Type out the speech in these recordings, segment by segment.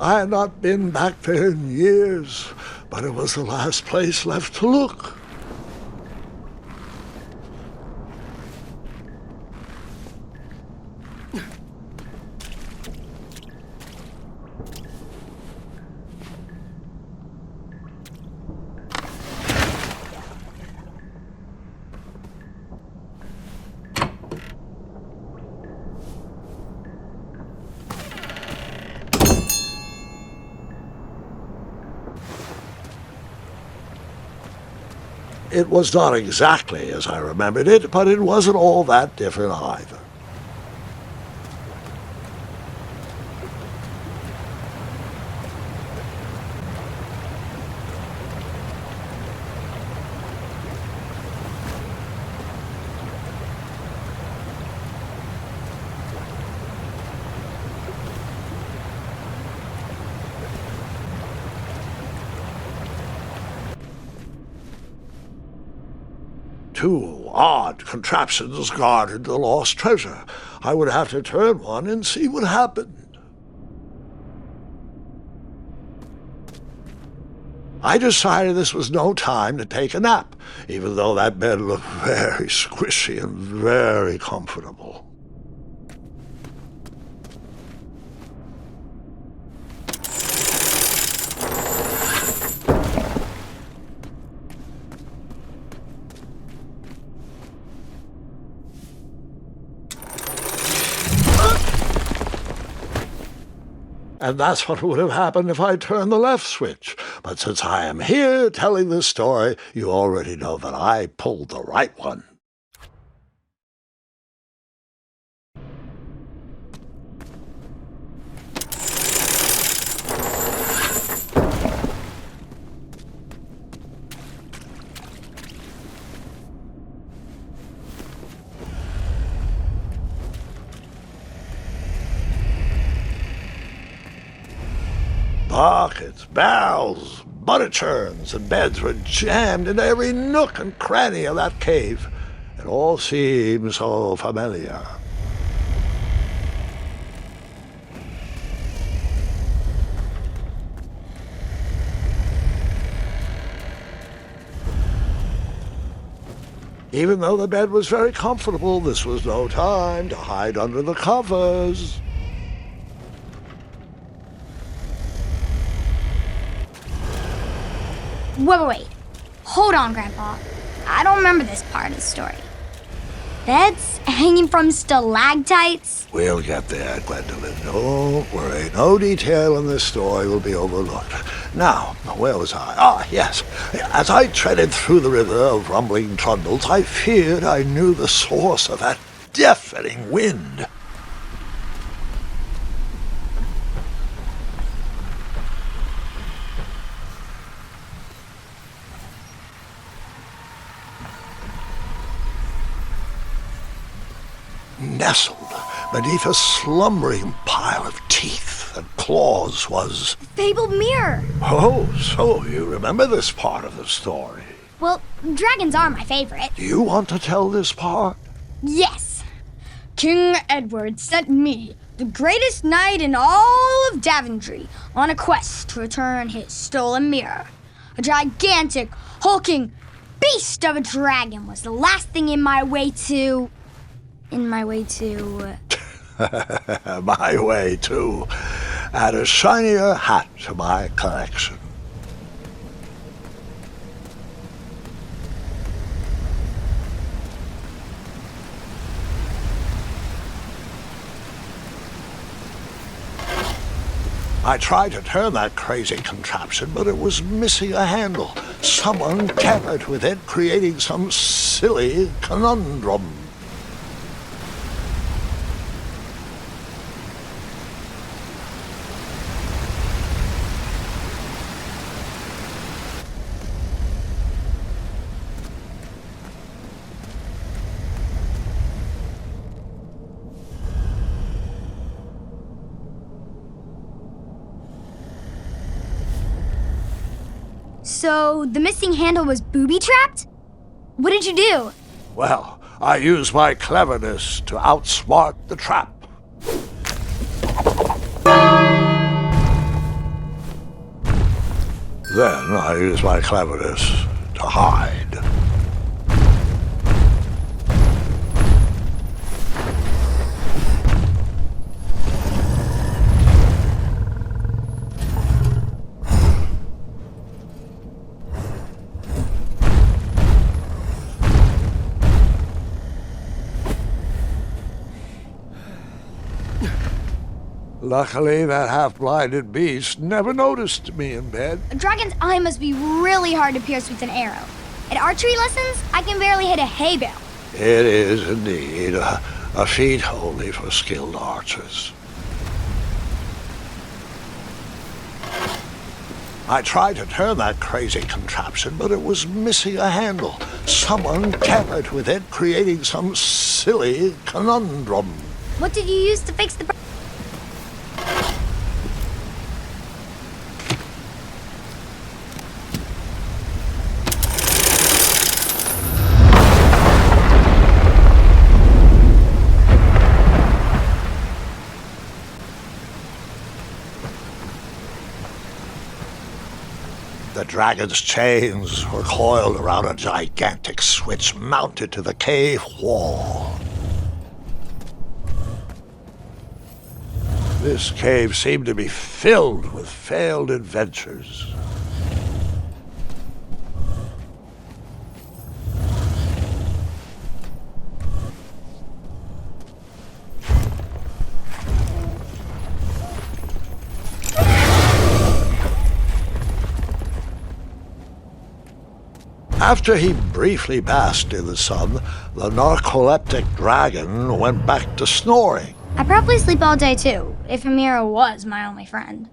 I had not been back there in years, but it was the last place left to look. It was not exactly as I remembered it, but it wasn't all that different either. Two odd contraptions guarded the lost treasure. I would have to turn one and see what happened. I decided this was no time to take a nap, even though that bed looked very squishy and very comfortable. And that's what would have happened if I turned the left switch. But since I am here telling this story, you already know that I pulled the right one. Buckets, barrels, butter churns, and beds were jammed into every nook and cranny of that cave. It all seemed so familiar. Even though the bed was very comfortable, this was no time to hide under the covers. Wait. Hold on, Grandpa. I don't remember this part of the story. Beds hanging from stalactites? We'll get there, Gwendolyn. Don't worry. No detail in this story will be overlooked. Now, where was I? Ah, yes. As I treaded through the river of rumbling trundles, I feared I knew the source of that deafening wind. Nestled beneath a slumbering pile of teeth and claws was... Fabled mirror! Oh, so you remember this part of the story. Well, dragons are my favorite. Do you want to tell this part? Yes. King Edward sent me, the greatest knight in all of Daventry, on a quest to return his stolen mirror. A gigantic, hulking beast of a dragon was the last thing in my way to... My way, too. Add a shinier hat to my collection. I tried to turn that crazy contraption, but it was missing a handle. Someone tampered with it, creating some silly conundrum. So, the missing handle was booby-trapped? What did you do? Well, I used my cleverness to outsmart the trap. Then I used my cleverness to hide. Luckily, that half-blinded beast never noticed me in bed. A dragon's eye must be really hard to pierce with an arrow. At archery lessons, I can barely hit a hay bale. It is indeed a feat only for skilled archers. I tried to turn that crazy contraption, but it was missing a handle. Someone tampered with it, creating some silly conundrum. What did you use to fix the... The dragon's chains were coiled around a gigantic switch mounted to the cave wall. This cave seemed to be filled with failed adventures. After he briefly basked in the sun, the narcoleptic dragon went back to snoring. I probably sleep all day too, if Amira was my only friend.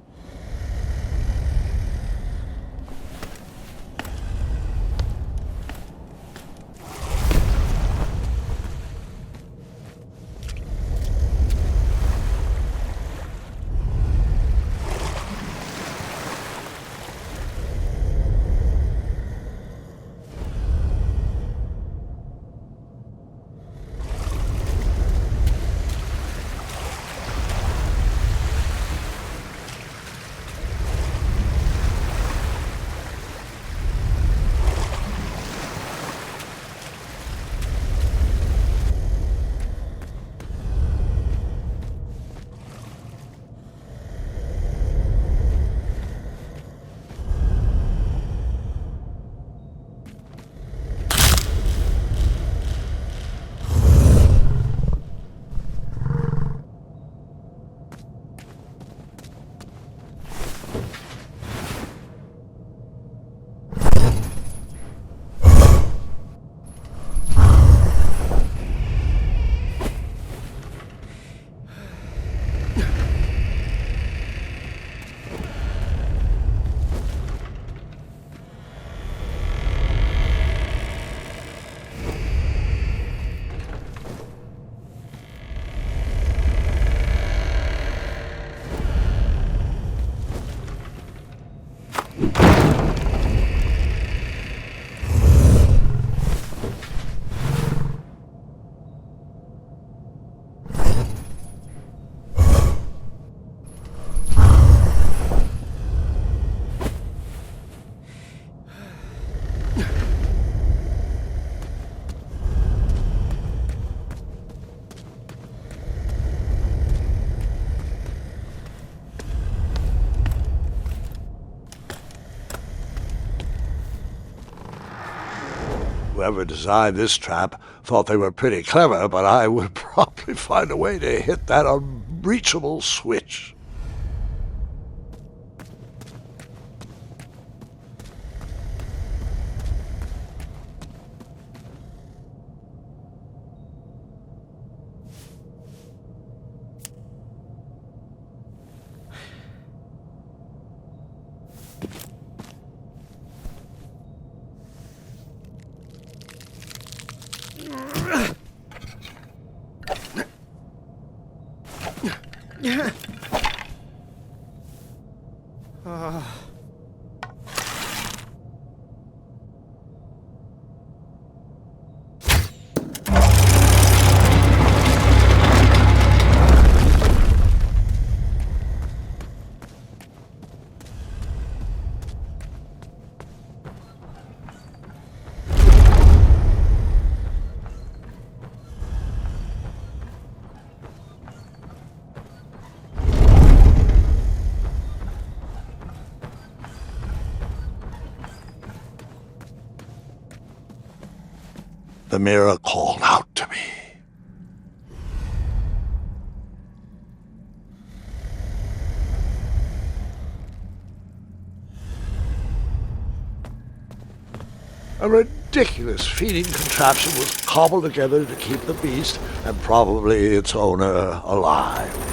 Whoever designed this trap thought they were pretty clever, but I would probably find a way to hit that unreachable switch. the mirror called out to me. A ridiculous feeding contraption was cobbled together to keep the beast and probably its owner alive.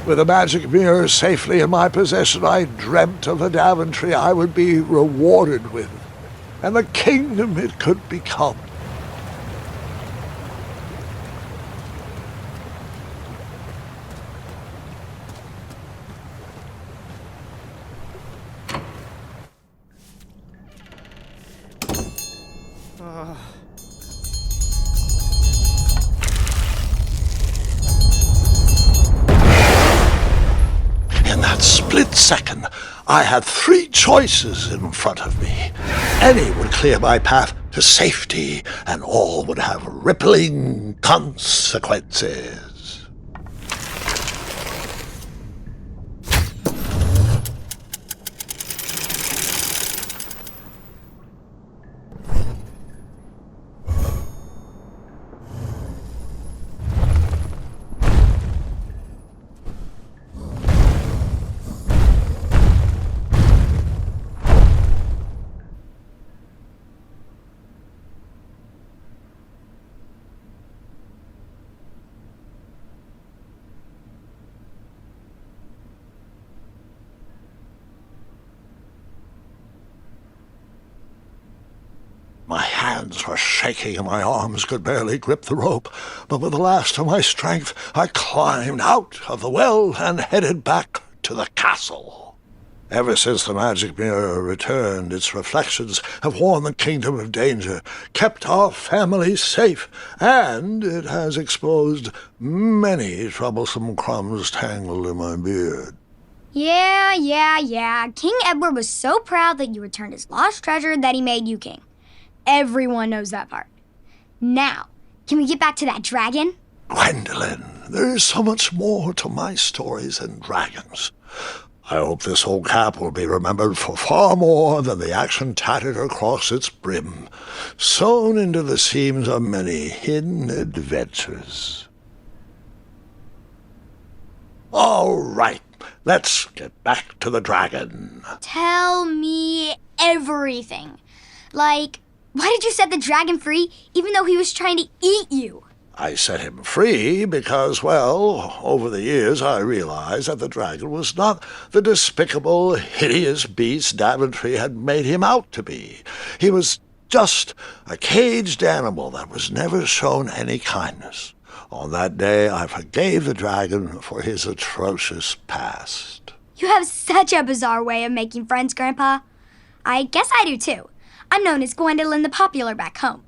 With the magic mirror safely in my possession, I dreamt of the Daventry I would be rewarded with, and the kingdom it could become. In that split second, I had three choices in front of me. Any would clear my path to safety, and all would have rippling consequences. My hands were shaking and my arms could barely grip the rope, but with the last of my strength I climbed out of the well and headed back to the castle. Ever since the magic mirror returned, its reflections have warned the kingdom of danger, kept our family safe, and it has exposed many troublesome crumbs tangled in my beard. Yeah. King Edward was so proud that you returned his lost treasure that he made you king. Everyone knows that part. Now, can we get back to that dragon? Gwendolen, there is so much more to my stories than dragons. I hope this old cap will be remembered for far more than the action tattered across its brim, sewn into the seams of many hidden adventures. All right, let's get back to the dragon. Tell me everything. Like, why did you set the dragon free even though he was trying to eat you? I set him free because, well, over the years I realized that the dragon was not the despicable, hideous beast Daventry had made him out to be. He was just a caged animal that was never shown any kindness. On that day I forgave the dragon for his atrocious past. You have such a bizarre way of making friends, Grandpa. I guess I do too. I'm known as Gwendolen the Popular back home.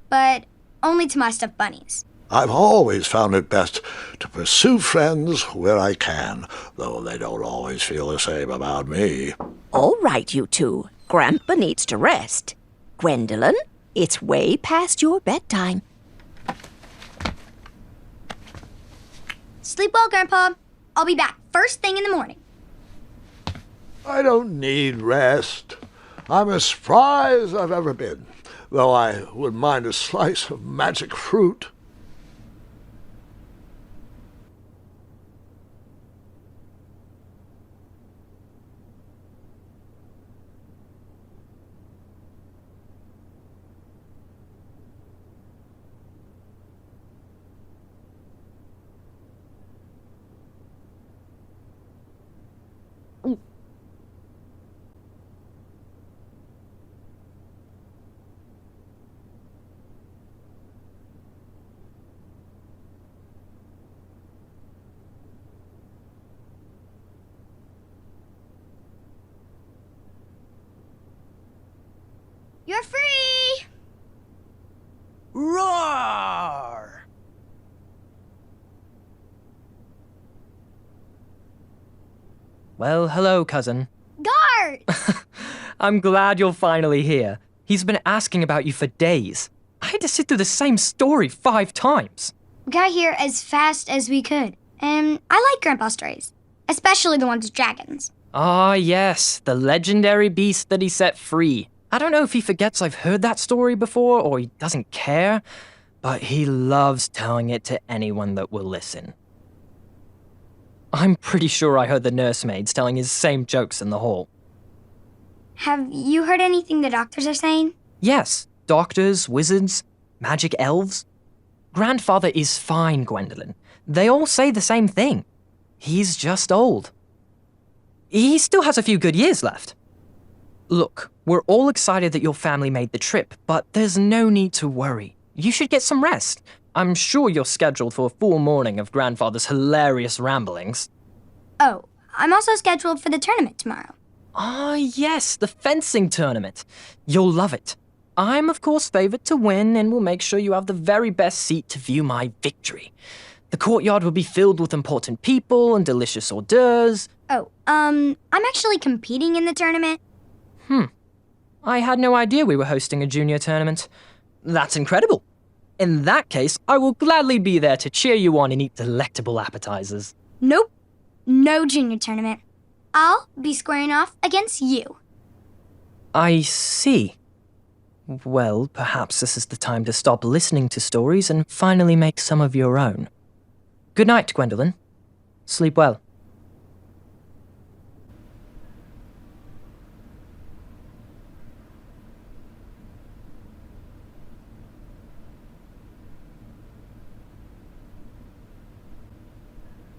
But only to my stuffed bunnies. I've always found it best to pursue friends where I can, though they don't always feel the same about me. All right, you two. Grandpa needs to rest. Gwendolen, it's way past your bedtime. Sleep well, Grandpa. I'll be back first thing in the morning. I don't need rest. I'm as spry as I've ever been, though I wouldn't mind a slice of magic fruit. You're free! Roar! Well, hello, cousin. Guard! I'm glad you're finally here. He's been asking about you for days. I had to sit through the same story 5 times. We got here as fast as we could. And I like Grandpa's stories. Especially the ones with dragons. Ah, yes, the legendary beast that he set free. I don't know if he forgets I've heard that story before or he doesn't care, but he loves telling it to anyone that will listen. I'm pretty sure I heard the nursemaids telling his same jokes in the hall. Have you heard anything the doctors are saying? Yes, doctors, wizards, magic elves. Grandfather is fine, Gwendolen. They all say the same thing. He's just old. He still has a few good years left. Look, we're all excited that your family made the trip, but there's no need to worry. You should get some rest. I'm sure you're scheduled for a full morning of Grandfather's hilarious ramblings. Oh, I'm also scheduled for the tournament tomorrow. Ah, yes, the fencing tournament. You'll love it. I'm, of course, favored to win and will make sure you have the very best seat to view my victory. The courtyard will be filled with important people and delicious hors d'oeuvres. Oh, I'm actually competing in the tournament. I had no idea we were hosting a junior tournament. That's incredible. In that case, I will gladly be there to cheer you on and eat delectable appetizers. Nope, no junior tournament. I'll be squaring off against you. I see. Well, perhaps this is the time to stop listening to stories and finally make some of your own. Good night, Gwendolyn. Sleep well.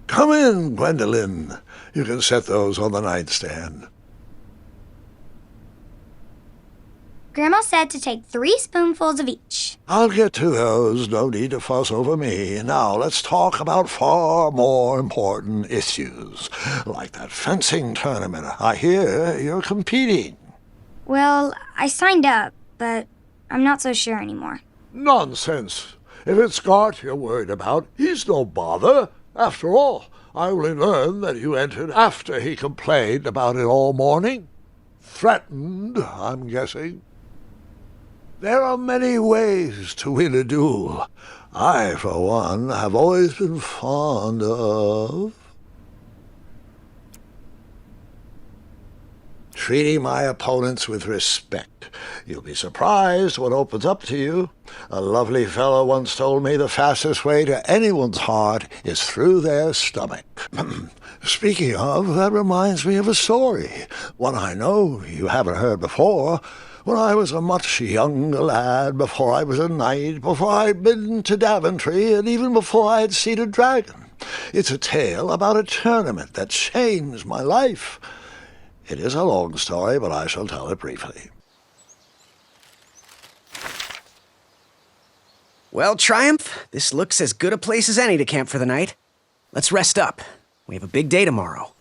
Come in, Gwendolyn. You can set those on the nightstand. Grandma said to take 3 spoonfuls of each. I'll get to those. No need to fuss over me. Now let's talk about far more important issues, like that fencing tournament. I hear you're competing. Well, I signed up, but I'm not so sure anymore. Nonsense. If it's Scott you're worried about, he's no bother. After all, I only learned that you entered after he complained about it all morning. Threatened, I'm guessing. There are many ways to win a duel. I, for one, have always been fond of treating my opponents with respect. You'll be surprised what opens up to you. A lovely fellow once told me the fastest way to anyone's heart is through their stomach. Speaking of, that reminds me of a story, one I know you haven't heard before. When I was a much younger lad, before I was a knight, before I'd been to Daventry, and even before I had seen a dragon. It's a tale about a tournament that changed my life. It is a long story, but I shall tell it briefly. Well, Triumph, this looks as good a place as any to camp for the night. Let's rest up. We have a big day tomorrow.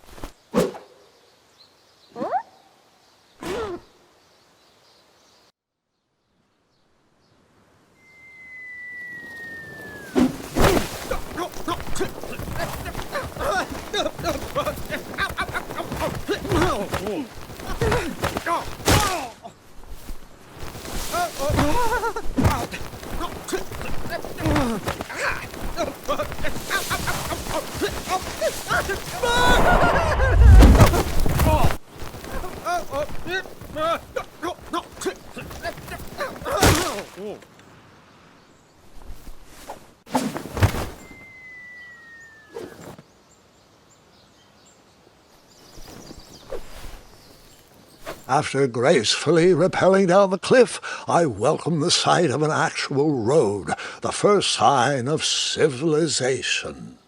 After gracefully rappelling down the cliff, I welcomed the sight of an actual road, the first sign of civilization.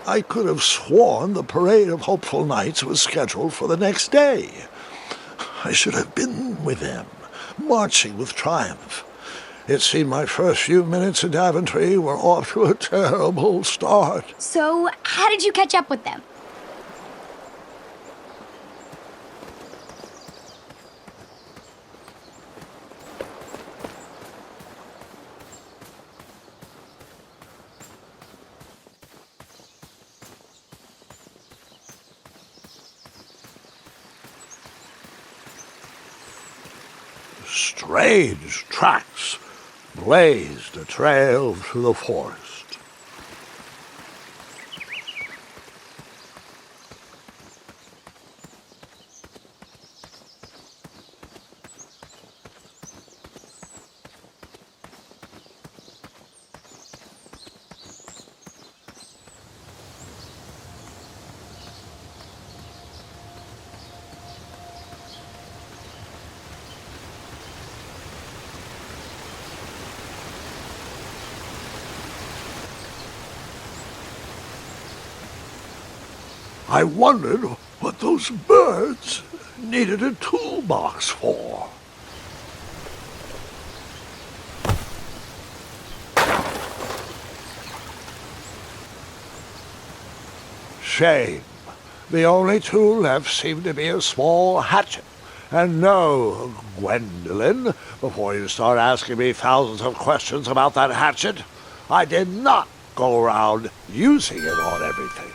I could have sworn the parade of hopeful knights was scheduled for the next day. I should have been with them, marching with triumph. It seemed my first few minutes in Daventry were off to a terrible start. So, how did you catch up with them? strange tracks blazed a trail through the forest. I wondered what those birds needed a toolbox for. Shame. The only tool left seemed to be a small hatchet. And no, Gwendolyn, before you start asking me thousands of questions about that hatchet, I did not go around using it on everything.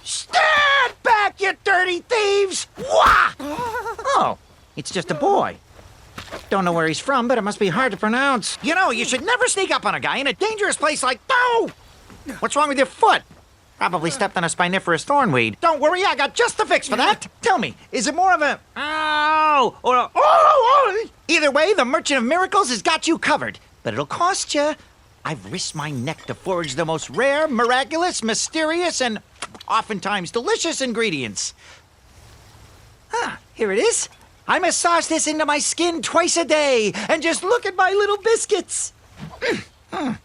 Stand back, you dirty thieves! Wah! Oh, it's just a boy. Don't know where he's from, but it must be hard to pronounce. You know, you should never sneak up on a guy in a dangerous place like... No! What's wrong with your foot? Probably stepped on a spiniferous thornweed. Don't worry, I got just the fix for that. Tell me, is it more of a... Ow! Or a... Oh! Either way, the Merchant of Miracles has got you covered. But it'll cost you. I've risked my neck to forage the most rare, miraculous, mysterious, and oftentimes delicious ingredients. Ah, here it is. I massage this into my skin twice a day, and just look at my little biscuits.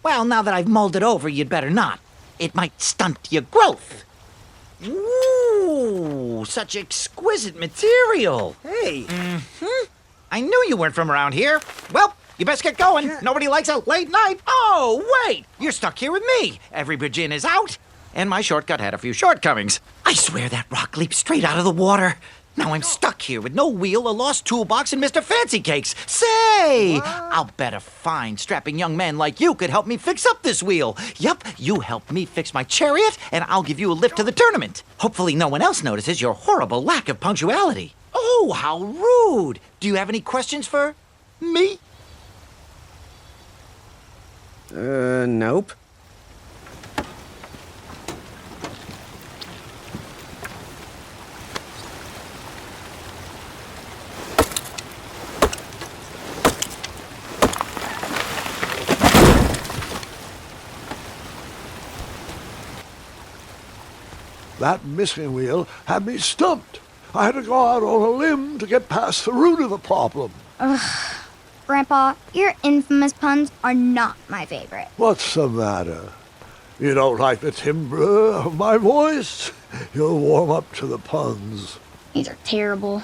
Well, now that I've mulled it over, you'd better not. It might stunt your growth. Ooh, such exquisite material. Hey, I knew you weren't from around here. Well, you best get going. Nobody likes a late night. Oh, wait! You're stuck here with me. Every bridge in is out, and my shortcut had a few shortcomings. I swear that rock leaped straight out of the water. Now I'm stuck here with no wheel, a lost toolbox, and Mr. Fancy Cakes. Say! I'll bet a fine, strapping young man like you could help me fix up this wheel. Yup, you help me fix my chariot, and I'll give you a lift to the tournament. Hopefully no one else notices your horrible lack of punctuality. Oh, how rude! Do you have any questions for me? Nope. That missing wheel had me stumped. I had to go out on a limb to get past the root of the problem. Grandpa, your infamous puns are not my favorite. What's the matter? You don't like the timbre of my voice? You'll warm up to the puns. These are terrible.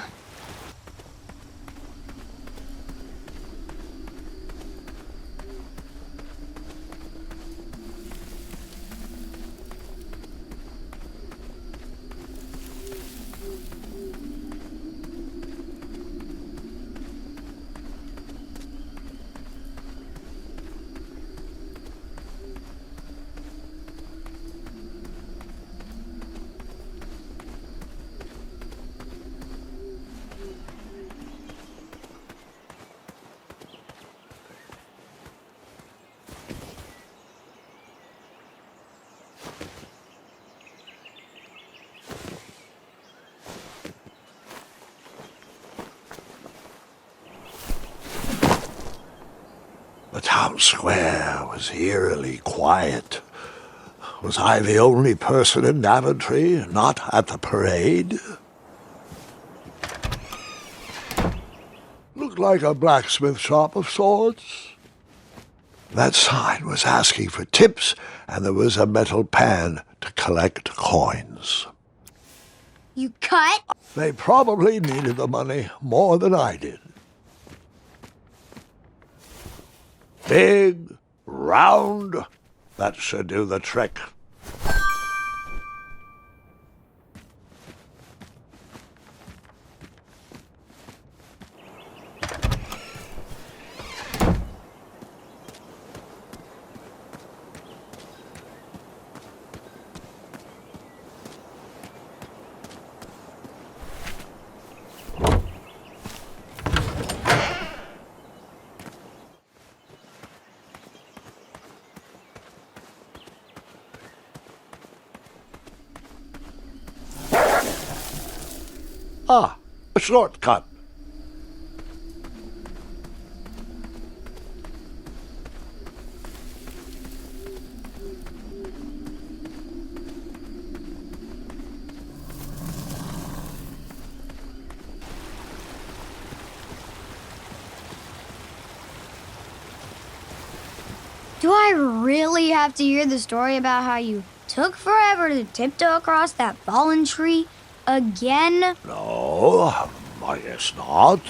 The town square was eerily quiet. Was I the only person in Daventry not at the parade? Looked like a blacksmith shop of sorts. That sign was asking for tips and there was a metal pan to collect coins. You cut? They probably needed the money more than I did. Big, round, that should do the trick. Ah, a shortcut. Do I really have to hear the story about how you took forever to tiptoe across that fallen tree again? No, I guess not.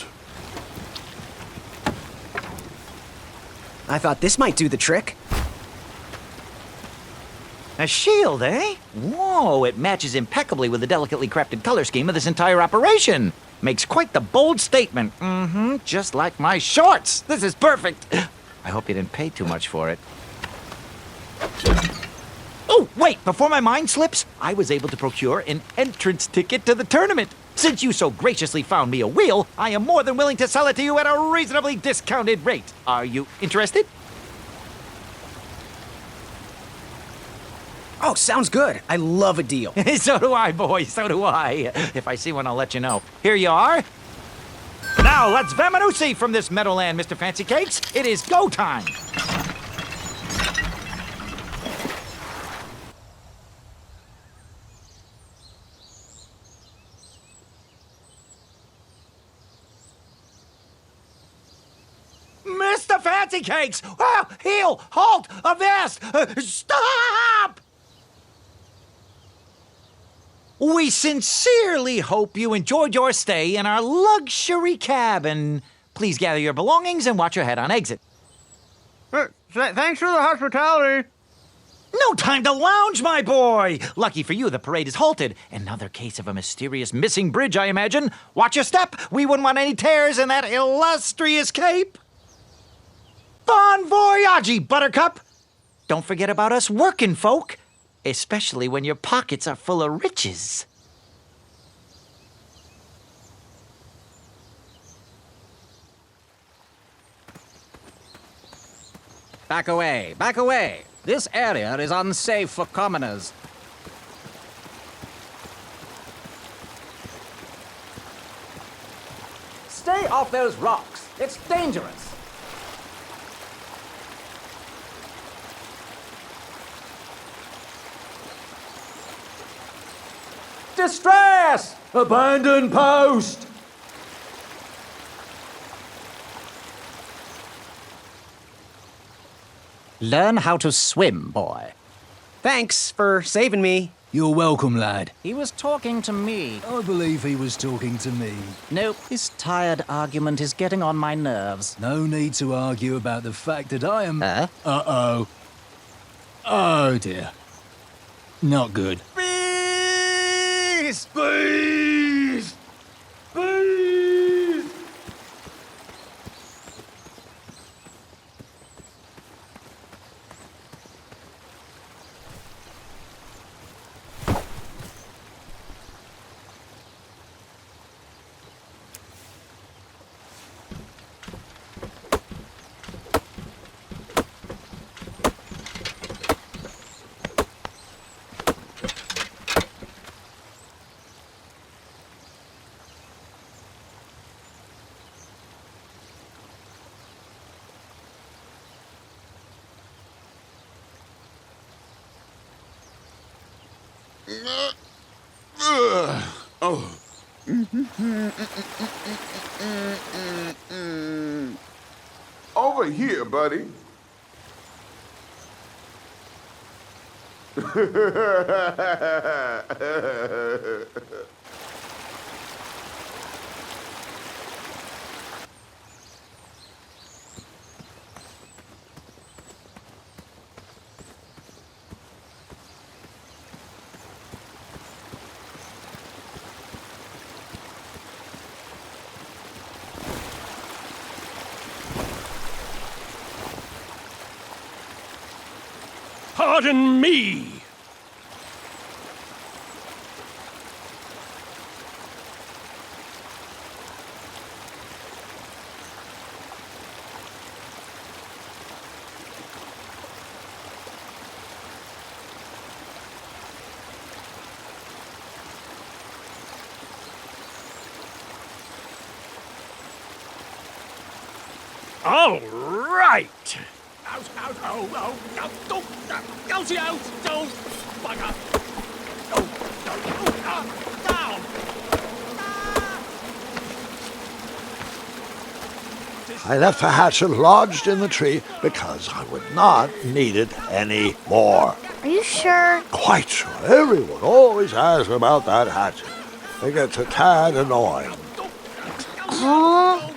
I thought this might do the trick. A shield, eh? Whoa, it matches impeccably with the delicately crafted color scheme of this entire operation. Makes quite the bold statement. Just like my shorts. This is perfect. I hope you didn't pay too much for it. Oh, wait, before my mind slips, I was able to procure an entrance ticket to the tournament. Since you so graciously found me a wheel, I am more than willing to sell it to you at a reasonably discounted rate. Are you interested? Oh, sounds good. I love a deal. So do I, boy, so do I. If I see one, I'll let you know. Here you are. Now, let's Vamanusi from this Meadowland, Mr. Fancy Cakes. It is go time. Mr. Fancy Cakes! Oh, heel! Halt! Avast! Stop! We sincerely hope you enjoyed your stay in our luxury cabin. Please gather your belongings and watch your head on exit. Thanks for the hospitality. No time to lounge, my boy! Lucky for you, the parade is halted. Another case of a mysterious missing bridge, I imagine. Watch your step! We wouldn't want any tears in that illustrious cape! Bon voyage, Buttercup! Don't forget about us working folk, especially when your pockets are full of riches. Back away, back away. This area is unsafe for commoners. Stay off those rocks. It's dangerous. Distress! Abandon post! Learn how to swim, boy. Thanks for saving me. You're welcome, lad. He was talking to me. I believe he was talking to me. Nope, this tired argument is getting on my nerves. No need to argue about the fact that I am... Uh-oh. Oh, dear. Not good. Please! Please! Please! Over here, buddy. Pardon me! All right! Out, out, oh, oh, out, don't, out, out, don't, bugger. Oh, down. I left the hatchet lodged in the tree because I would not need it any more. Are you sure? Quite sure. Everyone always asks about that hatchet. It gets a tad annoying. Huh?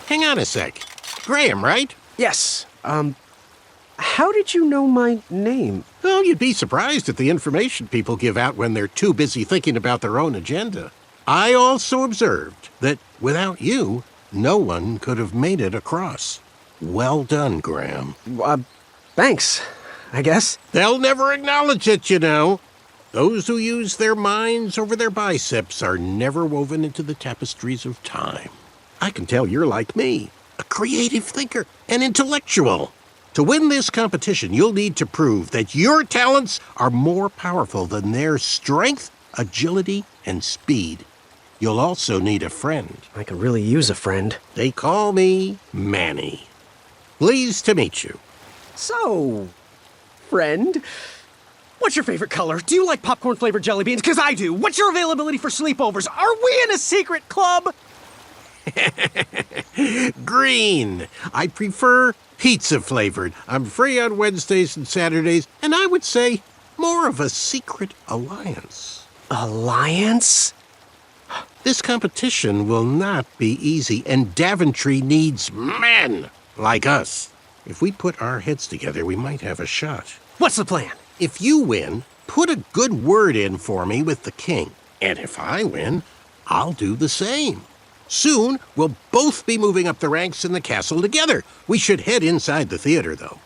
Hang on a sec. Graham, right? Yes, how did you know my name? Oh, you'd be surprised at the information people give out when they're too busy thinking about their own agenda. I also observed that without you, no one could have made it across. Well done, Graham. Thanks, I guess. They'll never acknowledge it, you know. Those who use their minds over their biceps are never woven into the tapestries of time. I can tell you're like me, a creative thinker, an intellectual. To win this competition, you'll need to prove that your talents are more powerful than their strength, agility, and speed. You'll also need a friend. I could really use a friend. They call me Manny. Pleased to meet you. So, friend, what's your favorite color? Do you like popcorn-flavored jelly beans? 'Cause I do. What's your availability for sleepovers? Are we in a secret club? Green. I prefer pizza-flavored. I'm free on Wednesdays and Saturdays, and I would say more of a secret alliance. Alliance? This competition will not be easy, and Daventry needs men like us. If we put our heads together, we might have a shot. What's the plan? If you win, put a good word in for me with the king. And if I win, I'll do the same. Soon, we'll both be moving up the ranks in the castle together. We should head inside the theater, though.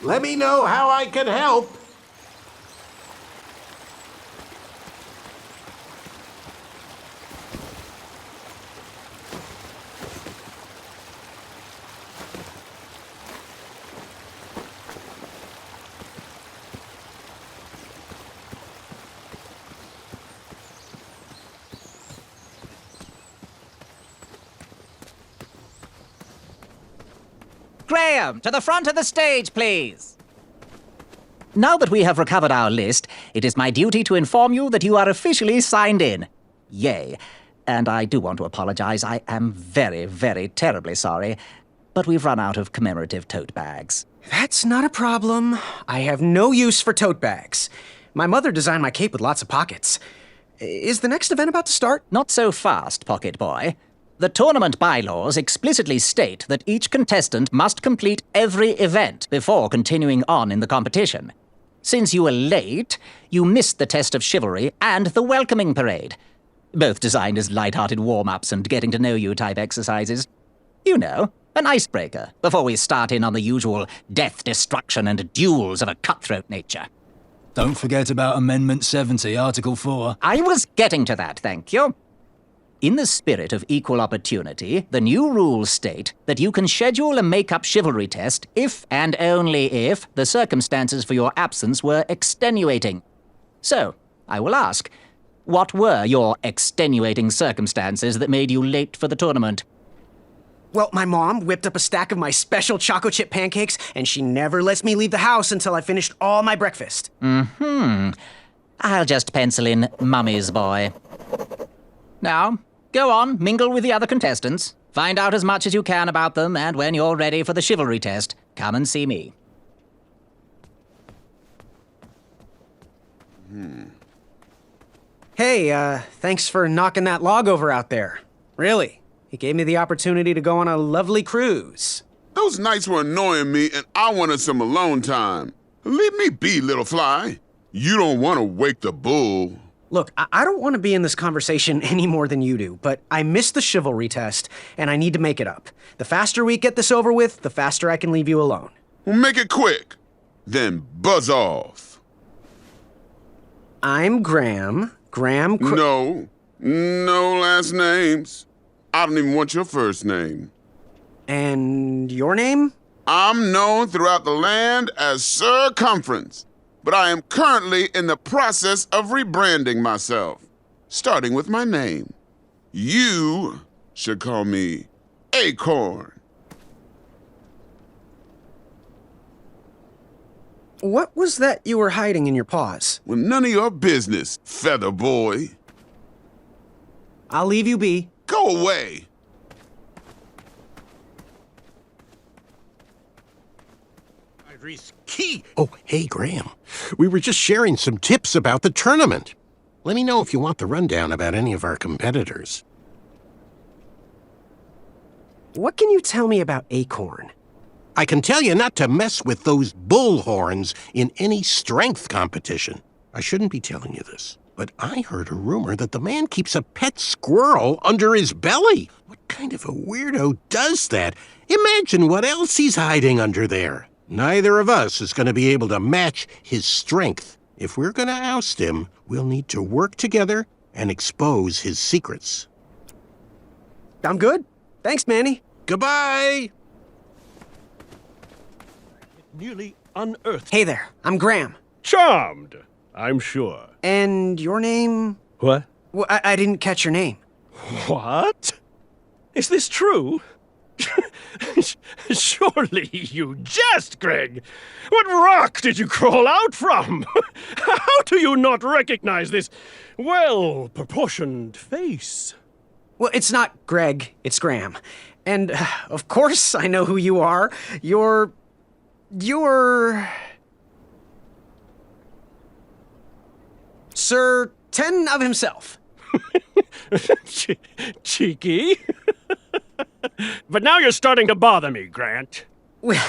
Let me know how I can help. Graham, to the front of the stage, please. Now that we have recovered our list, it is my duty to inform you that you are officially signed in. Yay. And I do want to apologize. I am very, very terribly sorry. But we've run out of commemorative tote bags. That's not a problem. I have no use for tote bags. My mother designed my cape with lots of pockets. Is the next event about to start? Not so fast, Pocket Boy. The tournament bylaws explicitly state that each contestant must complete every event before continuing on in the competition. Since you were late, you missed the test of chivalry and the welcoming parade. Both designed as light-hearted warm-ups and getting-to-know-you type exercises. You know, an icebreaker before we start in on the usual death, destruction, and duels of a cutthroat nature. Don't forget about Amendment 70, Article 4. I was getting to that, thank you. In the spirit of equal opportunity, the new rules state that you can schedule a make-up chivalry test if and only if the circumstances for your absence were extenuating. So, I will ask, what were your extenuating circumstances that made you late for the tournament? Well, my mom whipped up a stack of my special chocolate chip pancakes, and she never lets me leave the house until I finished all my breakfast. I'll just pencil in Mummy's boy. Now, go on, mingle with the other contestants. Find out as much as you can about them, and when you're ready for the chivalry test, come and see me. Hey, thanks for knocking that log over out there. Really. It gave me the opportunity to go on a lovely cruise. Those nights were annoying me, and I wanted some alone time. Leave me be, little fly. You don't want to wake the bull. Look, I don't want to be in this conversation any more than you do, but I missed the chivalry test, and I need to make it up. The faster we get this over with, the faster I can leave you alone. Well, make it quick. Then buzz off. I'm Graham. No last names. I don't even want your first name. And your name? I'm known throughout the land as Circumference, but I am currently in the process of rebranding myself, starting with my name. You should call me Acorn. What was that you were hiding in your paws? Well, none of your business, Feather Boy. I'll leave you be. Go away. Key. Oh, hey, Graham. We were just sharing some tips about the tournament. Let me know if you want the rundown about any of our competitors. What can you tell me about Acorn? I can tell you not to mess with those bullhorns in any strength competition. I shouldn't be telling you this, but I heard a rumor that the man keeps a pet squirrel under his belly. What kind of a weirdo does that? Imagine what else he's hiding under there. Neither of us is going to be able to match his strength. If we're going to oust him, we'll need to work together and expose his secrets. I'm good. Thanks, Manny. Goodbye! Nearly unearthed. Hey there, I'm Graham. Charmed, I'm sure. And your name? What? Well, I didn't catch your name. What? Is this true? Surely you jest, Greg. What rock did you crawl out from? How do you not recognize this well-proportioned face? Well, it's not Greg, it's Graham. And, of course, I know who you are. You're... Sir Ten of himself. Cheeky. But now you're starting to bother me, Grant. Well,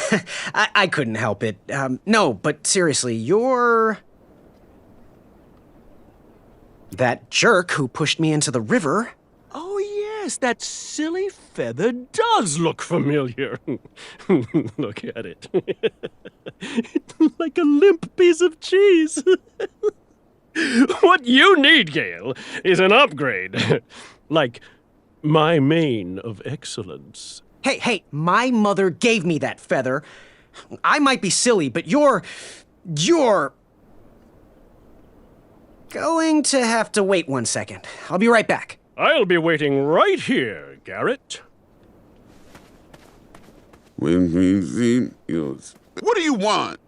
I couldn't help it. No, but seriously, you're... that jerk who pushed me into the river. Oh, yes, that silly feather does look familiar. Look at it. It's like a limp piece of cheese. What you need, Gale, is an upgrade. Like my mane of excellence. Hey, my mother gave me that feather. I might be silly, but you're going to have to wait 1 second. I'll be right back. I'll be waiting right here, Garrett. When we see you. What do you want?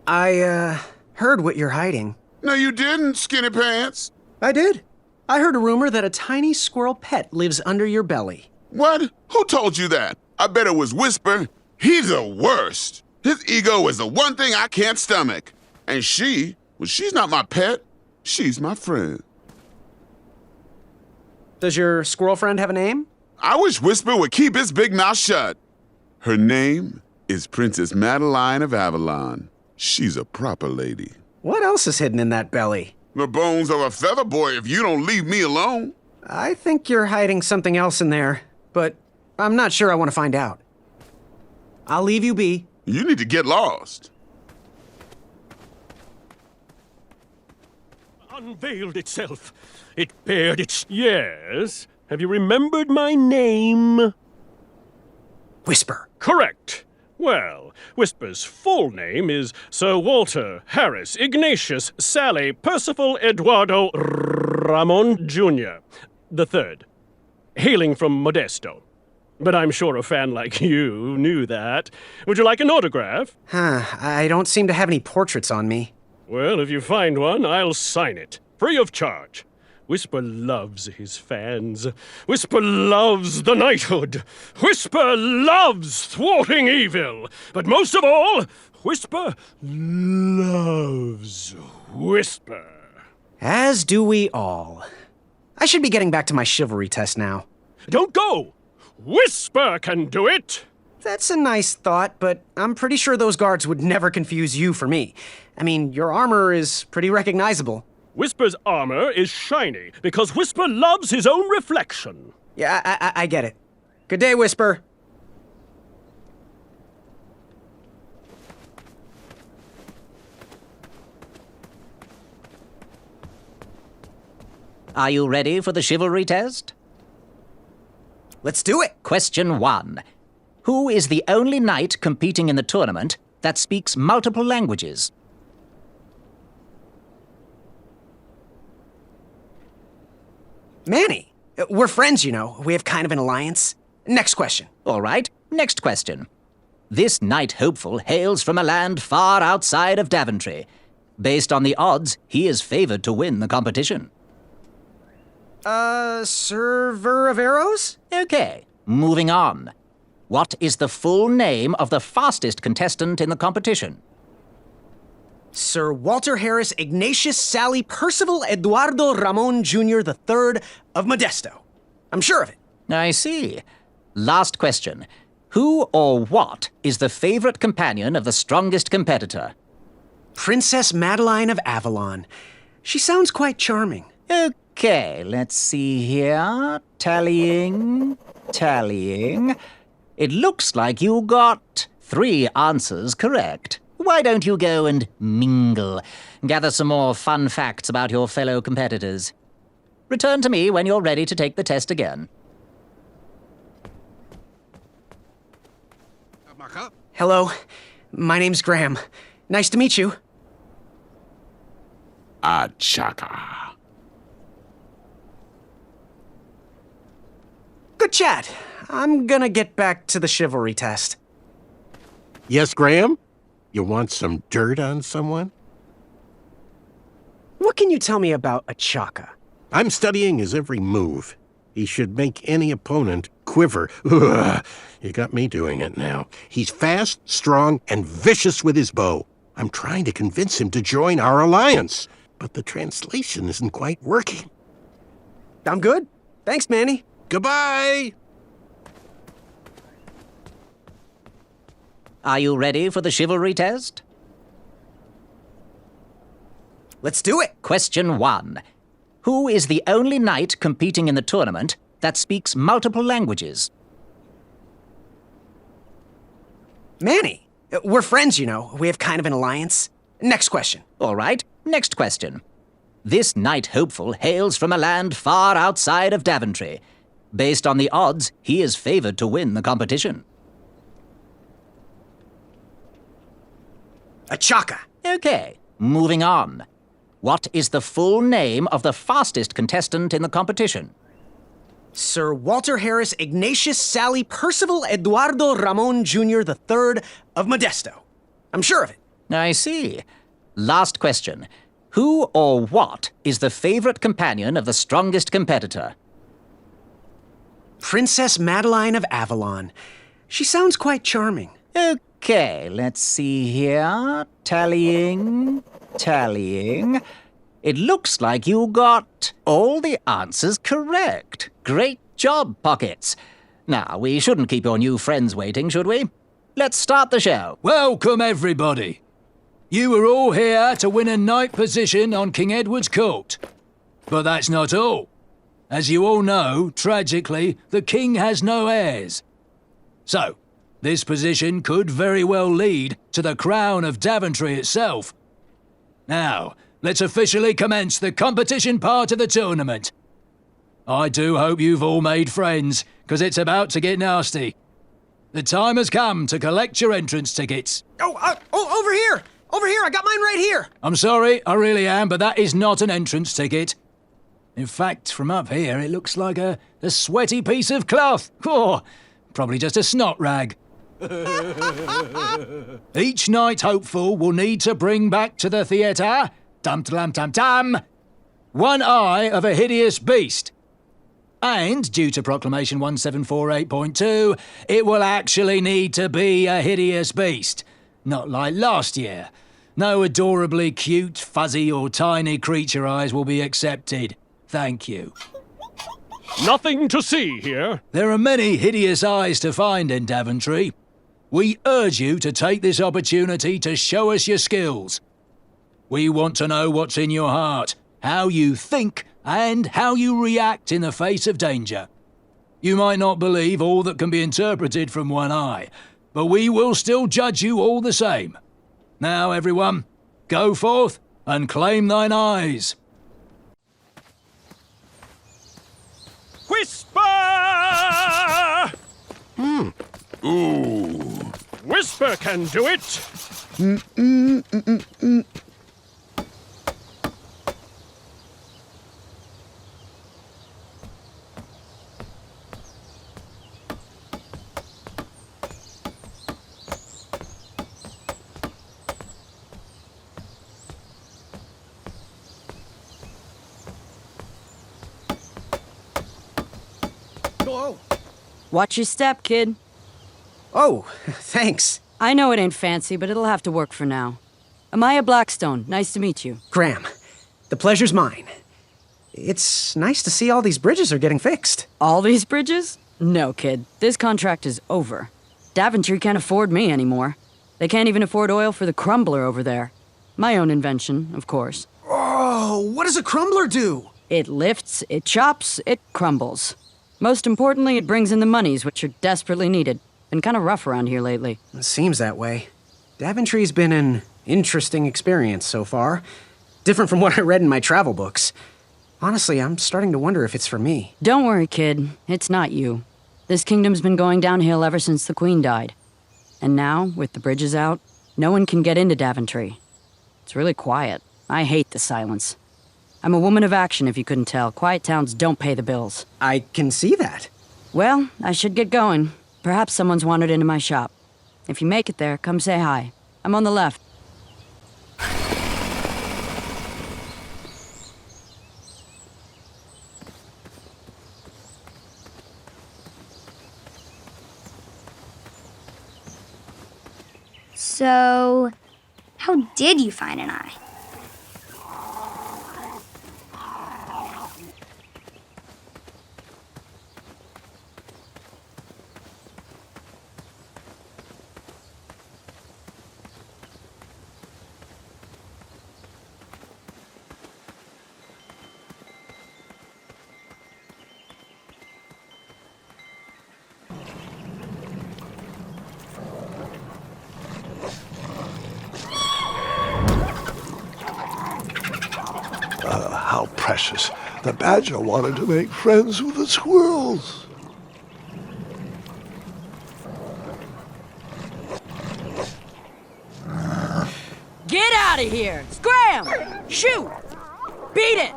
I, heard what you're hiding. No, you didn't, Skinny Pants. I did. I heard a rumor that a tiny squirrel pet lives under your belly. What? Who told you that? I bet it was Whisper. He's the worst. His ego is the one thing I can't stomach. And she's not my pet. She's my friend. Does your squirrel friend have a name? I wish Whisper would keep his big mouth shut. Her name is Princess Madeline of Avalon. She's a proper lady. What else is hidden in that belly? The bones of a feather boy if you don't leave me alone. I think you're hiding something else in there, but I'm not sure I want to find out. I'll leave you be. You need to get lost. Unveiled itself. It bared its... Yes? Have you remembered my name? Whisper. Correct. Well, Whisper's full name is Sir Walter Harris Ignatius Sally Percival Eduardo Ramon Jr. the Third, hailing from Modesto. But I'm sure a fan like you knew that. Would you like an autograph? I don't seem to have any portraits on me. Well, if you find one, I'll sign it, free of charge. Whisper loves his fans. Whisper loves the knighthood. Whisper loves thwarting evil. But most of all, Whisper loves Whisper. As do we all. I should be getting back to my chivalry test now. Don't go! Whisper can do it! That's a nice thought, but I'm pretty sure those guards would never confuse you for me. I mean, your armor is pretty recognizable. Whisper's armor is shiny because Whisper loves his own reflection. Yeah, I get it. Good day, Whisper. Are you ready for the chivalry test? Let's do it. Question 1. Who is the only knight competing in the tournament that speaks multiple languages? Manny. We're friends, you know. We have kind of an alliance. Next question. All right, next question. This knight hopeful hails from a land far outside of Daventry. Based on the odds, he is favored to win the competition. Sir Ver of Arrows? Okay, moving on. What is the full name of the fastest contestant in the competition? Sir Walter Harris Ignatius Sally Percival Eduardo Ramon Jr. the Third of Modesto. I'm sure of it. I see. Last question. Who or what is the favorite companion of the strongest competitor? Princess Madeline of Avalon. She sounds quite charming. Okay, let's see here. Tallying. It looks like you got 3 answers correct. Why don't you go and mingle? Gather some more fun facts about your fellow competitors. Return to me when you're ready to take the test again. Hello, my name's Graham. Nice to meet you. Achaka. Good chat. I'm gonna get back to the chivalry test. Yes, Graham? You want some dirt on someone? What can you tell me about Achaka? I'm studying his every move. He should make any opponent quiver. Ugh, you got me doing it now. He's fast, strong, and vicious with his bow. I'm trying to convince him to join our alliance, but the translation isn't quite working. I'm good. Thanks, Manny. Goodbye! Are you ready for the chivalry test? Let's do it. Question 1. Who is the only knight competing in the tournament that speaks multiple languages? Manny. We're friends, you know. We have kind of an alliance. Next question. All right, next question. This knight hopeful hails from a land far outside of Daventry. Based on the odds, he is favored to win the competition. Achaka. Okay, moving on. What is the full name of the fastest contestant in the competition? Sir Walter Harris Ignatius Sally Percival Eduardo Ramon Jr. III of Modesto. I'm sure of it. I see. Last question. Who or what is the favorite companion of the strongest competitor? Princess Madeline of Avalon. She sounds quite charming. Okay, let's see here. Tallying. It looks like you got all the answers correct. Great job, Pockets. Now, we shouldn't keep your new friends waiting, should we? Let's start the show. Welcome, everybody. You are all here to win a knight position on King Edward's court. But that's not all. As you all know, tragically, the king has no heirs. So, this position could very well lead to the crown of Daventry itself. Now, let's officially commence the competition part of the tournament. I do hope you've all made friends, because it's about to get nasty. The time has come to collect your entrance tickets. Over here! Over here! I got mine right here! I'm sorry, I really am, but that is not an entrance ticket. In fact, from up here, it looks like a sweaty piece of cloth. Oh, probably just a snot rag. Each knight hopeful will need to bring back to the theatre, dum-dum-dum-dum, one eye of a hideous beast. And, due to Proclamation 1748.2, it will actually need to be a hideous beast. Not like last year. No adorably cute, fuzzy or tiny creature eyes will be accepted. Thank you. Nothing to see here. There are many hideous eyes to find in Daventry. We urge you to take this opportunity to show us your skills. We want to know what's in your heart, how you think, and how you react in the face of danger. You might not believe all that can be interpreted from one eye, but we will still judge you all the same. Now, everyone, go forth and claim thine eyes. Whisper! Ooh. Whisper can do it. Watch your step, kid. Oh, thanks. I know it ain't fancy, but it'll have to work for now. Amaya Blackstone, nice to meet you. Graham, the pleasure's mine. It's nice to see all these bridges are getting fixed. All these bridges? No, kid. This contract is over. Daventry can't afford me anymore. They can't even afford oil for the crumbler over there. My own invention, of course. Oh, what does a crumbler do? It lifts, it chops, it crumbles. Most importantly, it brings in the monies, which are desperately needed. Been kind of rough around here lately. It seems that way. Daventry's been an interesting experience so far. Different from what I read in my travel books. Honestly, I'm starting to wonder if it's for me. Don't worry, kid. It's not you. This kingdom's been going downhill ever since the Queen died. And now, with the bridges out, no one can get into Daventry. It's really quiet. I hate the silence. I'm a woman of action, if you couldn't tell. Quiet towns don't pay the bills. I can see that. Well, I should get going. Perhaps someone's wandered into my shop. If you make it there, come say hi. I'm on the left. So, how did you find an eye? How precious. The badger wanted to make friends with the squirrels. Get out of here! Scram! Shoot! Beat it!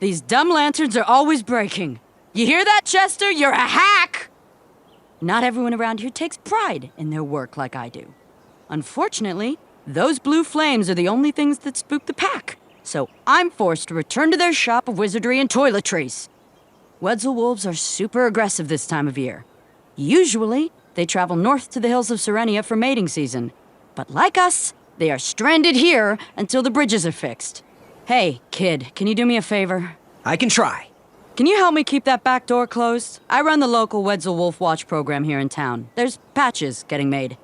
These dumb lanterns are always breaking. You hear that, Chester? You're a hack! Not everyone around here takes pride in their work like I do. Unfortunately, those blue flames are the only things that spook the pack. So I'm forced to return to their shop of wizardry and toiletries. Wetzel wolves are super aggressive this time of year. Usually, they travel north to the hills of Serenia for mating season. But like us, they are stranded here until the bridges are fixed. Hey, kid, can you do me a favor? I can try. Can you help me keep that back door closed? I run the local Wetzel Wolf Watch program here in town. There's patches getting made.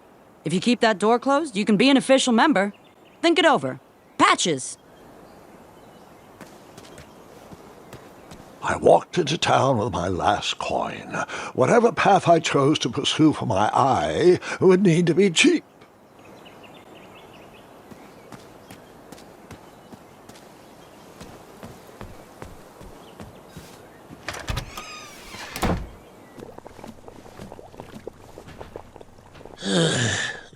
If you keep that door closed, you can be an official member. Think it over. Patches! I walked into town with my last coin. Whatever path I chose to pursue for my eye would need to be cheap.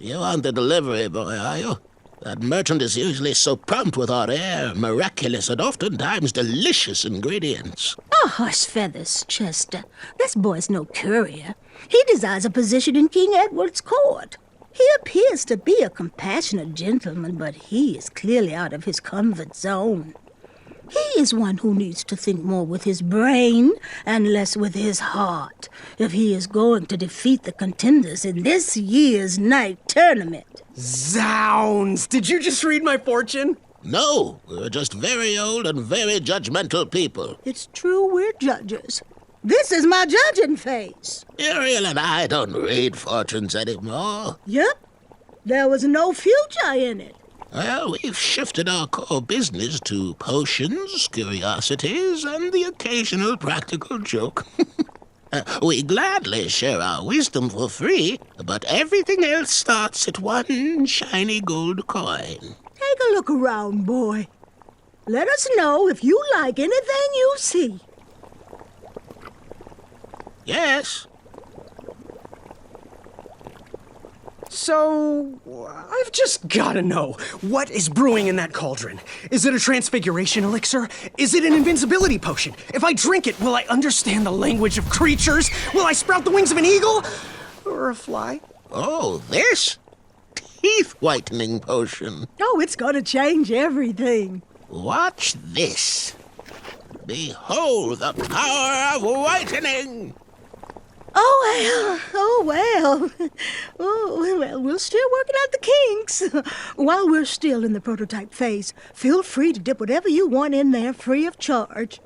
You aren't the delivery boy, are you? That merchant is usually so prompt with our rare, miraculous, and oftentimes delicious ingredients. Oh, hush feathers, Chester. This boy's no courier. He desires a position in King Edward's court. He appears to be a compassionate gentleman, but he is clearly out of his comfort zone. He is one who needs to think more with his brain and less with his heart if he is going to defeat the contenders in this year's night tournament. Zounds! Did you just read my fortune? No, we're just very old and very judgmental people. It's true we're judges. This is my judging face. Ariel and I don't read fortunes anymore. Yep. There was no future in it. Well, we've shifted our core business to potions, curiosities, and the occasional practical joke. We gladly share our wisdom for free, but everything else starts at one shiny gold coin. Take a look around, boy. Let us know if you like anything you see. Yes. So, I've just gotta know, what is brewing in that cauldron? Is it a transfiguration elixir? Is it an invincibility potion? If I drink it, will I understand the language of creatures? Will I sprout the wings of an eagle? Or a fly? Oh, this? Teeth whitening potion. Oh, it's gonna change everything. Watch this. Behold the power of whitening. Oh, well. Oh, well, we're still working out the kinks. While we're still in the prototype phase, feel free to dip whatever you want in there free of charge.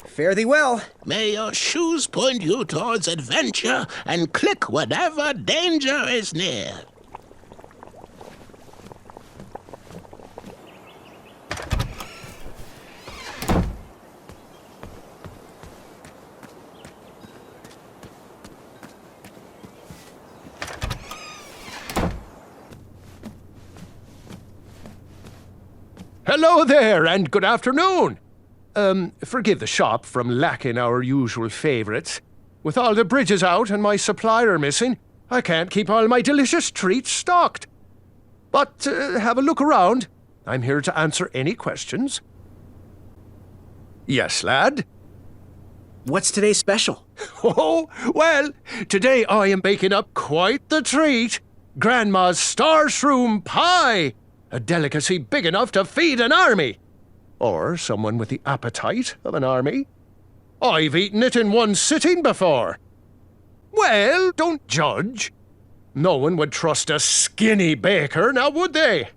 Fare thee well. May your shoes point you towards adventure and click whenever danger is near. Hello there, and good afternoon. Forgive the shop from lacking our usual favorites. With all the bridges out and my supplier missing, I can't keep all my delicious treats stocked. But have a look around. I'm here to answer any questions. Yes, lad? What's today's special? Oh, well, today I am baking up quite the treat. Grandma's star shroom pie. A delicacy big enough to feed an army. Or someone with the appetite of an army. I've eaten it in one sitting before. Well, don't judge. No one would trust a skinny baker, now would they?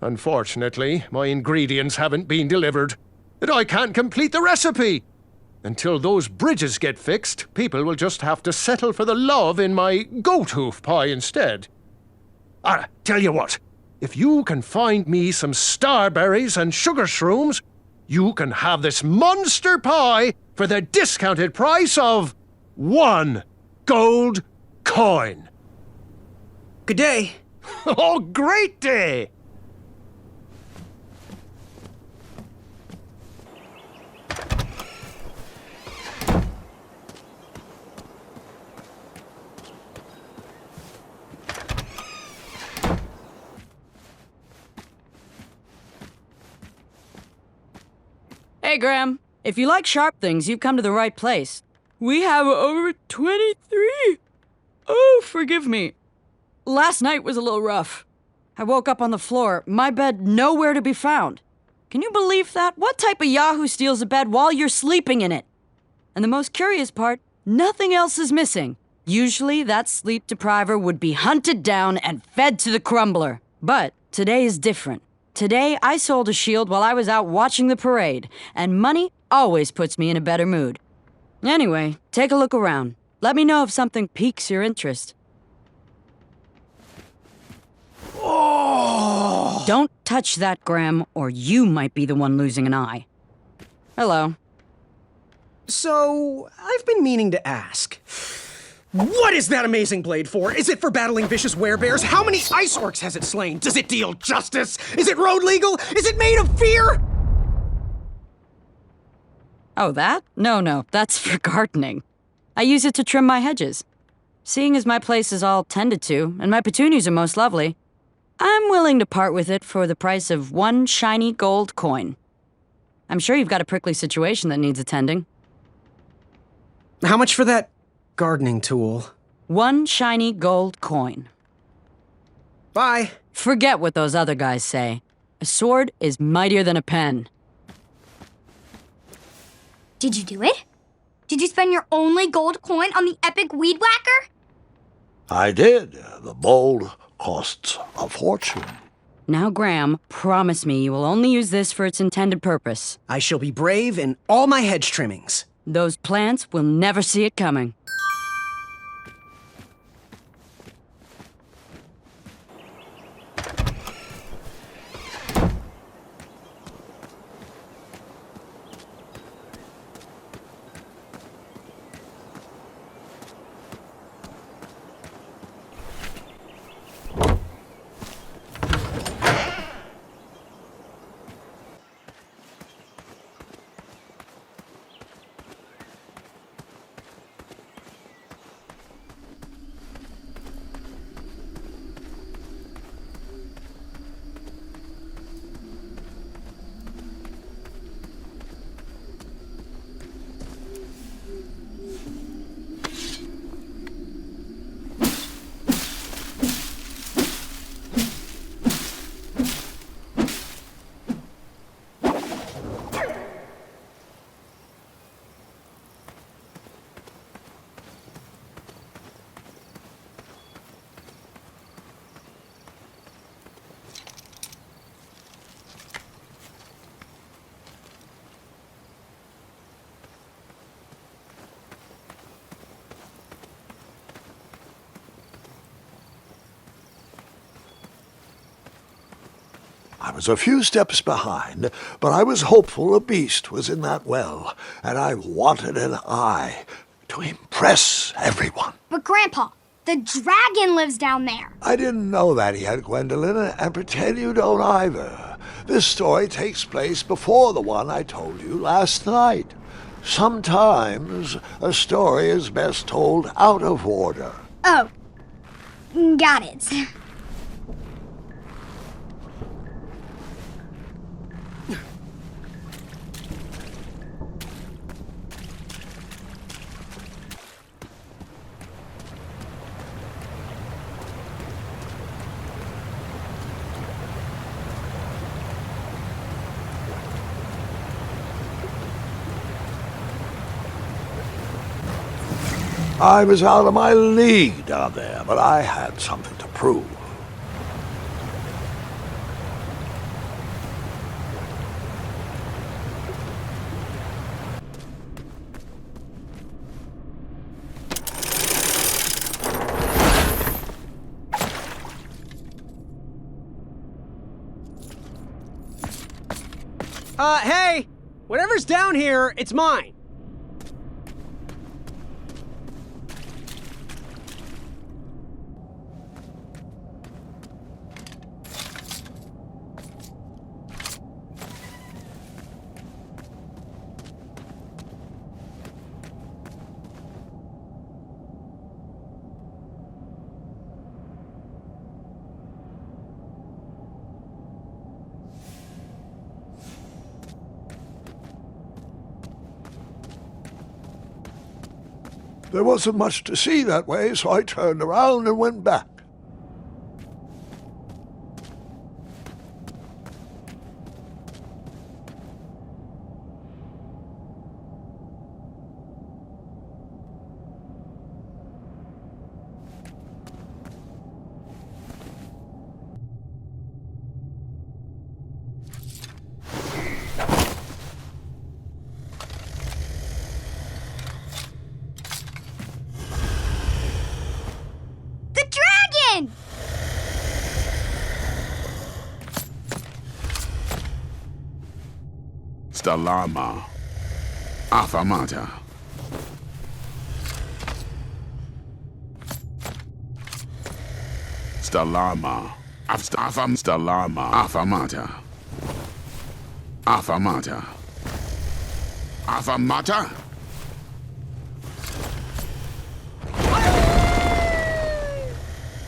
Unfortunately, my ingredients haven't been delivered, and I can't complete the recipe. Until those bridges get fixed, people will just have to settle for the love in my goat hoof pie instead. Tell you what. If you can find me some starberries and sugar shrooms, you can have this monster pie for the discounted price of 1 gold coin. Good day. Oh, great day! Hey, Graham. If you like sharp things, you've come to the right place. We have over 23. Oh, forgive me. Last night was a little rough. I woke up on the floor, my bed nowhere to be found. Can you believe that? What type of yahoo steals a bed while you're sleeping in it? And the most curious part, nothing else is missing. Usually, that sleep depriver would be hunted down and fed to the crumbler. But today is different. Today, I sold a shield while I was out watching the parade, and money always puts me in a better mood. Anyway, take a look around. Let me know if something piques your interest. Oh! Don't touch that, Graham, or you might be the one losing an eye. Hello. So, I've been meaning to ask. What is that amazing blade for? Is it for battling vicious werebears? How many ice orcs has it slain? Does it deal justice? Is it road legal? Is it made of fear? Oh, that? No, that's for gardening. I use it to trim my hedges. Seeing as my place is all tended to, and my petunias are most lovely, I'm willing to part with it for the price of 1 shiny gold coin. I'm sure you've got a prickly situation that needs attending. How much for that gardening tool? 1 shiny gold coin. Bye. Forget what those other guys say. A sword is mightier than a pen. Did you do it? Did you spend your only gold coin on the epic weed whacker? I did. The bowl costs a fortune. Now, Graham, promise me you will only use this for its intended purpose. I shall be brave in all my hedge trimmings. Those plants will never see it coming. I was a few steps behind, but I was hopeful a beast was in that well, and I wanted an eye to impress everyone. But Grandpa, the dragon lives down there. I didn't know that yet, Gwendolyn, and pretend you don't either. This story takes place before the one I told you last night. Sometimes a story is best told out of order. Oh, got it. I was out of my league down there, but I had something to prove. Hey! Whatever's down here, it's mine. There wasn't much to see that way, so I turned around and went back. Stalama. Afamata. Stalama. Stalama. Afamata. Afamata. Afamata?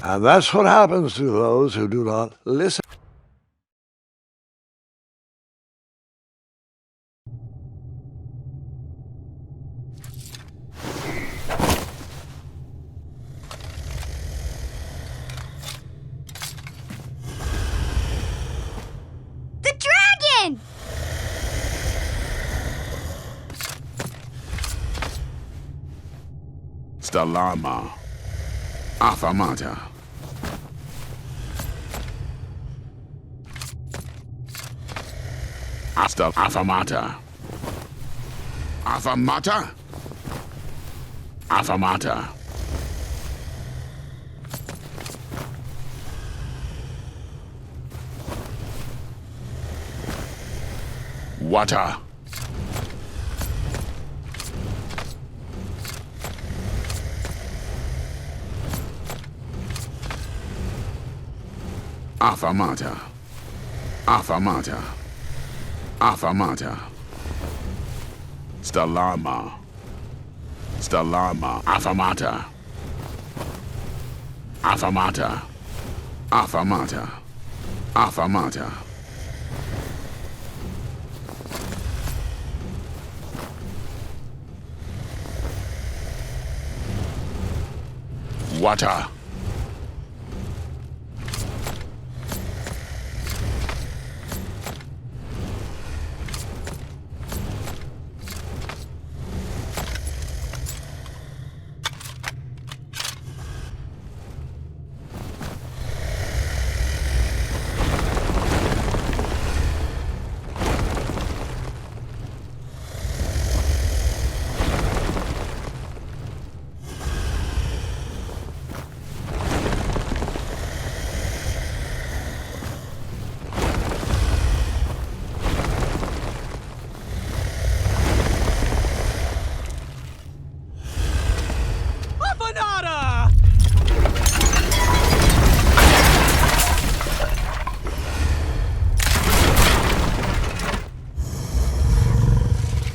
And that's what happens to those who do not listen. Stalama. Afamata. Afamata. Afamata? Afamata. Water. Afamata. Afamata. Afamata. Stalama. Stalama. Afamata. Afamata. Afamata. Afamata. Water.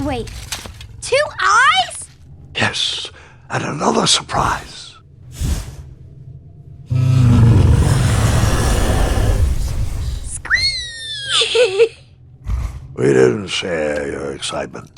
Wait, 2 eyes? Yes, and another surprise. We didn't share your excitement.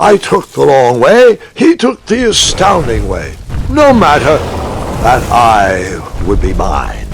I took the long way, he took the astounding way. No matter, that eye would be mine.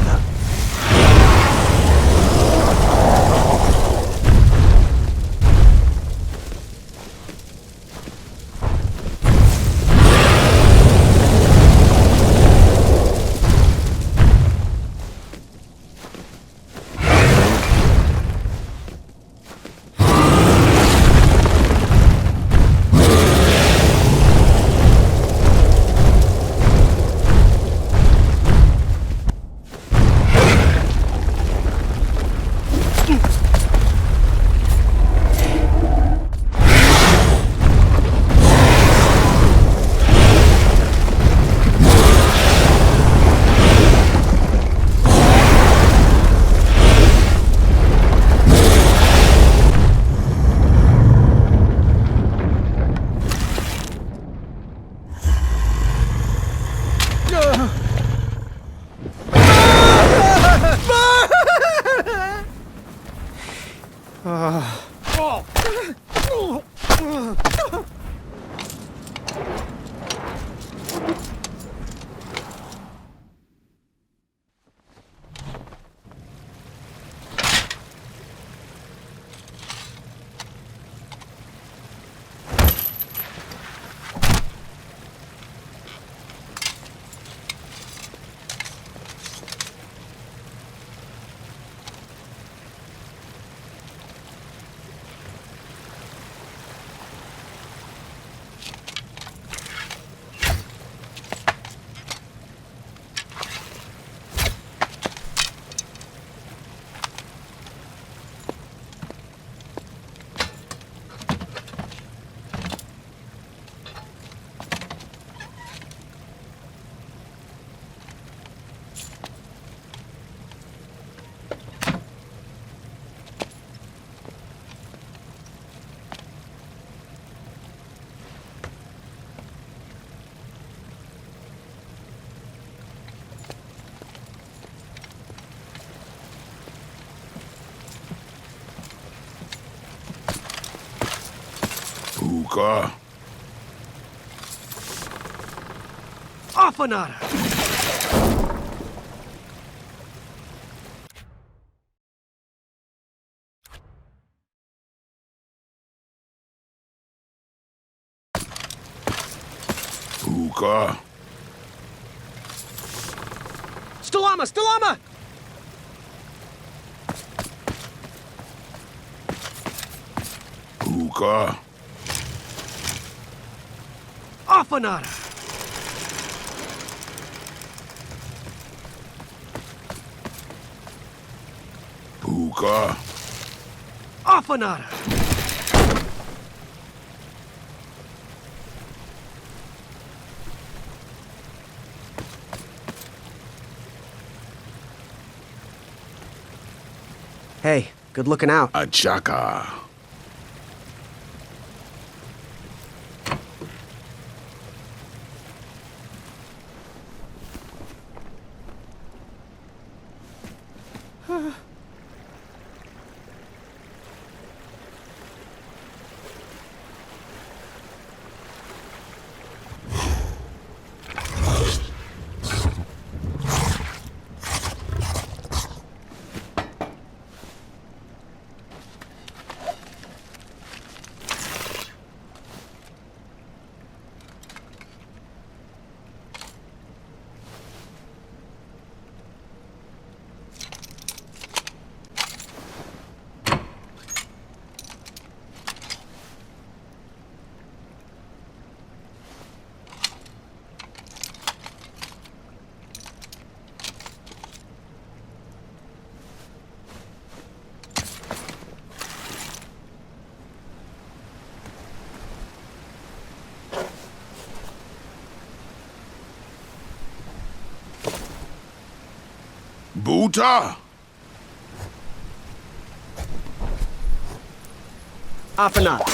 Puka. Afanada! Puka. Stalama! Stalama! Puka. Afanada! Puka. Afanada! Hey, good looking out. Achaka. Buta. Afanada.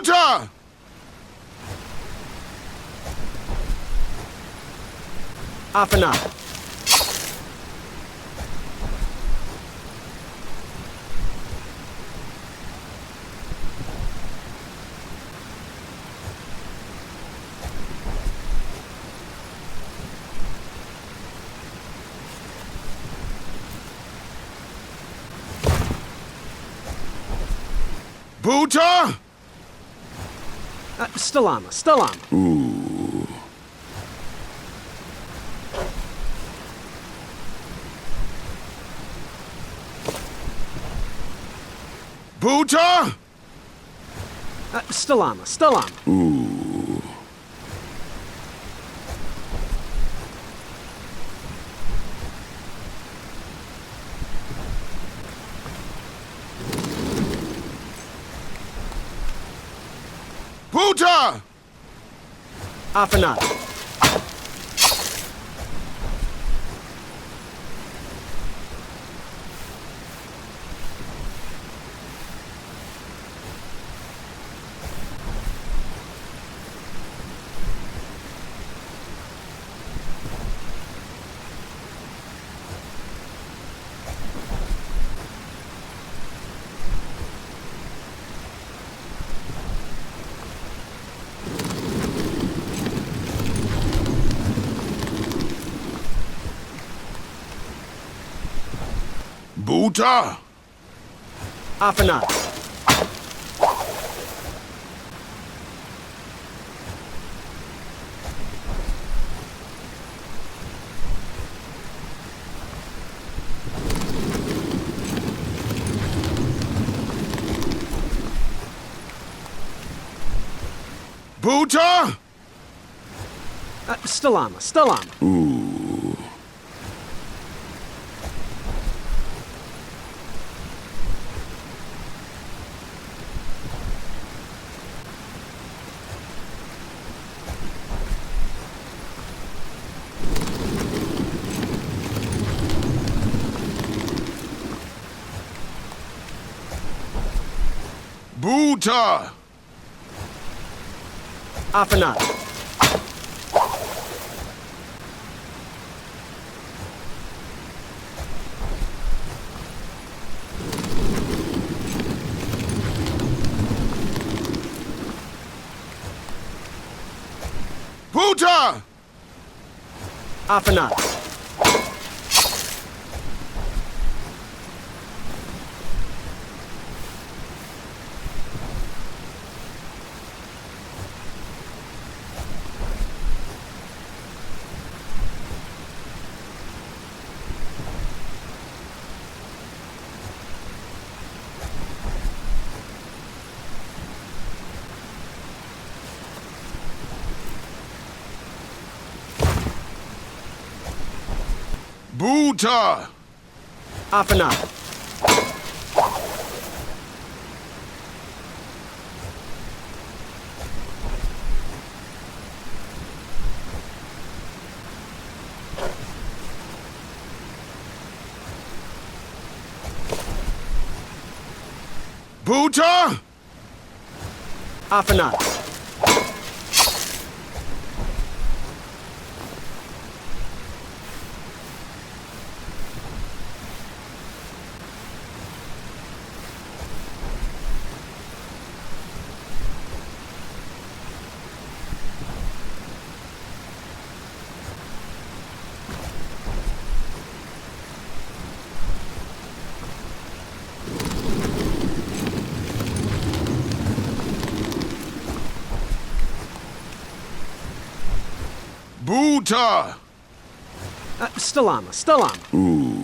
Buta! Afanat. Buta! Stalama. Stalama. Ooh. Buta! Stalama. Stalama. Ooh. Buta! Afanat. Buta! Afanat. Buta! Stalama. Stalama. Ooh. Buta! Afanat. Buta! Afanat. Buta! Afanat. Buta! Afanat. Buta! Stalama. Stalama. Ooh.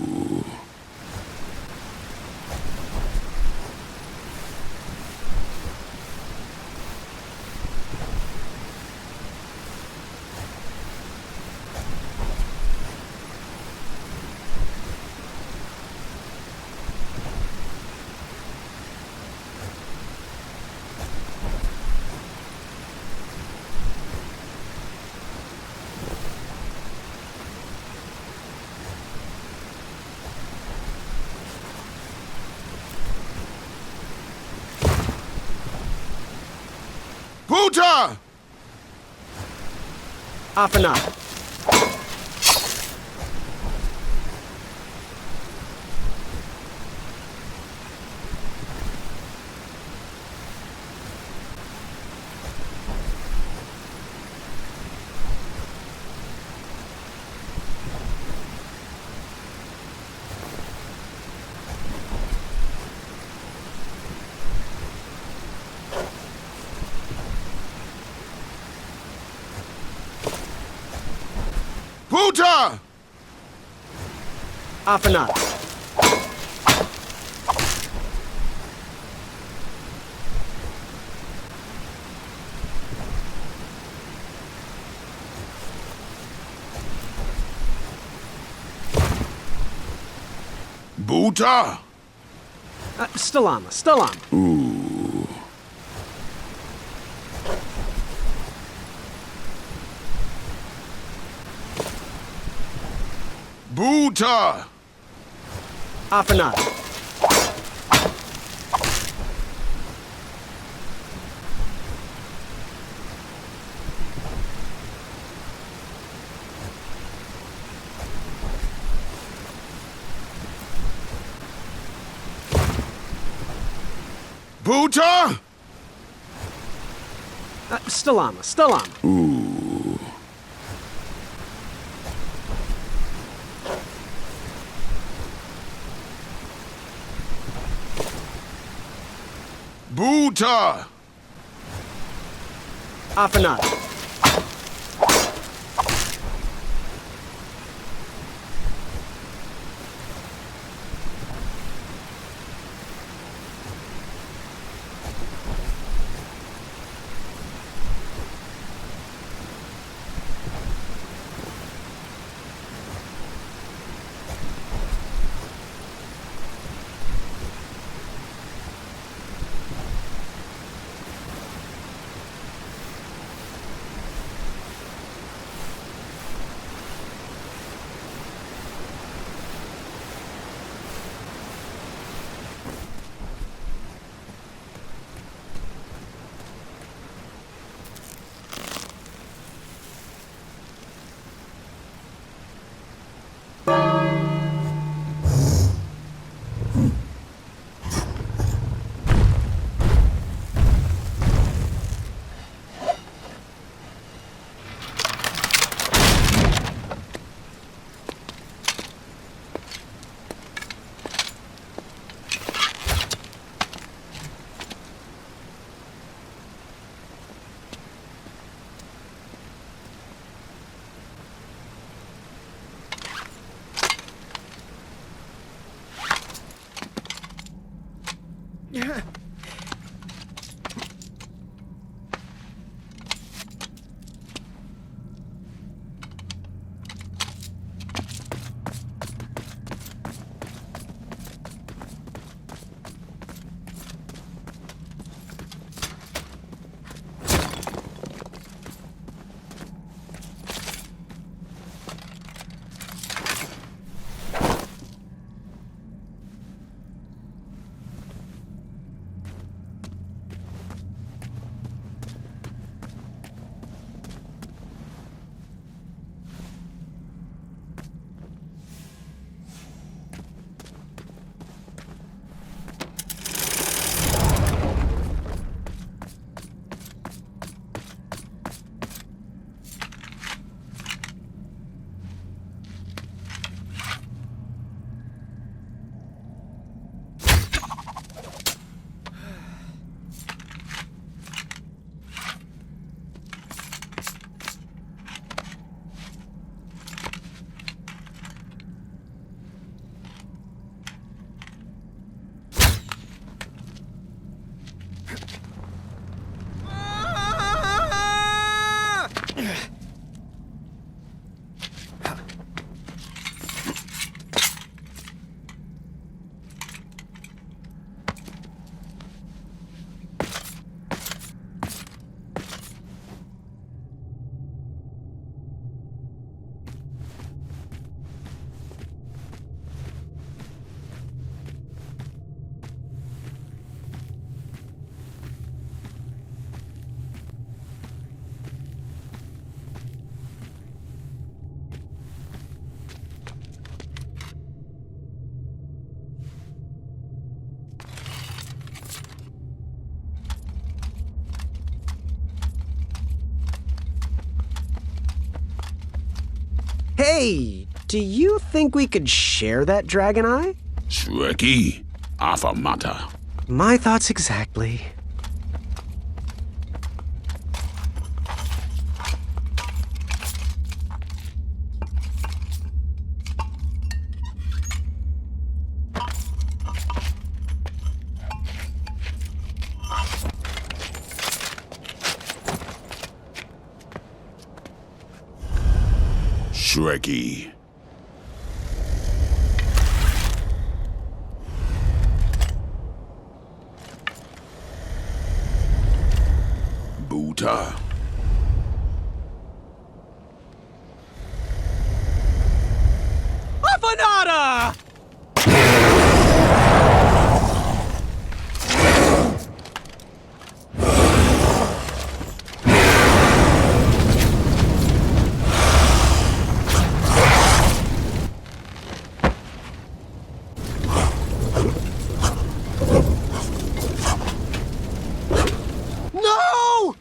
Buta! Afanada. Buta! Afanada. Buta! Stalama. Stalama. Ooh. Buta! Afanada. Buta! Stalama. Stalama. Ooh. Buta! Afanada. Hey, do you think we could share that dragon eye? Shrekky, affirmata. My thoughts exactly. Shrekky. Buta. Afanada! No!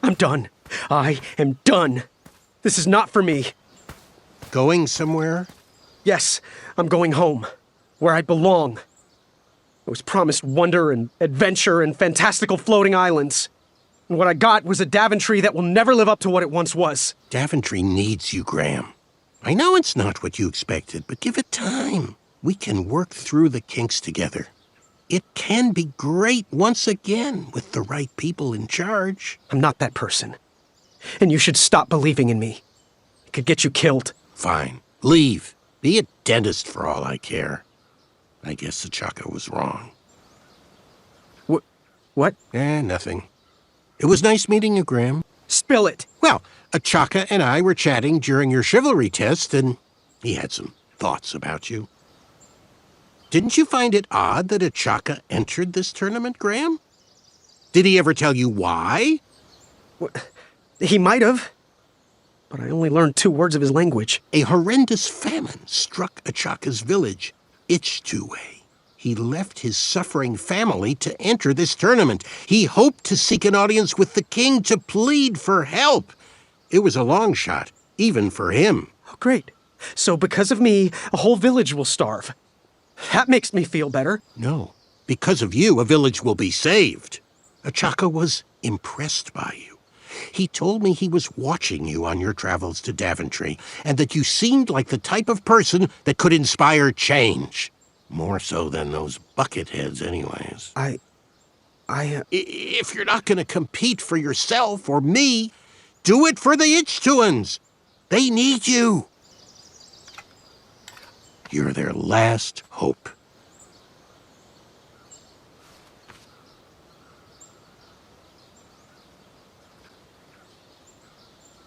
I'm done. I am done. This is not for me. Going somewhere? Yes, I'm going home, where I belong. I was promised wonder and adventure and fantastical floating islands. And what I got was a Daventry that will never live up to what it once was. Daventry needs you, Graham. I know it's not what you expected, but give it time. We can work through the kinks together. It can be great once again with the right people in charge. I'm not that person. And you should stop believing in me. It could get you killed. Fine. Leave. Be a dentist for all I care. I guess Achaka was wrong. What? Nothing. It was nice meeting you, Graham. Spill it. Well, Achaka and I were chatting during your chivalry test, and he had some thoughts about you. Didn't you find it odd that Achaka entered this tournament, Graham? Did he ever tell you why? He might have, but I only learned 2 words of his language. A horrendous famine struck Achaka's village, Ichtuwe. He left his suffering family to enter this tournament. He hoped to seek an audience with the king to plead for help. It was a long shot, even for him. Oh, great. So because of me, a whole village will starve. That makes me feel better. No. Because of you, a village will be saved. Achaka was impressed by you. He told me he was watching you on your travels to Daventry, and that you seemed like the type of person that could inspire change. More so than those bucketheads, anyways. If you're not going to compete for yourself or me, do it for the Ichtuans. They need you. You're their last hope.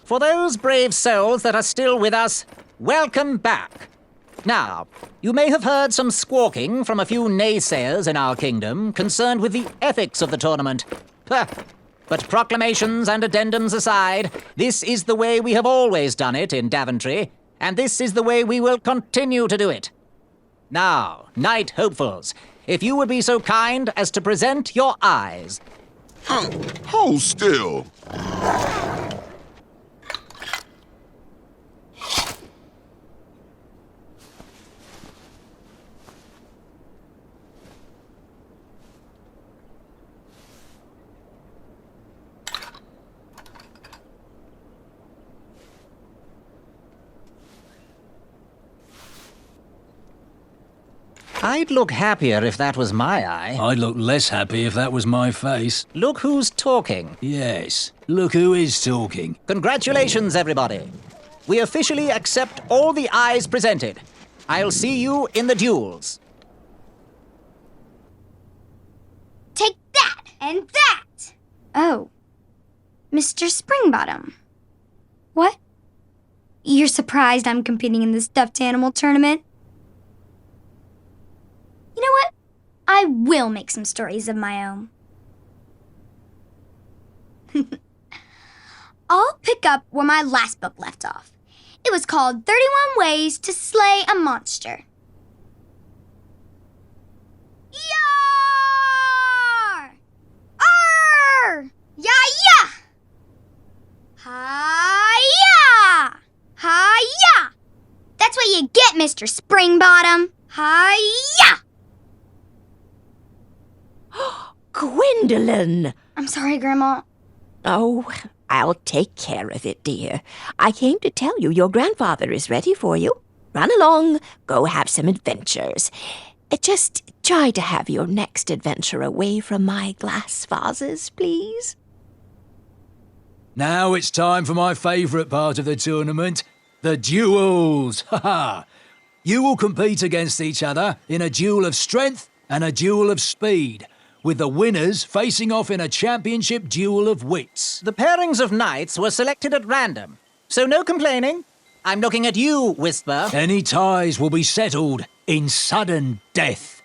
For those brave souls that are still with us, welcome back. Now, you may have heard some squawking from a few naysayers in our kingdom concerned with the ethics of the tournament. But proclamations and addendums aside, this is the way we have always done it in Daventry, and this is the way we will continue to do it. Now, Knight Hopefuls, if you would be so kind as to present your eyes. Hold still. I'd look happier if that was my eye. I'd look less happy if that was my face. Look who's talking. Yes, look who is talking. Congratulations, everybody. We officially accept all the eyes presented. I'll see you in the duels. Take that and that! Oh. Mr. Springbottom. What? You're surprised I'm competing in the stuffed animal tournament? You know what? I will make some stories of my own. I'll pick up where my last book left off. It was called 31 Ways to Slay a Monster. Yar! Arr! Ya-ya! Hi-ya! Hi-ya! That's what you get, Mr. Springbottom. Hi-ya! Gwendolyn! I'm sorry, Grandma. Oh, I'll take care of it, dear. I came to tell you your grandfather is ready for you. Run along, go have some adventures. Just try to have your next adventure away from my glass vases, please. Now it's time for my favourite part of the tournament, the duels. Ha ha! You will compete against each other in a duel of strength and a duel of speed, with the winners facing off in a championship duel of wits. The pairings of knights were selected at random, so no complaining. I'm looking at you, Whisper. Any ties will be settled in sudden death.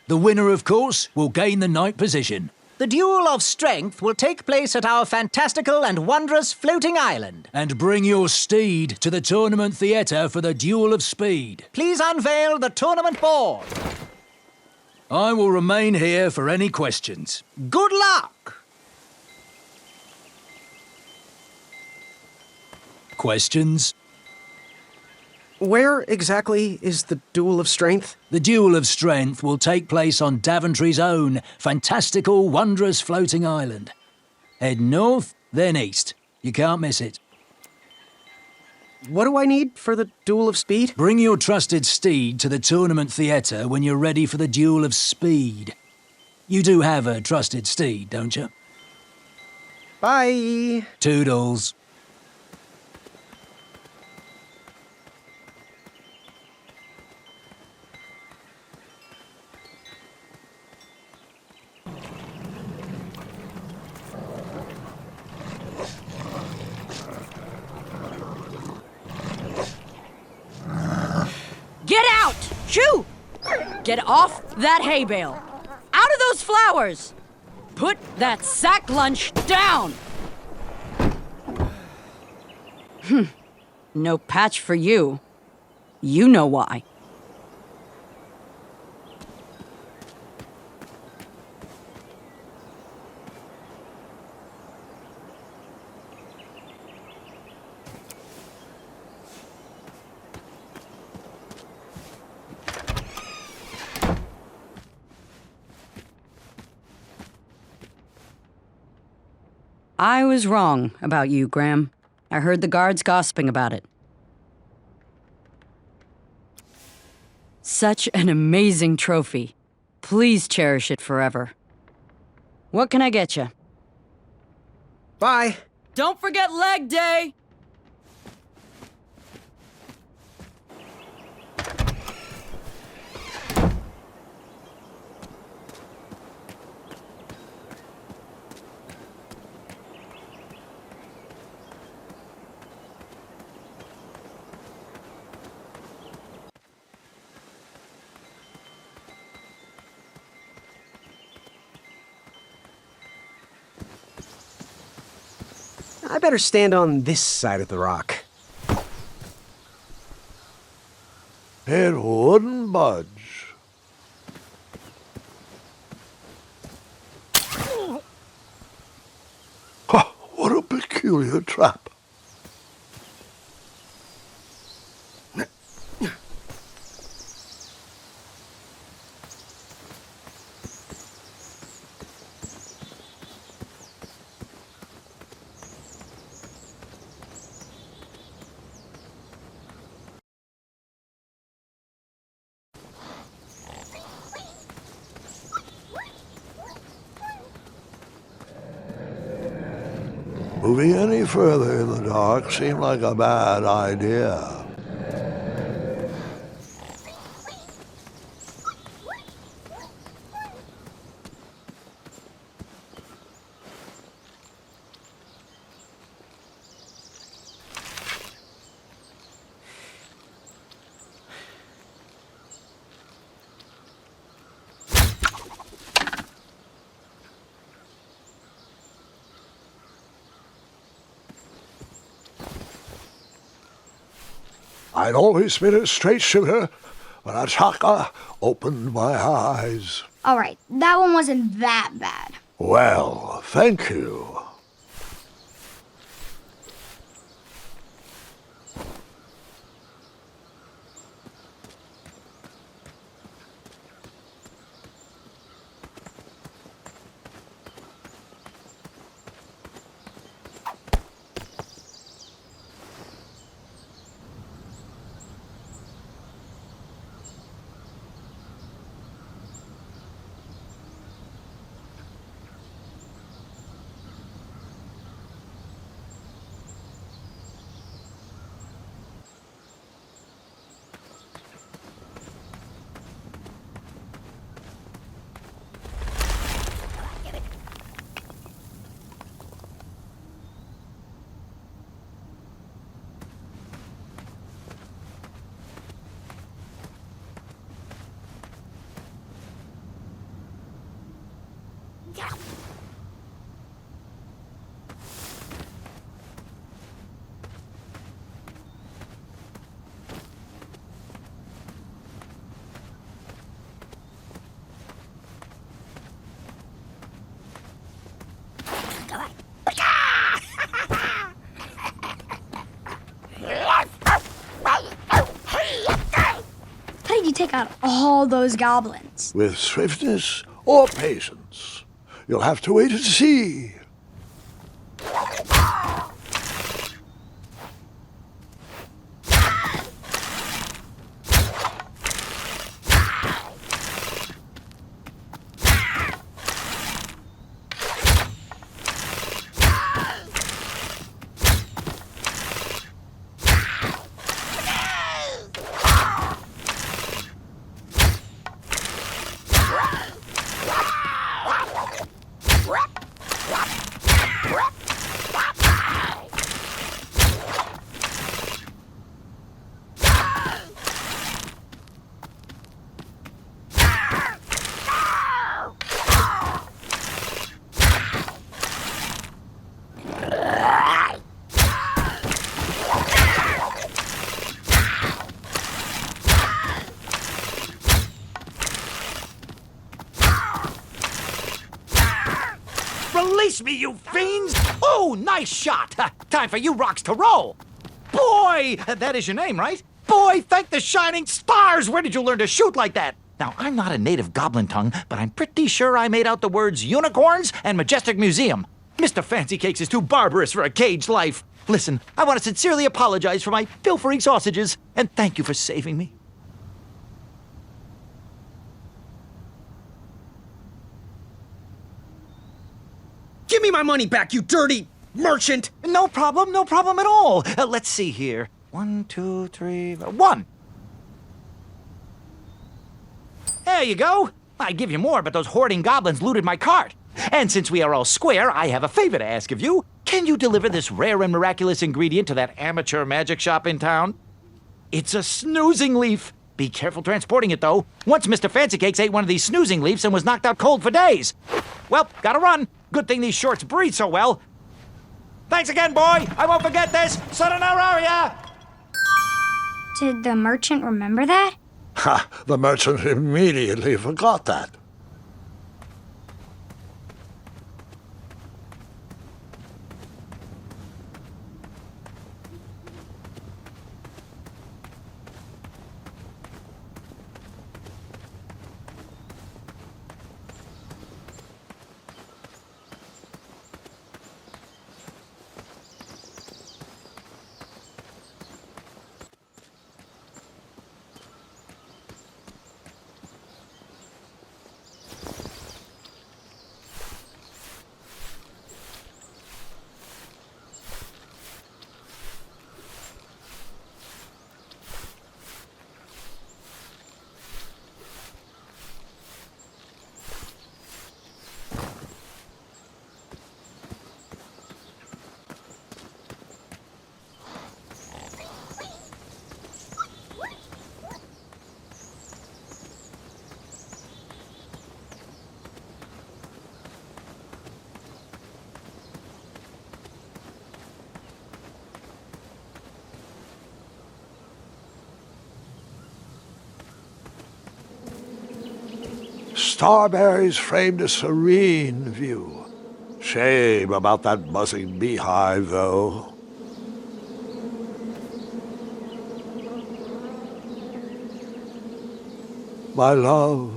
The winner, of course, will gain the knight position. The duel of strength will take place at our fantastical and wondrous floating island. And bring your steed to the tournament theatre for the duel of speed. Please unveil the tournament board. I will remain here for any questions. Good luck! Questions? Where exactly is the Duel of Strength? The Duel of Strength will take place on Daventry's own fantastical, wondrous floating island. Head north, then east. You can't miss it. What do I need for the Duel of Speed? Bring your trusted steed to the tournament theatre when you're ready for the Duel of Speed. You do have a trusted steed, don't you? Bye. Toodles. Get out! Shoo! Get off that hay bale! Out of those flowers! Put that sack lunch down! No patch for you. You know why. I was wrong about you, Graham. I heard the guards gossiping about it. Such an amazing trophy. Please cherish it forever. What can I get you? Bye. Don't forget leg day! I better stand on this side of the rock. It wouldn't budge. Ha! What a peculiar trap. Moving any further in the dark seemed like a bad idea. I'd always been a straight shooter, but Achaka opened my eyes. All right, that one wasn't that bad. Well, thank you. How did you take out all those goblins? With swiftness or patience, you'll have to wait and see. Release me, you fiends! Oh, nice shot! Time for you rocks to roll! Boy! That is your name, right? Boy, thank the shining stars! Where did you learn to shoot like that? Now, I'm not a native goblin tongue, but I'm pretty sure I made out the words unicorns and majestic museum. Mr. Fancy Cakes is too barbarous for a caged life. Listen, I want to sincerely apologize for my pilfering sausages, and thank you for saving me. Give me my money back, you dirty merchant! No problem at all. Let's see here. 1, 2, 3, 1. There you go. I'd give you more, but those hoarding goblins looted my cart. And since we are all square, I have a favor to ask of you. Can you deliver this rare and miraculous ingredient to that amateur magic shop in town? It's a snoozing leaf. Be careful transporting it, though. Once Mr. Fancy Cakes ate one of these snoozing leaves and was knocked out cold for days. Well, gotta run. Good thing these shorts breathe so well. Thanks again, boy. I won't forget this. Sayonara. Did the merchant remember that? Ha! The merchant immediately forgot that. starberries framed a serene view. Shame about that buzzing beehive, though. My love,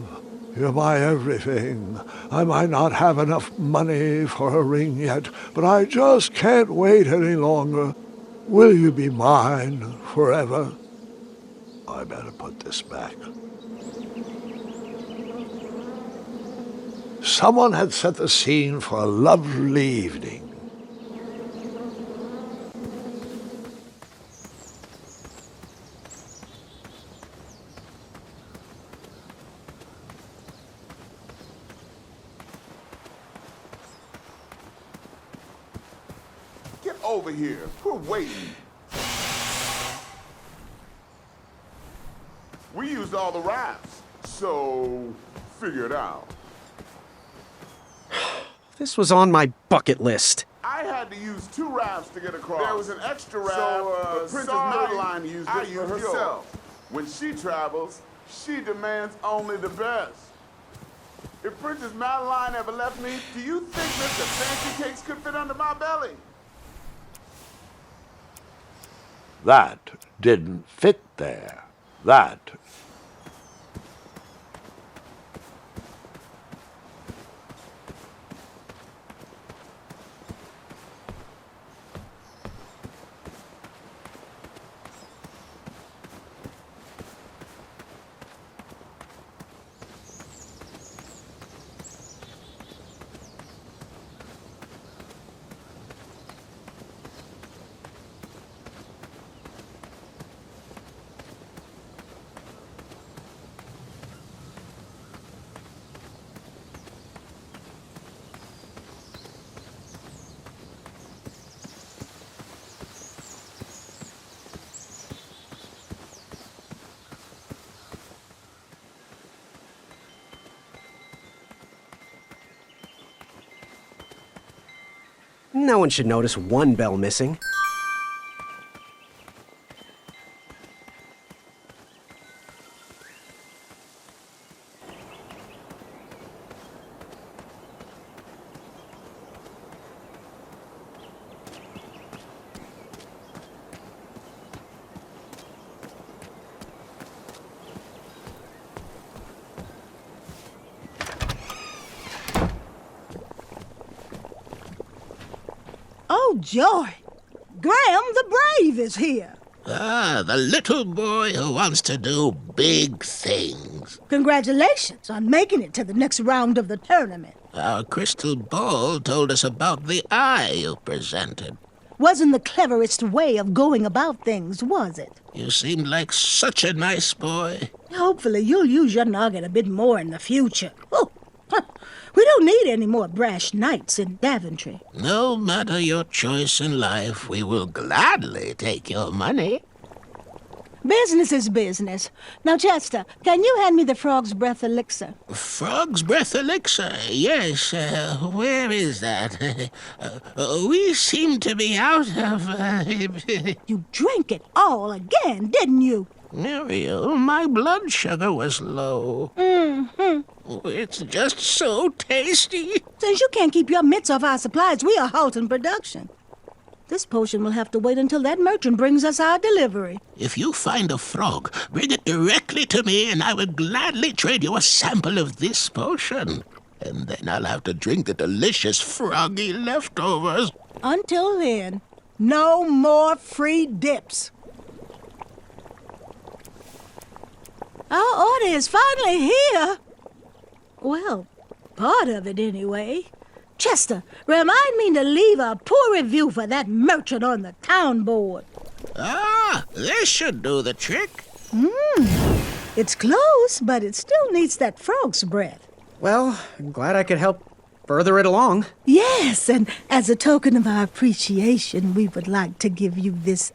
you're my everything. I might not have enough money for a ring yet, but I just can't wait any longer. Will you be mine forever? I better put this back. Someone had set the scene for a lovely evening. Get over here. We're waiting. We used all the rafts, so figure it out. This was on my bucket list. I had to use 2 rafts to get across. There was an extra raft, but Princess Madeline used it for herself. When she travels, she demands only the best. If Princess Madeline ever left me, do you think Mr. Fancy Cakes could fit under my belly? That didn't fit there. That. No one should notice one bell missing. Oh, joy! Graham the Brave is here. Ah, the little boy who wants to do big things. Congratulations on making it to the next round of the tournament. Our crystal ball told us about the eye you presented. Wasn't the cleverest way of going about things, was it? You seemed like such a nice boy. Hopefully you'll use your noggin a bit more in the future. Oh, we don't need any more brash knights in Daventry. No matter your choice in life, we will gladly take your money. Business is business. Now, Chester, can you hand me the Frog's Breath elixir? Frog's Breath elixir? Yes, where is that? We seem to be out of... You drank it all again, didn't you? Muriel, my blood sugar was low. It's just so tasty. Since you can't keep your mitts off our supplies, we are halting production. This potion will have to wait until that merchant brings us our delivery. If you find a frog, bring it directly to me and I will gladly trade you a sample of this potion. And then I'll have to drink the delicious froggy leftovers. Until then, no more free dips. Our order is finally here. Well, part of it anyway. Chester, remind me to leave a poor review for that merchant on the town board. Ah, this should do the trick. It's close, but it still needs that frog's breath. Well, I'm glad I could help further it along. Yes, and as a token of our appreciation, we would like to give you this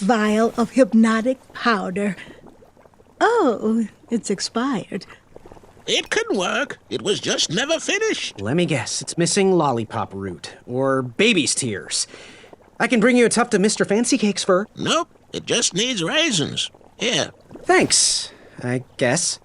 vial of hypnotic powder. Oh, it's expired. It can work. It was just never finished. Let me guess, it's missing lollipop root, or baby's tears. I can bring you a tuft of Mr. Fancy Cake's fur. Nope, it just needs raisins. Here. Thanks. I guess.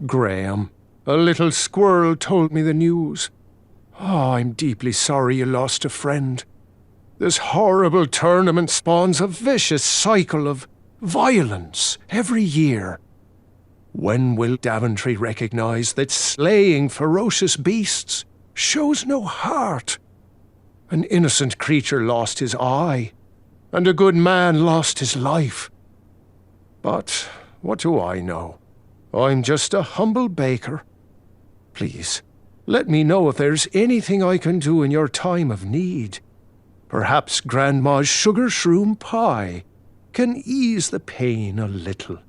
Graham, a little squirrel told me the news. Oh, I'm deeply sorry you lost a friend. This horrible tournament spawns a vicious cycle of violence every year. When will Daventry recognize that slaying ferocious beasts shows no heart? An innocent creature lost his eye, and a good man lost his life. But what do I know? I'm just a humble baker. Please, let me know if there's anything I can do in your time of need. Perhaps Grandma's sugar shroom pie can ease the pain a little.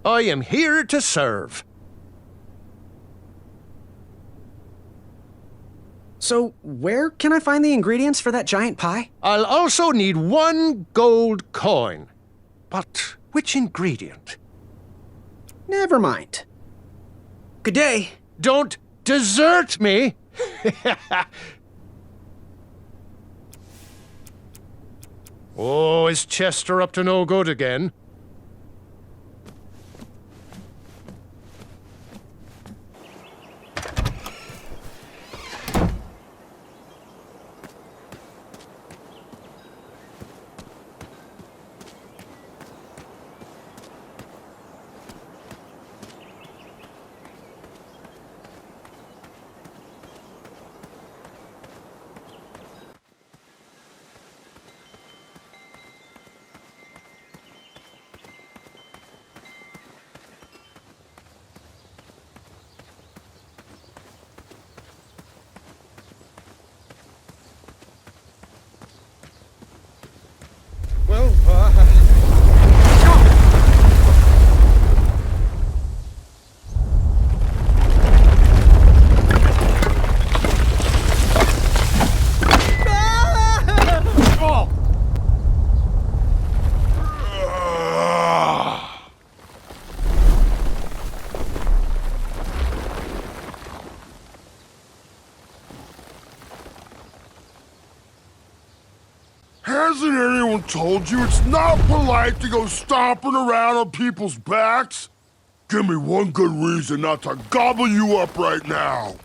I am here to serve. So, where can I find the ingredients for that giant pie? I'll also need 1 gold coin. But which ingredient? Never mind. Good day. Don't desert me! Oh, is Chester up to no good again? Hasn't anyone told you it's not polite to go stomping around on people's backs? Give me one good reason not to gobble you up right now.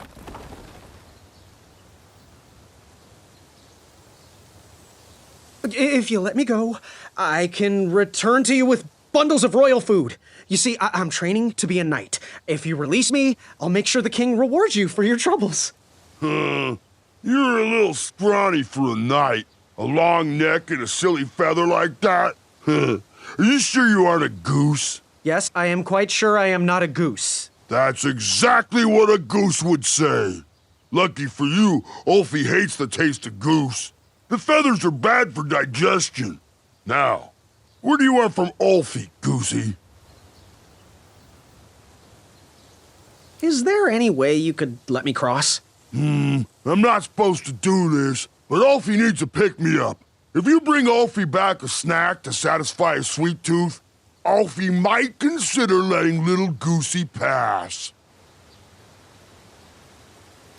If you let me go, I can return to you with bundles of royal food. You see, I'm training to be a knight. If you release me, I'll make sure the king rewards you for your troubles. You're a little scrawny for a knight. A long neck and a silly feather like that? Are you sure you aren't a goose? Yes, I am quite sure I am not a goose. That's exactly what a goose would say. Lucky for you, Ulfie hates the taste of goose. The feathers are bad for digestion. Now, where do you want from Ulfie, Goosey? Is there any way you could let me cross? I'm not supposed to do this, but Ulfie needs to pick me up. If you bring Ulfie back a snack to satisfy his sweet tooth, Ulfie might consider letting little Goosey pass.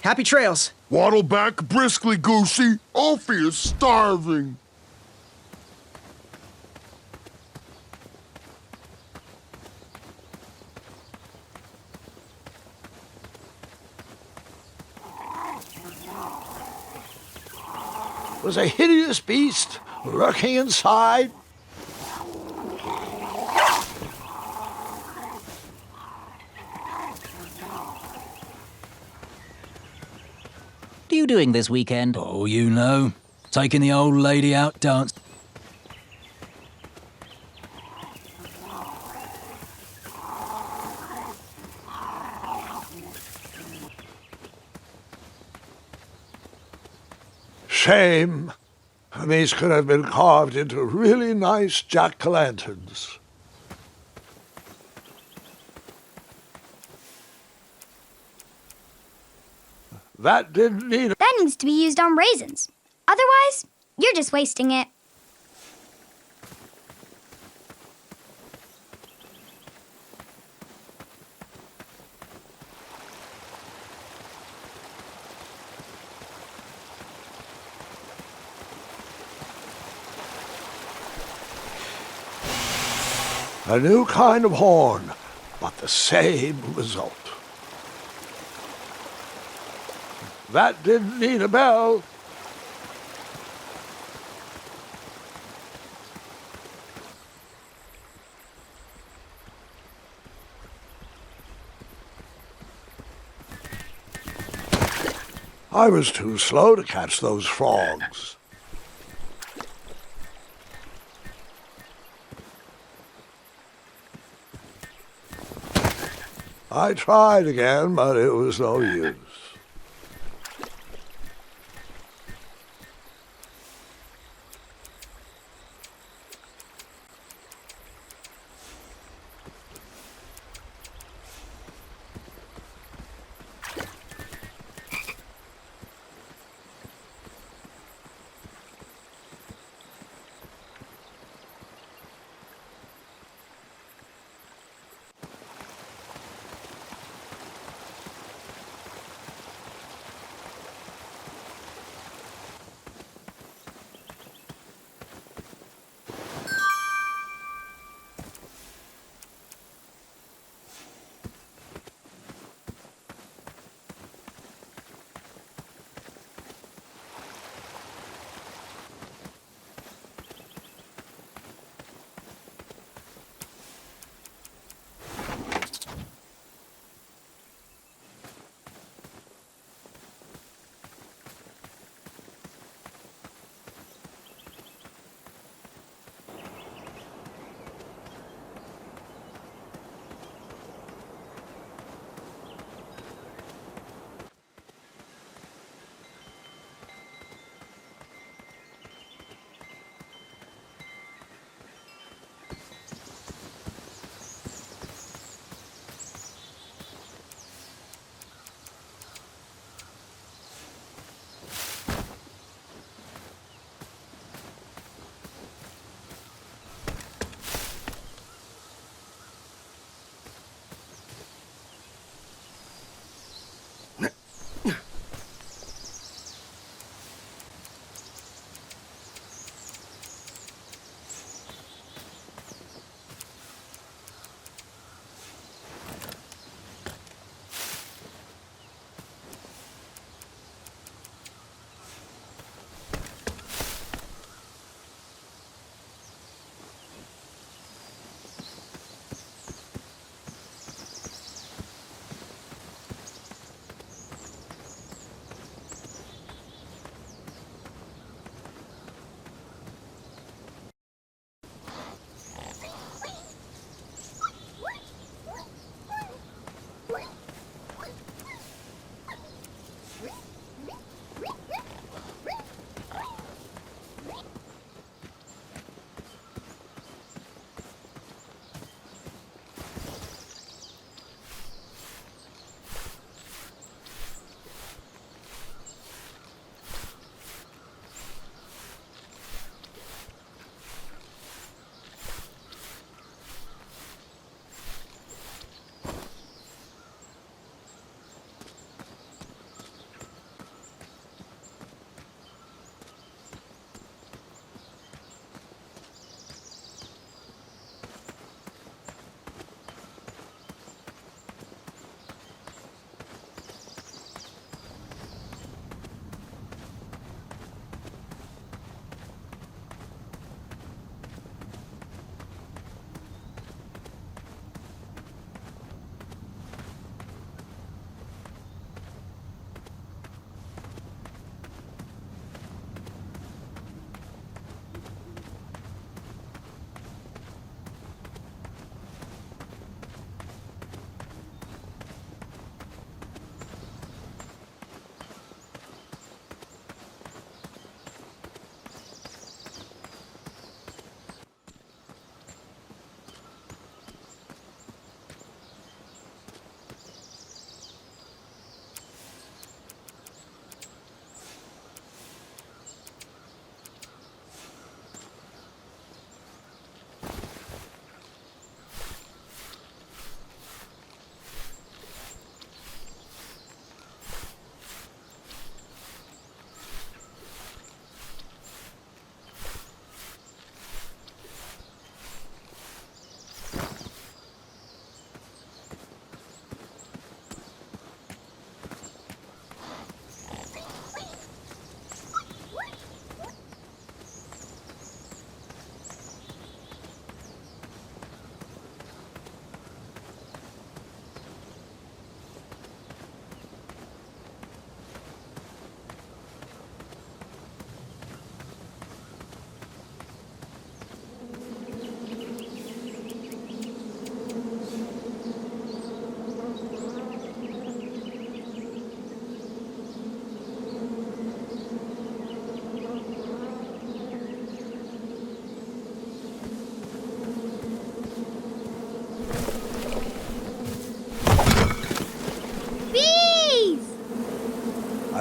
Happy trails. Waddle back briskly, Goosey. Ulfie is starving. Was a hideous beast lurking inside. What are you doing this weekend? Oh, you know, taking the old lady out dancing. Shame. These could have been carved into really nice jack-o'-lanterns. That didn't need a... That needs to be used on raisins. Otherwise, you're just wasting it. A new kind of horn, but the same result. That didn't need a bell. I was too slow to catch those frogs. I tried again, but it was no use.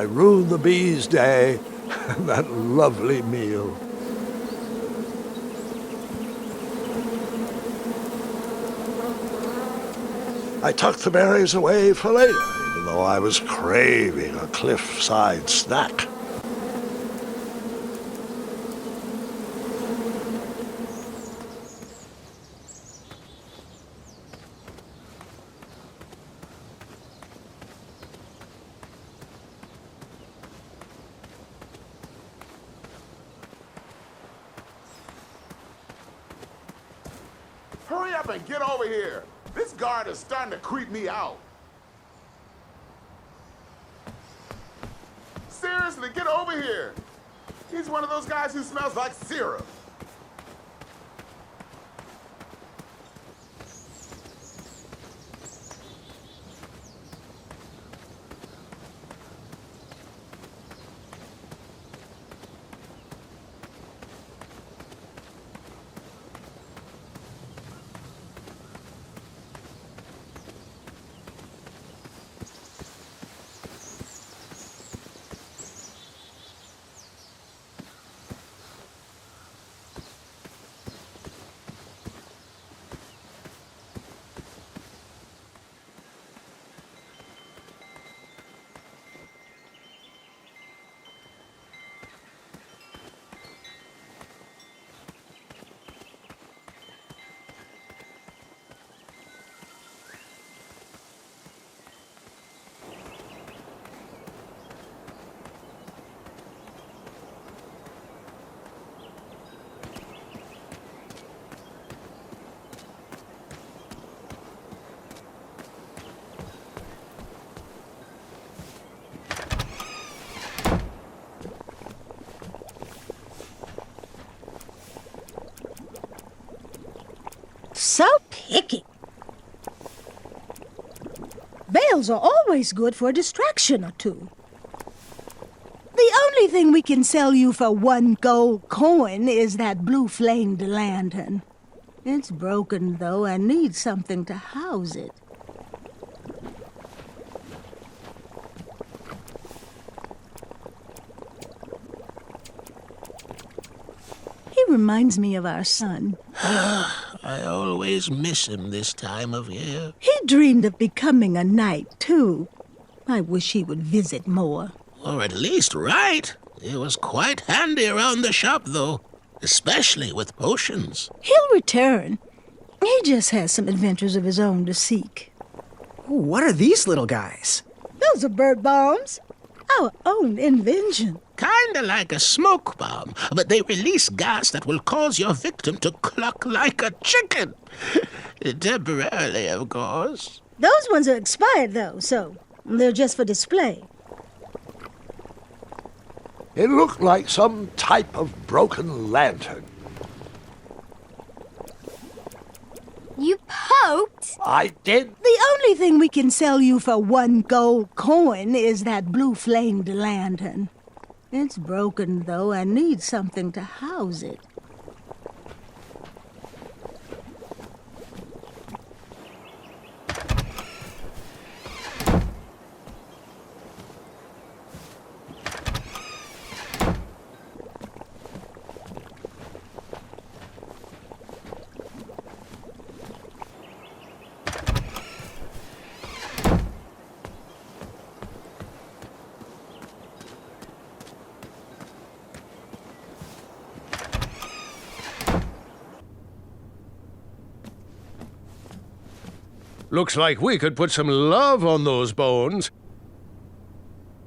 ruined the bees' day and that lovely meal. I tucked the berries away for later, even though I was craving a cliffside snack. Hurry up and get over here. This guard is starting to creep me out. Seriously, get over here. He's one of those guys who smells like syrup. So picky. Bells are always good for a distraction or two. The only thing we can sell you for 1 gold coin is that blue-flamed lantern. It's broken, though, and needs something to house it. He reminds me of our son. I always miss him this time of year. He dreamed of becoming a knight, too. I wish he would visit more. Or at least write. He was quite handy around the shop, though, especially with potions. He'll return. He just has some adventures of his own to seek. Ooh, what are these little guys? Those are bird bombs. Our own invention. Kinda like a smoke bomb, but they release gas that will cause your victim to cluck like a chicken. Temporarily, of course. Those ones are expired, though, so they're just for display. It looked like some type of broken lantern. You poked? I did. The only thing we can sell you for 1 gold coin is that blue-flamed lantern. It's broken, though, and needs something to house it. Looks like we could put some love on those bones.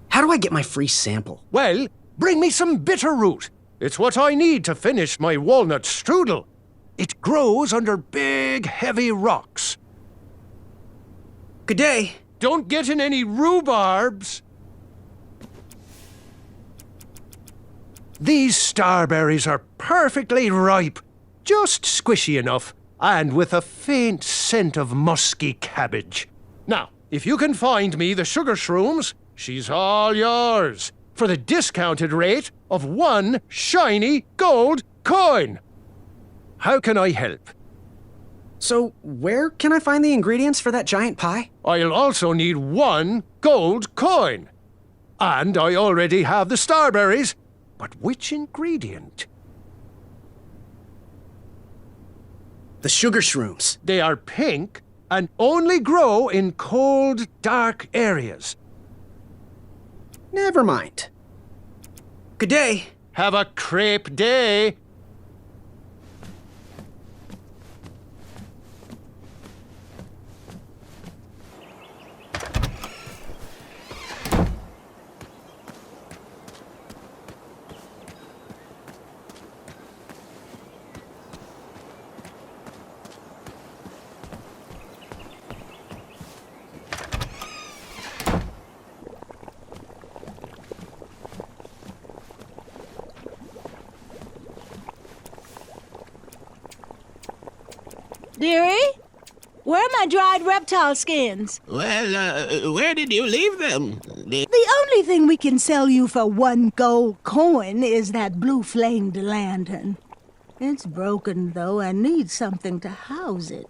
How do I get my free sample? Well, bring me some bitter root. It's what I need to finish my walnut strudel. It grows under big, heavy rocks. Good day. Don't get in any rhubarbs. These starberries are perfectly ripe, just squishy enough, and with a faint scent of musky cabbage. Now, if you can find me the sugar shrooms, she's all yours, for the discounted rate of 1 shiny gold coin. How can I help? So, where can I find the ingredients for that giant pie? I'll also need 1 gold coin. And I already have the starberries. But which ingredient? The sugar shrooms. They are pink and only grow in cold, dark areas. Never mind. Good day. Have a crepe day. Dearie, where are my dried reptile skins? Well, where did you leave them? The only thing we can sell you for 1 gold coin is that blue-flamed lantern. It's broken, though, and needs something to house it.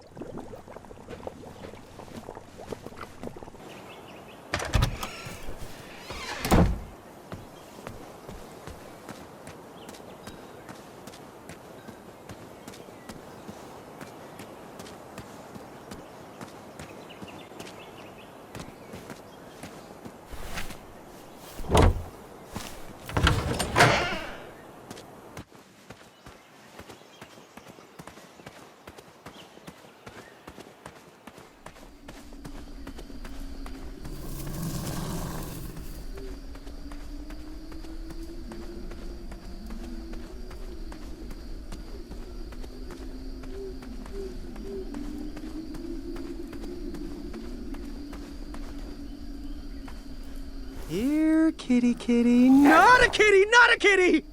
Here, kitty, kitty. Not a kitty, not a kitty!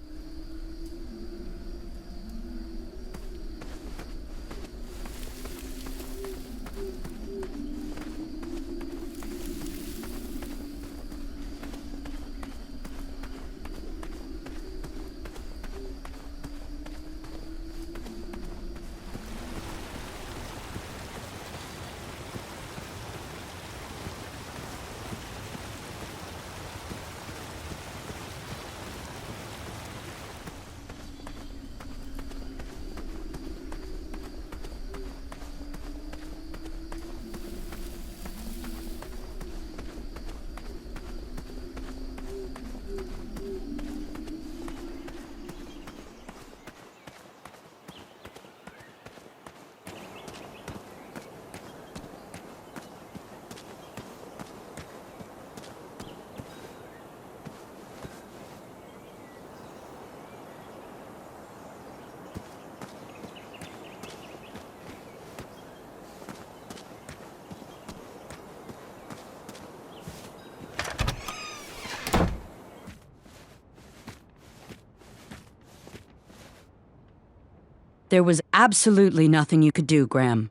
There was absolutely nothing you could do, Graham.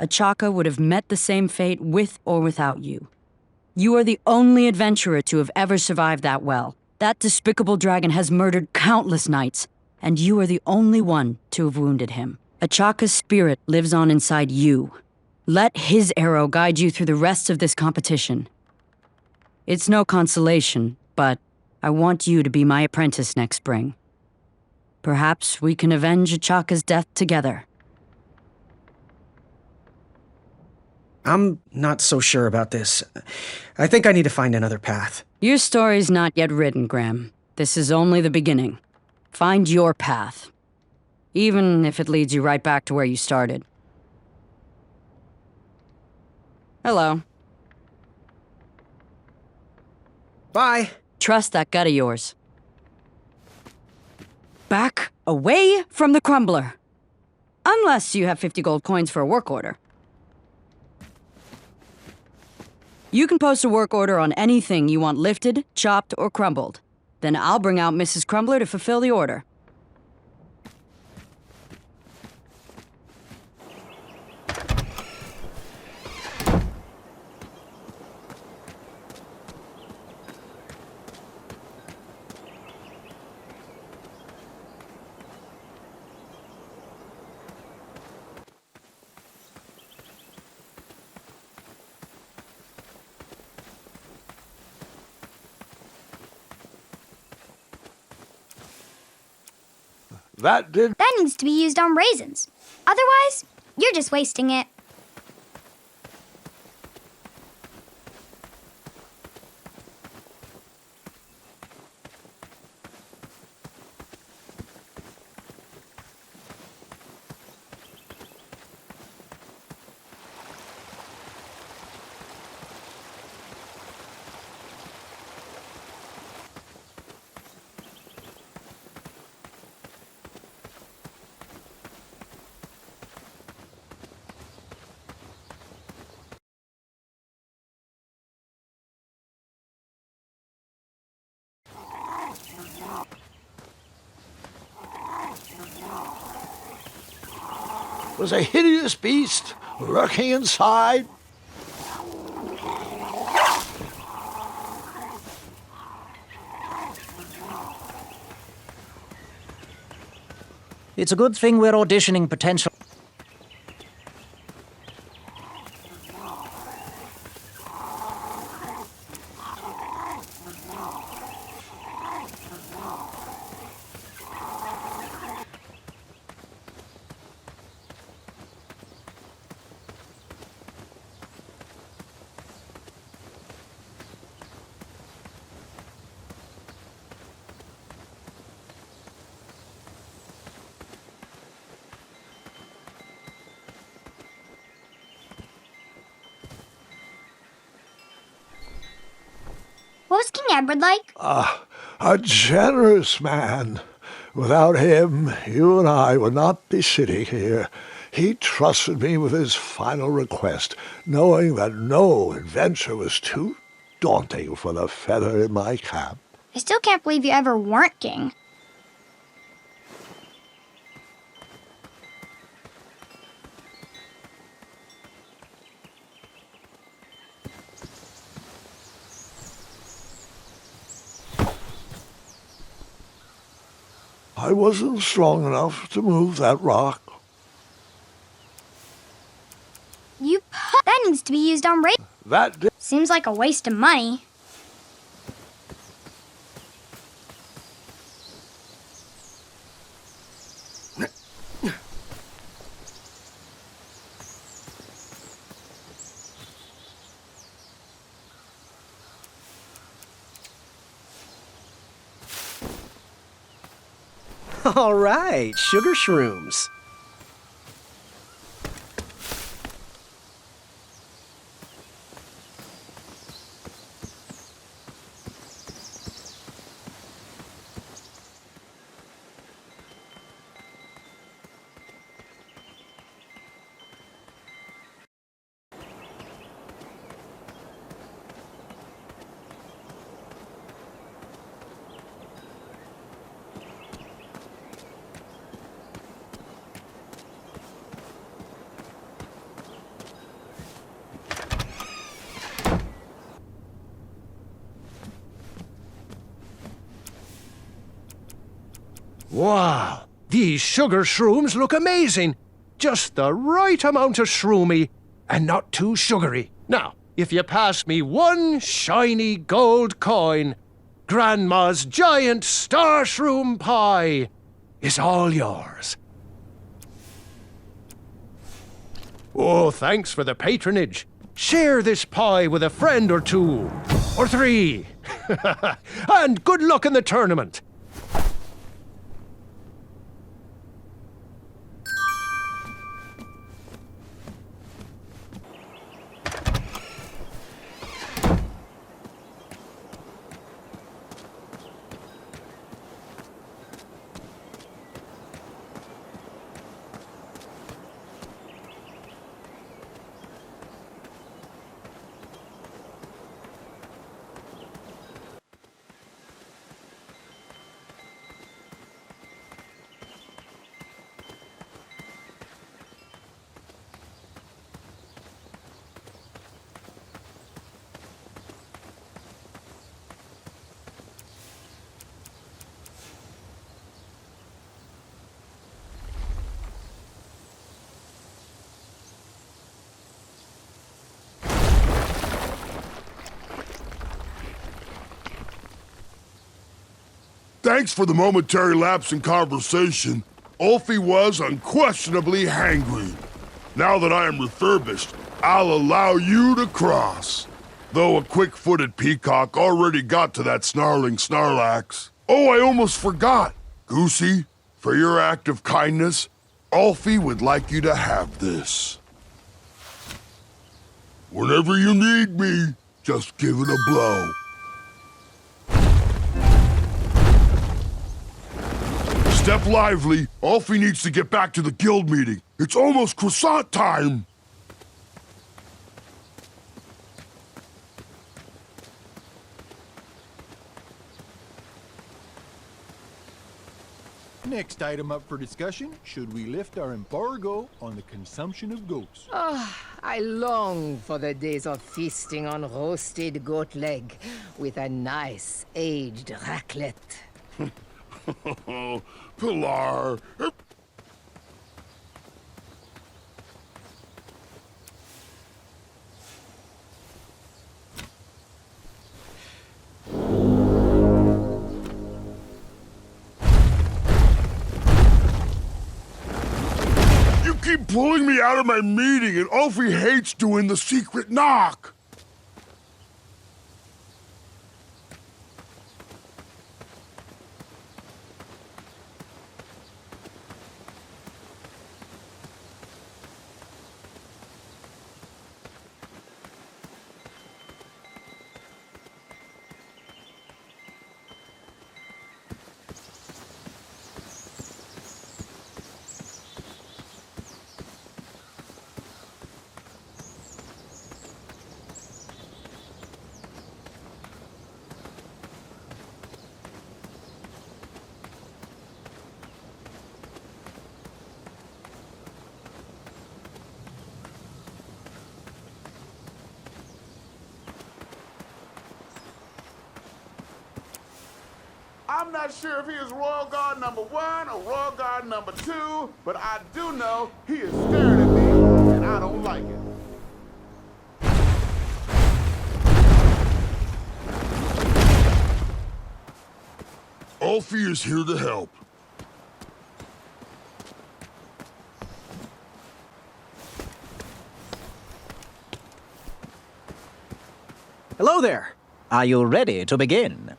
Achaka would have met the same fate with or without you. You are the only adventurer to have ever survived that well. That despicable dragon has murdered countless knights, and you are the only one to have wounded him. Achaka's spirit lives on inside you. Let his arrow guide you through the rest of this competition. It's no consolation, but I want you to be my apprentice next spring. Perhaps we can avenge Achaka's death together. I'm not so sure about this. I think I need to find another path. Your story's not yet written, Graham. This is only the beginning. Find your path. Even if it leads you right back to where you started. Hello. Bye. Trust that gut of yours. Back away from the crumbler. Unless you have 50 gold coins for a work order. You can post a work order on anything you want lifted, chopped, or crumbled. Then I'll bring out Mrs. Crumbler to fulfill the order. That needs to be used on raisins. Otherwise, you're just wasting it. was a hideous beast lurking inside. It's a good thing we're auditioning potential. What was King Edward like? A generous man. Without him, you and I would not be sitting here. He trusted me with his final request, knowing that no adventure was too daunting for the feather in my cap. I still can't believe you ever weren't king. I wasn't strong enough to move that rock. That needs to be used on That Seems like a waste of money. All right, sugar shrooms. Wow, these sugar shrooms look amazing. Just the right amount of shroomy and not too sugary. Now, if you pass me one shiny gold coin, Grandma's giant star shroom pie is all yours. Oh, thanks for the patronage. Share this pie with a friend or two, or three. And good luck in the tournament. Thanks for the momentary lapse in conversation. Ulfie was unquestionably hangry. Now that I am refurbished, I'll allow you to cross. Though a quick-footed peacock already got to that snarling Snarlax. Oh, I almost forgot. Goosey, for your act of kindness, Ulfie would like you to have this. Whenever you need me, just give it a blow. Step lively. Ulfie needs to get back to the guild meeting. It's almost croissant time. Next item up for discussion, should we lift our embargo on the consumption of goats? I long for the days of feasting on roasted goat leg with a nice aged raclette. Pilar. You keep pulling me out of my meeting, and Ulfie hates doing the secret knock. I'm not sure if he is Royal Guard number 1 or Royal Guard number 2, but I do know he is staring at me, and I don't like it. Ulfie is here to help. Hello there. Are you ready to begin?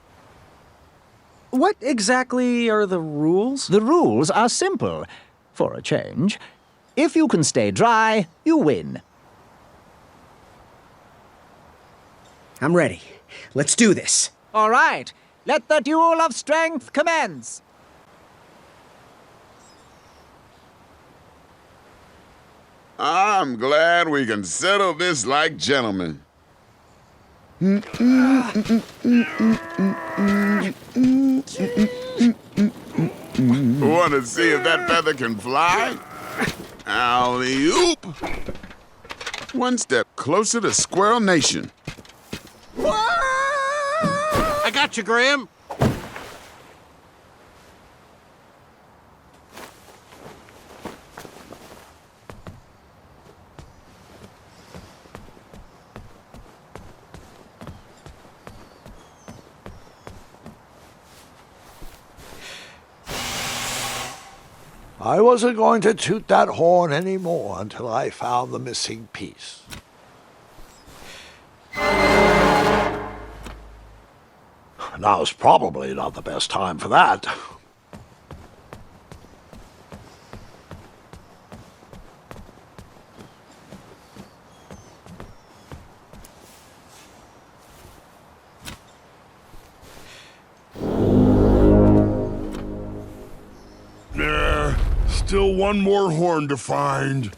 What exactly are the rules? The rules are simple. For a change, if you can stay dry, you win. I'm ready. Let's do this. All right, let the duel of strength commence. I'm glad we can settle this like gentlemen. Want to see if that feather can fly? Alley-oop! One step closer to Squirrel Nation. I got you, Graham. I wasn't going to toot that horn anymore until I found the missing piece. Now's probably not the best time for that. Still one more horn to find.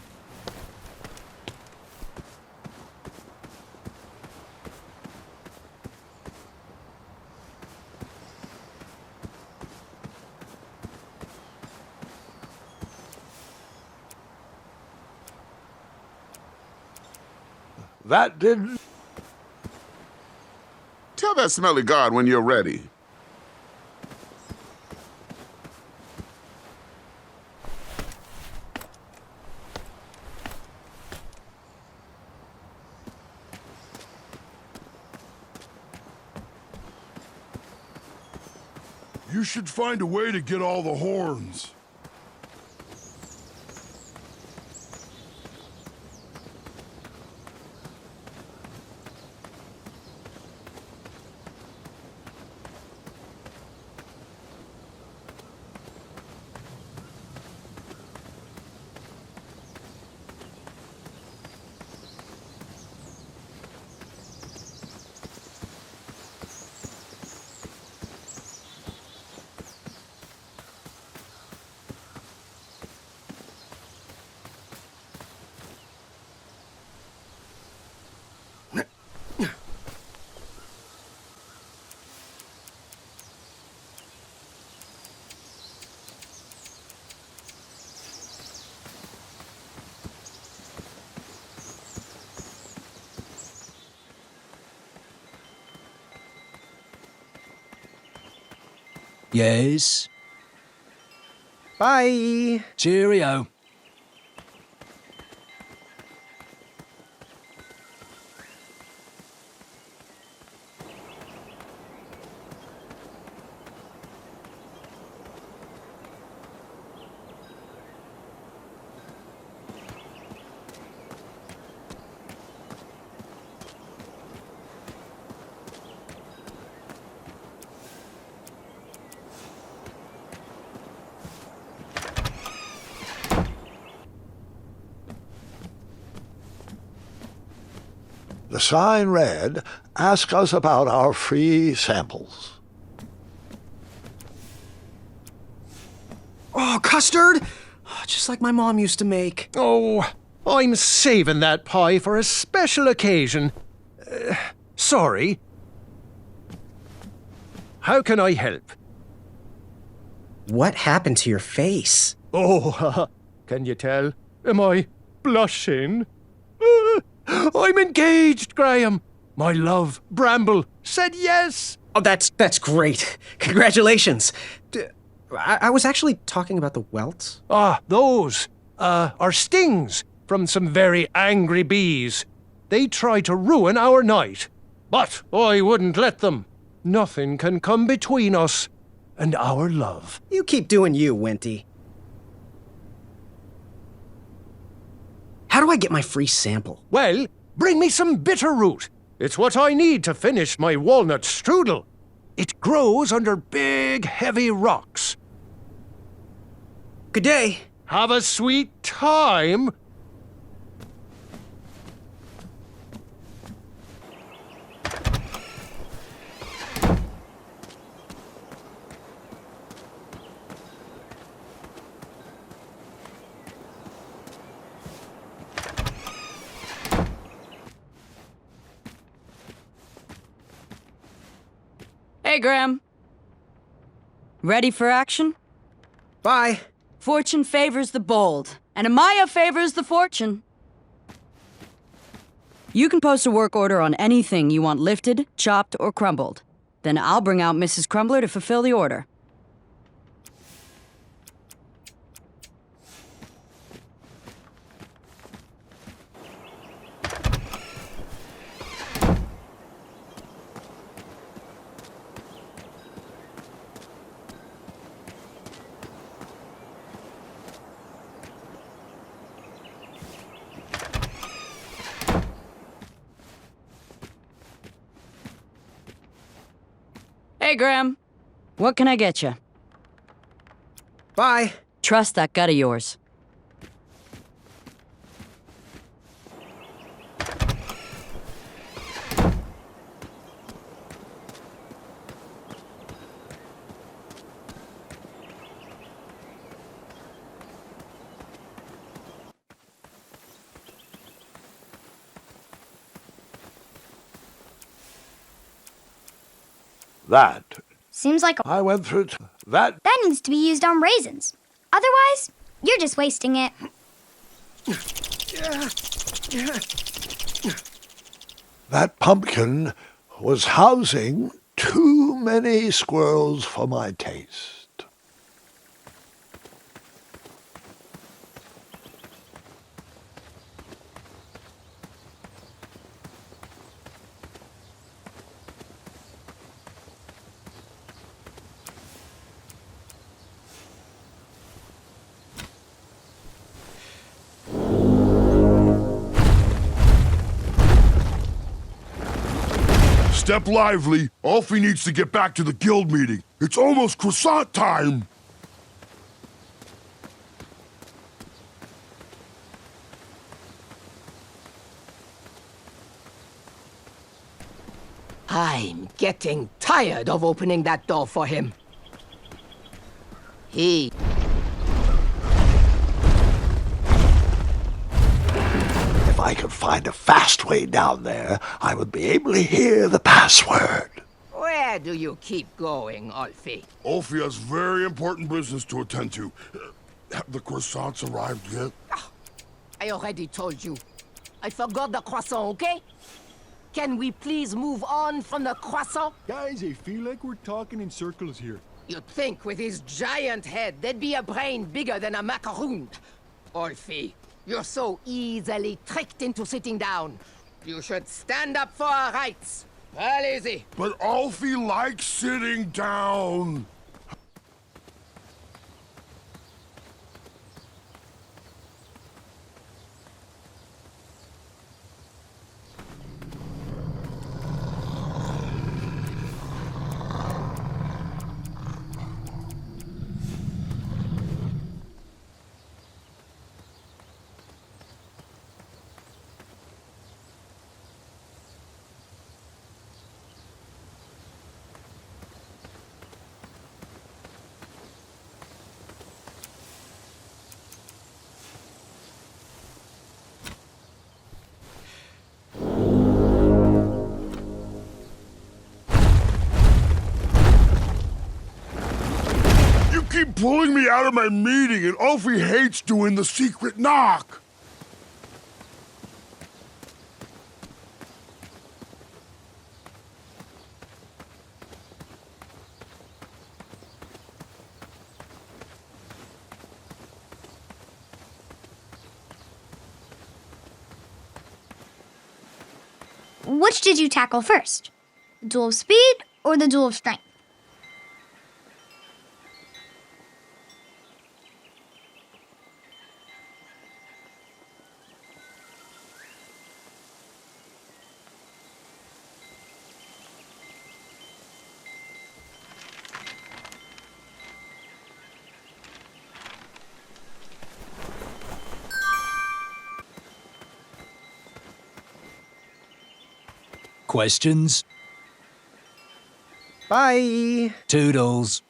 That didn't... Tell that smelly guard when you're ready. You should find a way to get all the horns. Yes? Bye. Cheerio. The sign read, "Ask us about our free samples." Oh, custard! Oh, just like my mom used to make. Oh, I'm saving that pie for a special occasion. Sorry. How can I help? What happened to your face? Oh, can you tell? Am I blushing? I'm engaged, Graham. My love, Bramble, said yes. Oh, that's great. Congratulations. I was actually talking about the welts. Ah, those are stings from some very angry bees. They try to ruin our night, but I wouldn't let them. Nothing can come between us and our love. You keep doing you, Winty. How do I get my free sample? Well, bring me some bitter root. It's what I need to finish my walnut strudel. It grows under big, heavy rocks. Good day. Have a sweet time. Hey, Graham. Ready for action? Bye. Fortune favors the bold, and Amaya favors the fortune. You can post a work order on anything you want lifted, chopped, or crumbled. Then I'll bring out Mrs. Crumbler to fulfill the order. Hey, Graham. What can I get you? Bye. Trust that gut of yours. That. Seems like I went through that. that needs to be used on raisins. Otherwise, you're just wasting it. That pumpkin was housing too many squirrels for my taste. Step lively. Alfie needs to get back to the guild meeting. It's almost croissant time. I'm getting tired of opening that door for him. He... If I could find a fast way down there, I would be able to hear the password. Where do you keep going, Alfie? Alfie has very important business to attend to. Have the croissants arrived yet? I already told you. I forgot the croissant, okay? Can we please move on from the croissant? Guys, I feel like we're talking in circles here. You'd think with his giant head, there'd be a brain bigger than a macaroon. Alfie, you're so easily tricked into sitting down. You should stand up for our rights. Well, easy. But Alfie likes sitting down. Keep pulling me out of my meeting, and Alfie hates doing the secret knock. Which did you tackle first? The duel of speed or the duel of strength? Questions? Bye. Toodles.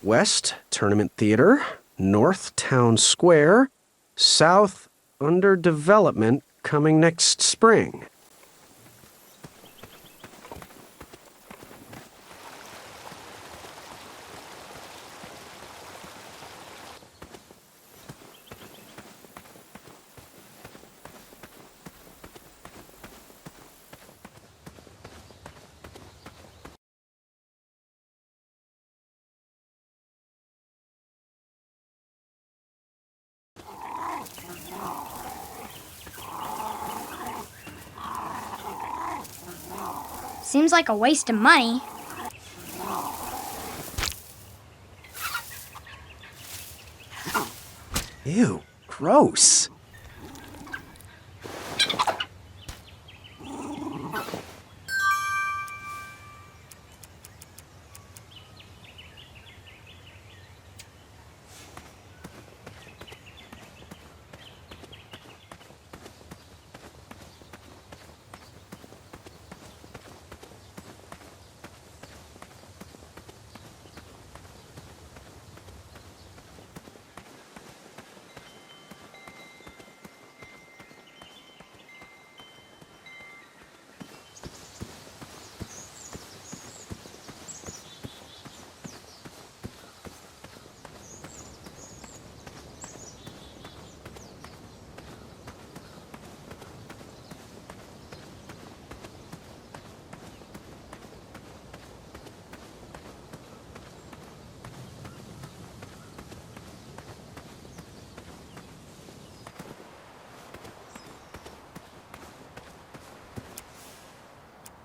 West, Tournament Theater. North, Town Square. South, under development, coming next spring. Seems like a waste of money. Ew, gross.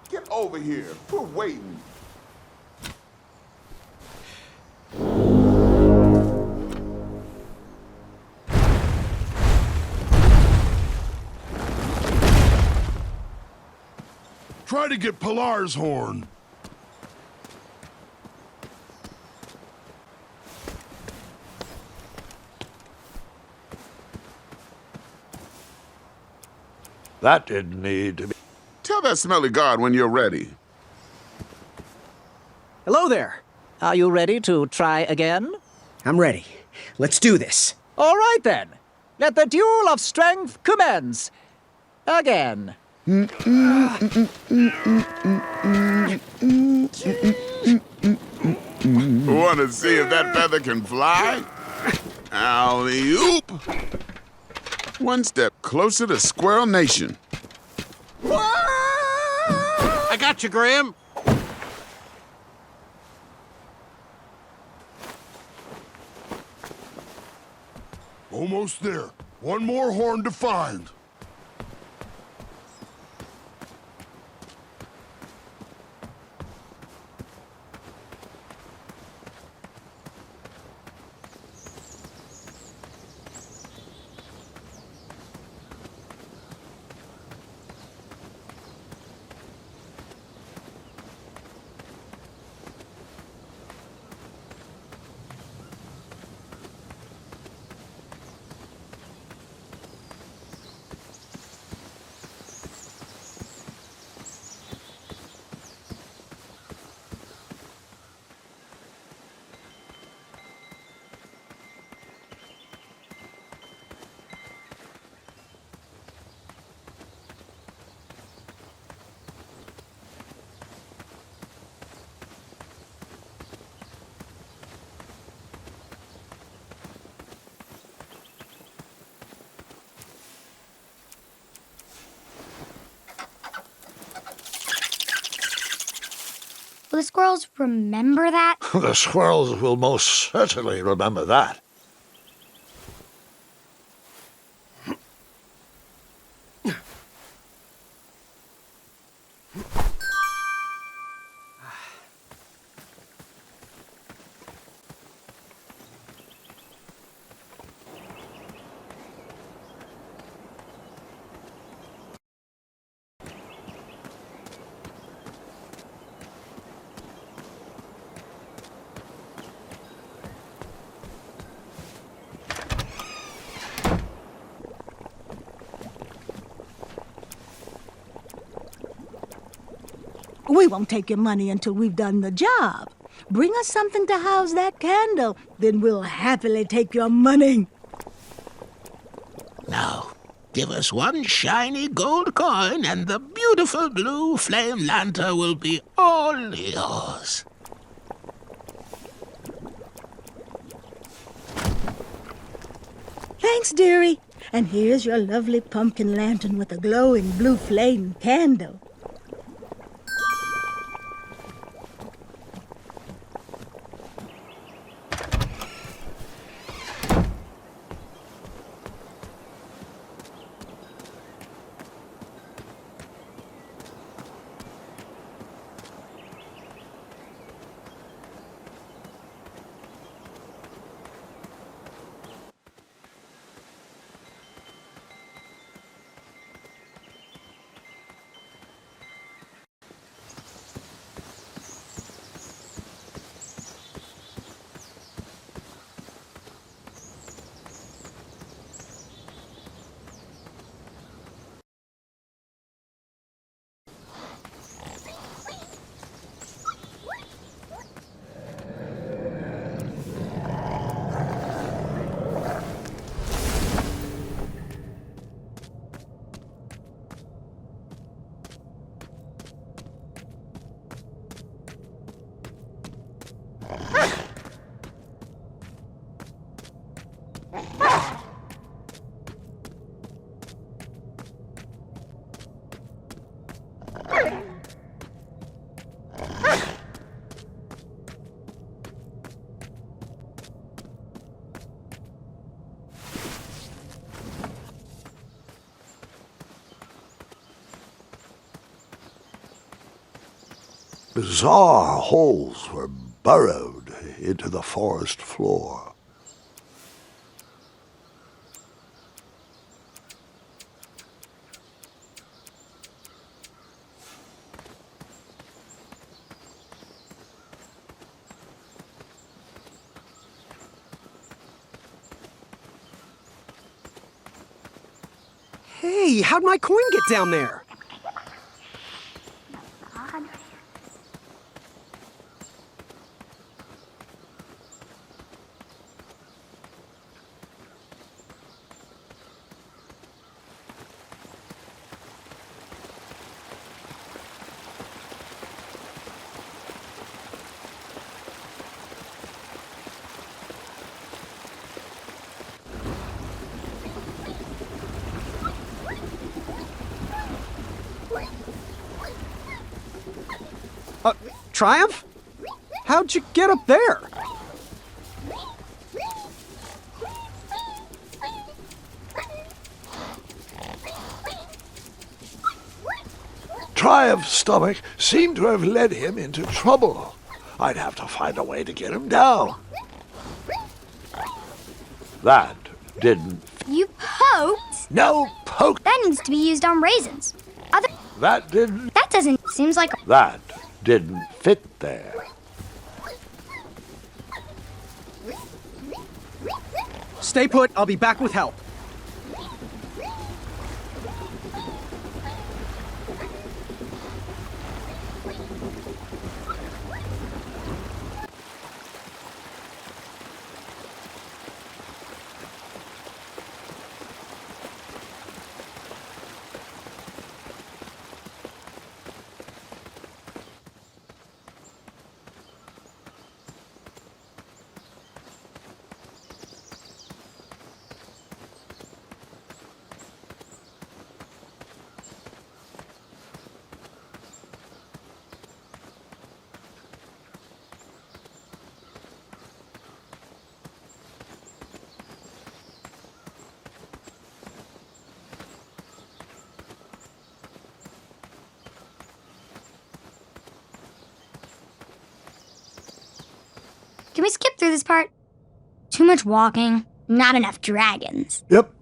Get over here. We're waiting. Try to get Pilar's horn. That didn't need to be. Tell that smelly guard when you're ready. Hello there. Are you ready to try again? I'm ready. Let's do this. All right then. Let the duel of strength commence. Again. Want to see if that feather can fly? Alley-oop! One step closer to Squirrel Nation. I got you, Graham. Almost there. One more horn to find. Will the squirrels remember that? The squirrels will most certainly remember that. We won't take your money until we've done the job. Bring us something to house that candle, then we'll happily take your money. Now, give us one shiny gold coin and the beautiful blue flame lantern will be all yours. Thanks, dearie. And here's your lovely pumpkin lantern with a glowing blue flame candle. Bizarre holes were burrowed into the forest floor. Hey, how'd my coin get down there? Triumph? How'd you get up there? Triumph's stomach seemed to have led him into trouble. I'd have to find a way to get him down. That didn't... You poked? No poke! That needs to be used on raisins. That didn't... That doesn't... Seems like... That didn't fit there. Stay put, I'll be back with help. Can we skip through this part? Too much walking, not enough dragons. Yep.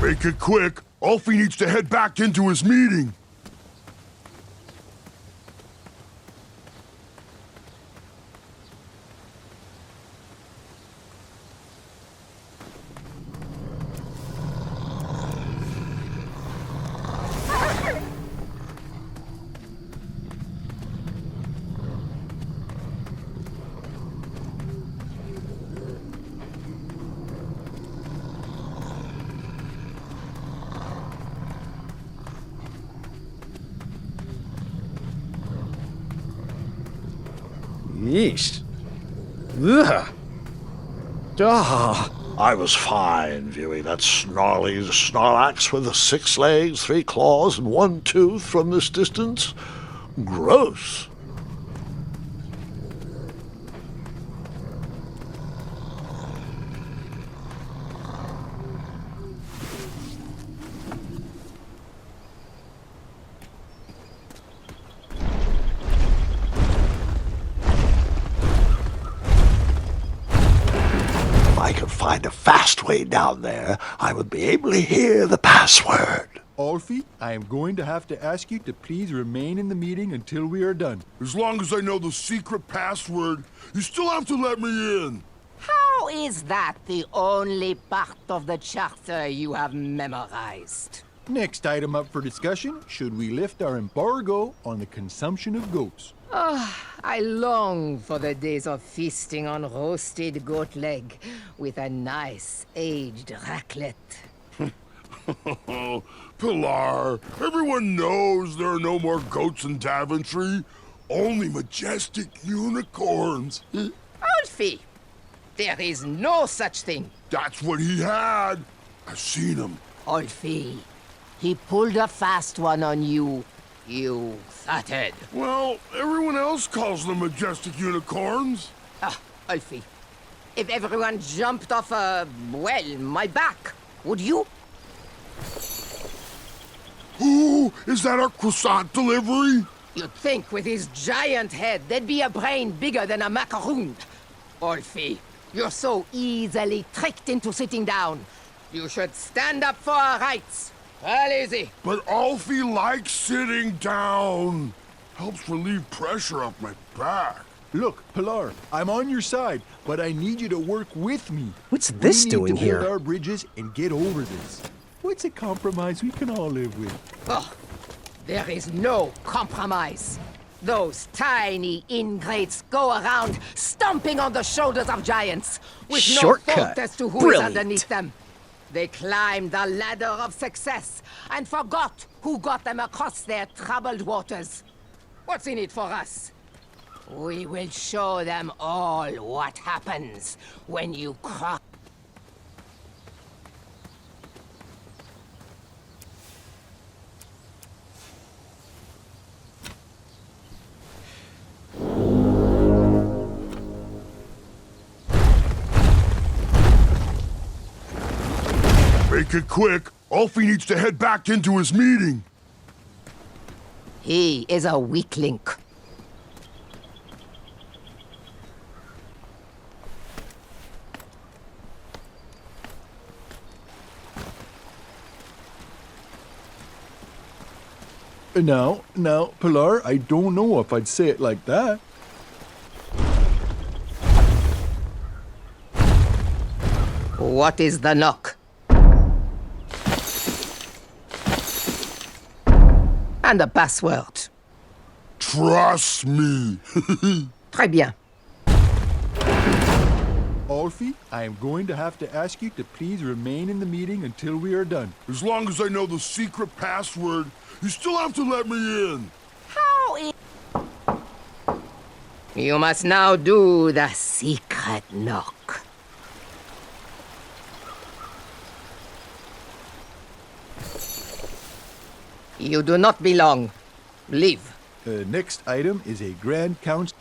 Make it quick. Ulfie needs to head back into his meeting. Yeesh. Ugh. Ah, I was fine viewing that snarly Snorlax with the 6 legs, 3 claws, and 1 tooth from this distance. Gross. fast way down there, I would be able to hear the password. Alfie, I am going to have to ask you to please remain in the meeting until we are done. As long as I know the secret password, you still have to let me in. How is that the only part of the charter you have memorized? Next item up for discussion, should we lift our embargo on the consumption of goats? I long for the days of feasting on roasted goat leg with a nice aged raclette. Pilar, everyone knows there are no more goats in Daventry. Only majestic unicorns. Alfie, there is no such thing. That's what he had. I've seen him. Alfie, he pulled a fast one on you. You fatted. Well, everyone else calls them majestic unicorns. Alfie, if everyone jumped off my back, would you? Ooh, is that our croissant delivery? You'd think with his giant head, there'd be a brain bigger than a macaroon. Alfie, you're so easily tricked into sitting down. You should stand up for our rights. Well, easy. But Alfie likes sitting down. Helps relieve pressure up my back. Look, Pilar, I'm on your side, but I need you to work with me. What's this doing We need to build here? our bridges and get over this. What's a compromise we can all live with? Oh, there is no compromise. Those tiny ingrates go around stomping on the shoulders of giants with no Shortcut. thought as to who Brilliant. is underneath them. They climbed the ladder of success and forgot who got them across their troubled waters. What's in it for us? We will show them all what happens when you cross. Make it quick. Alfie needs to head back into his meeting. He is a weak link. Now, Pilar, I don't know if I'd say it like that. What is the knock? And the password. Trust me. Très bien. Alfie, I am going to have to ask you to please remain in the meeting until we are done. As long as I know the secret password, you still have to let me in. How is... You must now do the secret knock. You do not belong. Leave. Next item is a grand council.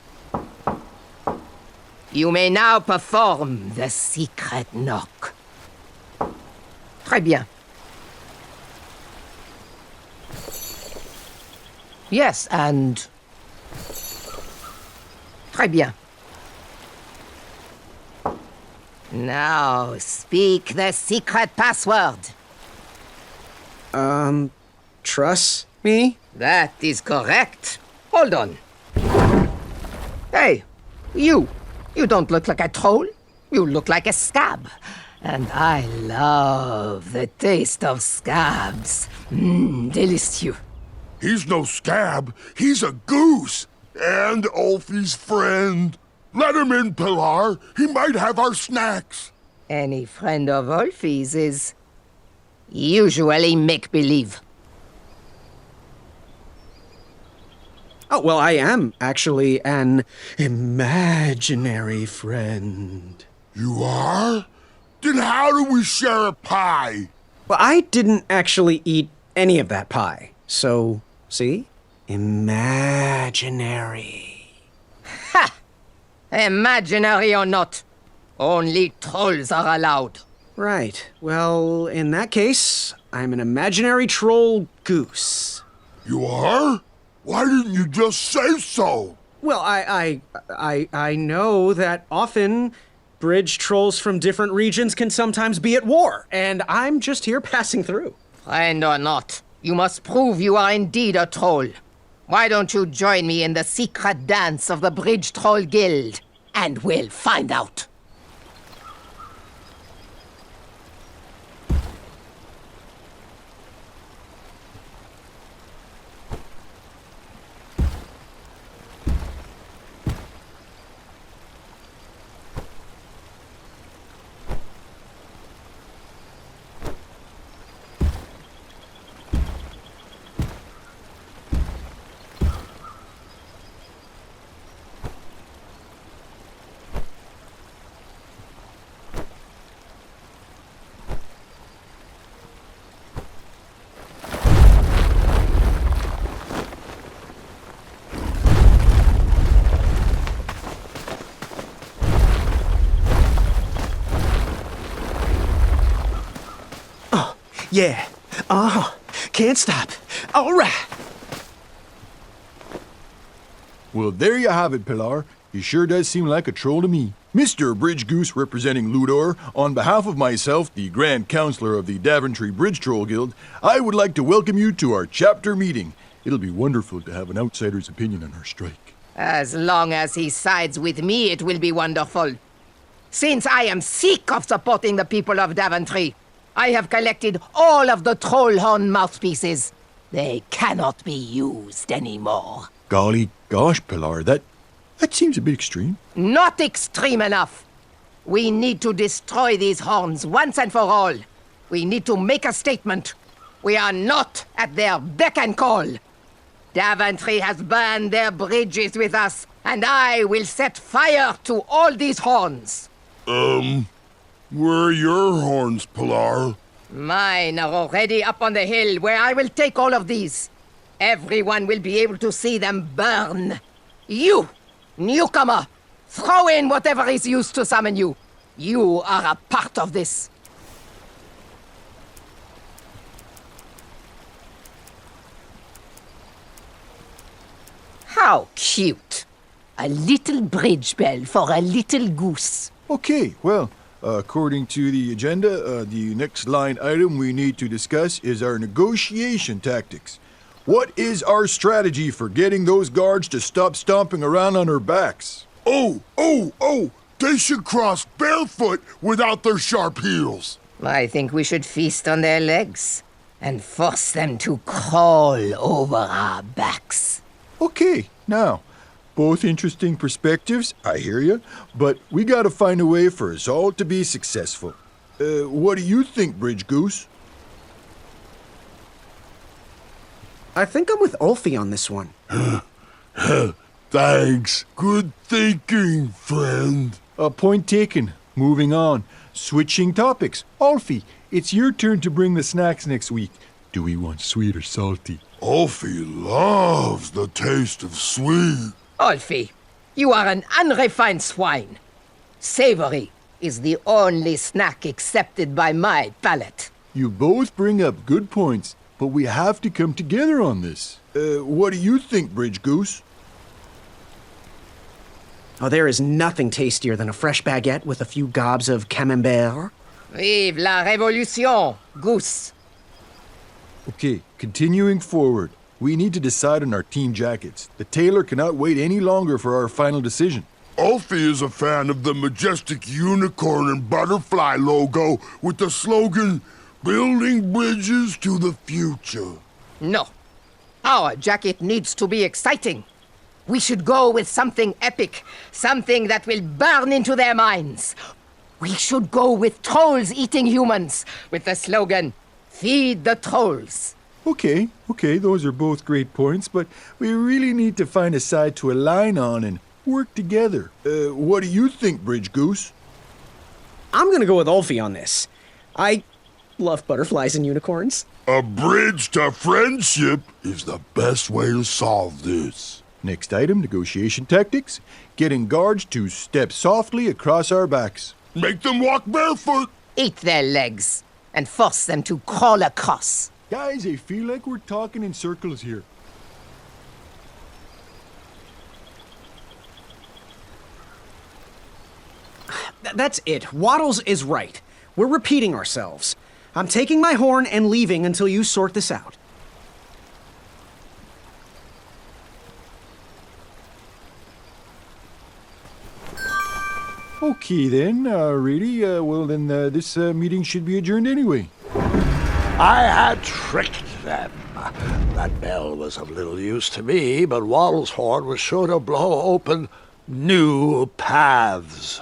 You may now perform the secret knock. Très bien. Yes, and... Très bien. Now, speak the secret password. Trust me? That is correct. Hold on. Hey, you. You don't look like a troll. You look like a scab. And I love the taste of scabs. Delicious. He's no scab. He's a goose. And Alfie's friend. Let him in, Pilar. He might have our snacks. Any friend of Alfie's is usually make-believe. Oh, well, I am actually an imaginary friend. You are? Then how do we share a pie? Well, I didn't actually eat any of that pie. So, see? Imaginary. Ha! Imaginary or not, only trolls are allowed. Right. Well, in that case, I'm an imaginary troll goose. You are? Why didn't you just say so? Well, I know that often Bridge trolls from different regions can sometimes be at war, and I'm just here passing through. Friend or not, you must prove you are indeed a troll. Why don't you join me in the secret dance of the Bridge Troll Guild? And we'll find out. Yeah. Can't stop. All right. Well, there you have it, Pilar. He sure does seem like a troll to me. Mr. Bridge Goose representing Ludor, on behalf of myself, the Grand Counselor of the Daventry Bridge Troll Guild, I would like to welcome you to our chapter meeting. It'll be wonderful to have an outsider's opinion on our strike. As long as he sides with me, it will be wonderful. Since I am sick of supporting the people of Daventry, I have collected all of the troll horn mouthpieces. They cannot be used anymore. Golly gosh, Pilar, that seems a bit extreme. Not extreme enough. We need to destroy these horns once and for all. We need to make a statement. We are not at their beck and call. Daventry has burned their bridges with us, and I will set fire to all these horns. Where are your horns, Pilar? Mine are already up on the hill where I will take all of these. Everyone will be able to see them burn. You, newcomer, throw in whatever is used to summon you. You are a part of this. How cute. A little bridge bell for a little goose. Okay, well, according to the agenda, the next line item we need to discuss is our negotiation tactics. What is our strategy for getting those guards to stop stomping around on our backs? Oh! They should cross barefoot without their sharp heels. I think we should feast on their legs and force them to crawl over our backs. Okay, now, both interesting perspectives, I hear you, but we gotta find a way for us all to be successful. What do you think, Bridge Goose? I think I'm with Ulfie on this one. Thanks. Good thinking, friend. Point taken. Moving on. Switching topics. Alfie, it's your turn to bring the snacks next week. Do we want sweet or salty? Alfie loves the taste of sweet. Alfie, you are an unrefined swine. Savory is the only snack accepted by my palate. You both bring up good points, but we have to come together on this. What do you think, Bridge Goose? Oh, there is nothing tastier than a fresh baguette with a few gobs of camembert. Vive la révolution, Goose. Okay, continuing forward. We need to decide on our team jackets. The tailor cannot wait any longer for our final decision. Alfie is a fan of the majestic unicorn and butterfly logo with the slogan, "Building bridges to the future." No. Our jacket needs to be exciting. We should go with something epic, something that will burn into their minds. We should go with trolls eating humans, with the slogan, "Feed the trolls." Okay, those are both great points, but we really need to find a side to align on and work together. What do you think, Bridge Goose? I'm gonna go with Ulfie on this. I love butterflies and unicorns. A bridge to friendship is the best way to solve this. Next item, negotiation tactics. Getting guards to step softly across our backs. Make them walk barefoot. Eat their legs and force them to crawl across. Guys, I feel like we're talking in circles here. That's it. Waddles is right. We're repeating ourselves. I'm taking my horn and leaving until you sort this out. Okay then, really? Well then, this meeting should be adjourned anyway. I had tricked them. That bell was of little use to me, but Waddle's horn was sure to blow open new paths.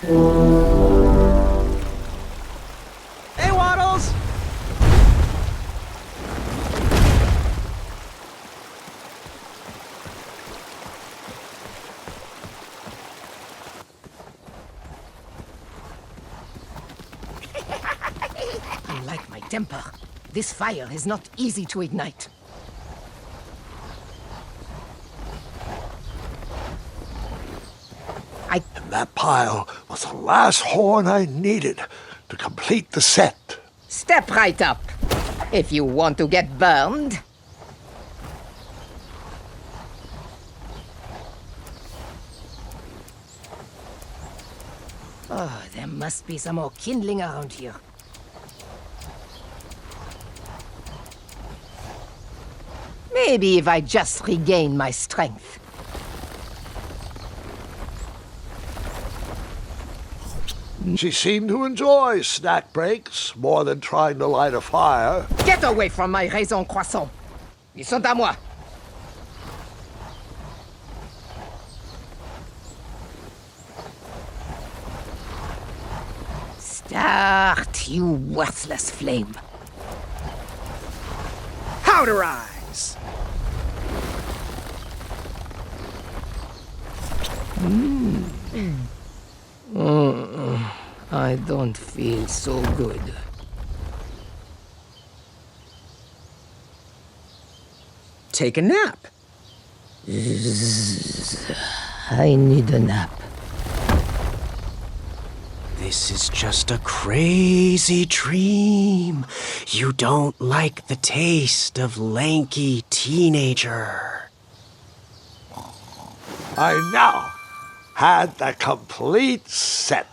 Hey, Waddles! I like my temper. This fire is not easy to ignite. And that pile was the last horn I needed to complete the set. Step right up, if you want to get burned. Oh, there must be some more kindling around here. Maybe if I just regain my strength. She seemed to enjoy snack breaks more than trying to light a fire. Get away from my raisin croissant. Ils sont à moi. Start, you worthless flame. Powderize! I don't feel so good. Take a nap. I need a nap. This is just a crazy dream. You don't like the taste of lanky teenager. I now had the complete set.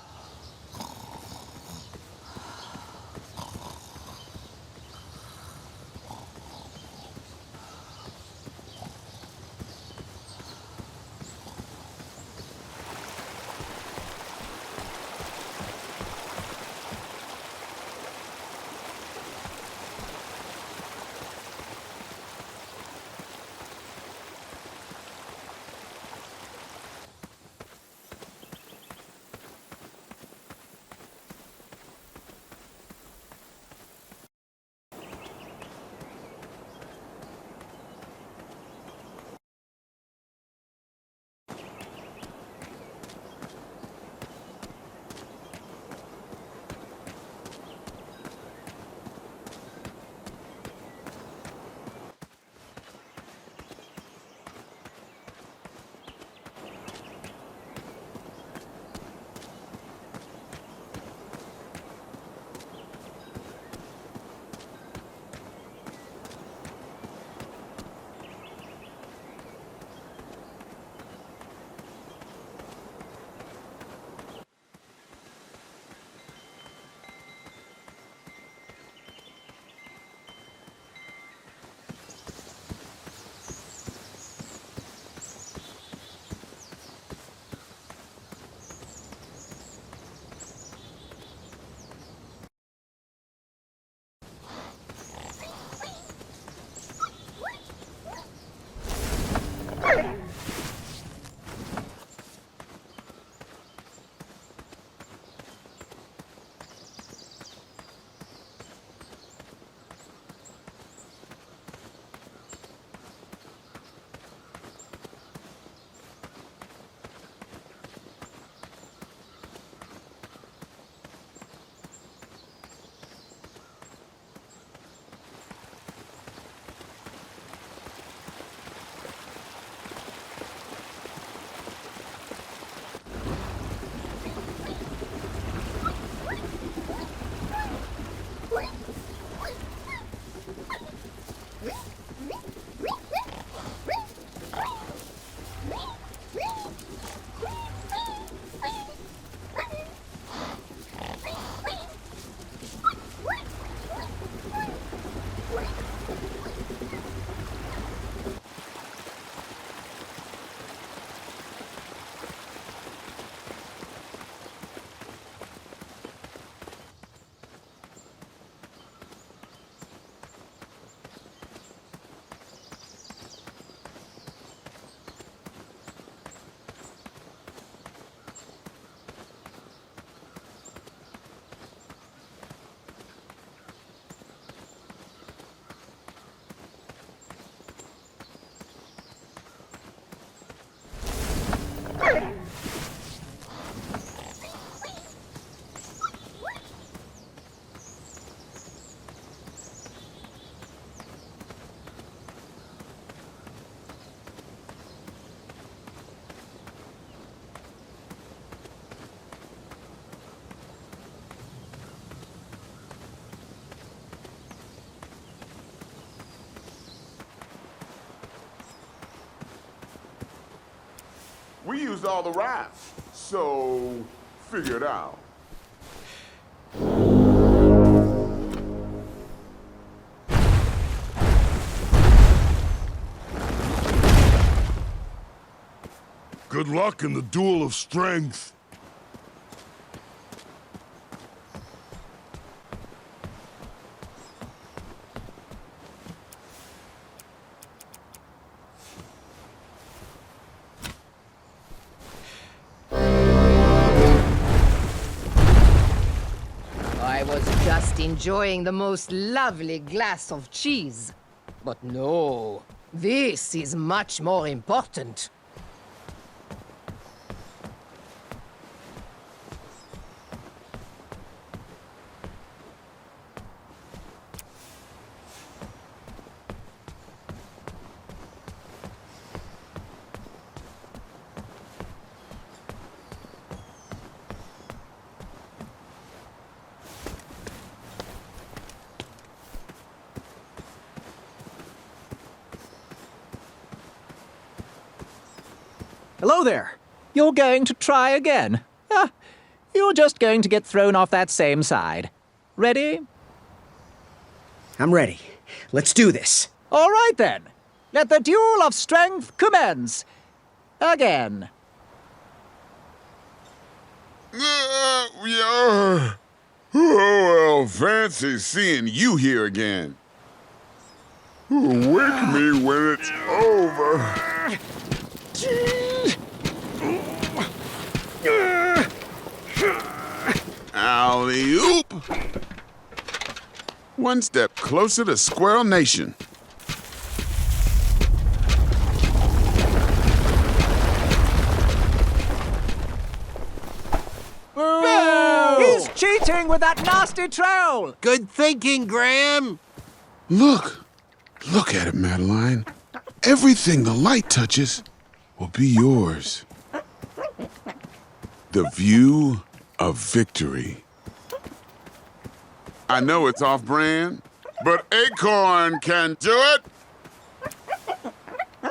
We used all the rafts, so figure it out. Good luck in the duel of strength. I was just enjoying the most lovely glass of cheese. But no, this is much more important. Hello there. You're going to try again? You're just going to get thrown off that same side. Ready? I'm ready. Let's do this. All right then. Let the duel of strength commence. Again. Yeah. Oh, well, fancy seeing you here again. Wake me when it's over. Alley-oop! One step closer to Squirrel Nation. He's cheating with that nasty trowel. Good thinking, Graham. Look at it, Madeline. Everything the light touches will be yours. The view of victory. I know it's off-brand, but Acorn can do it.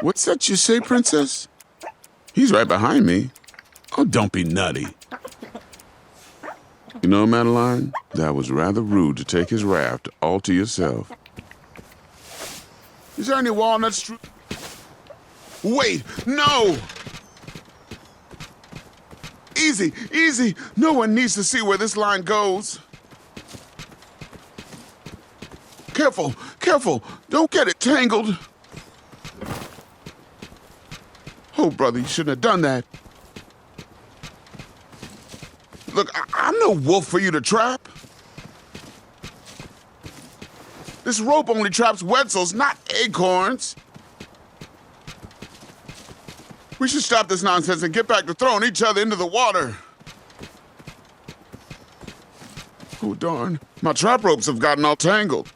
What's that you say, Princess? He's right behind me. Oh, don't be nutty. You know, Madeline, that was rather rude to take his raft all to yourself. Is there any walnut Wait, no! Easy, easy. No one needs to see where this line goes. Careful, careful. Don't get it tangled. Oh, brother, you shouldn't have done that. Look, I'm no wolf for you to trap. This rope only traps Wetzels, not acorns. We should stop this nonsense and get back to throwing each other into the water. Oh, darn. My trap ropes have gotten all tangled.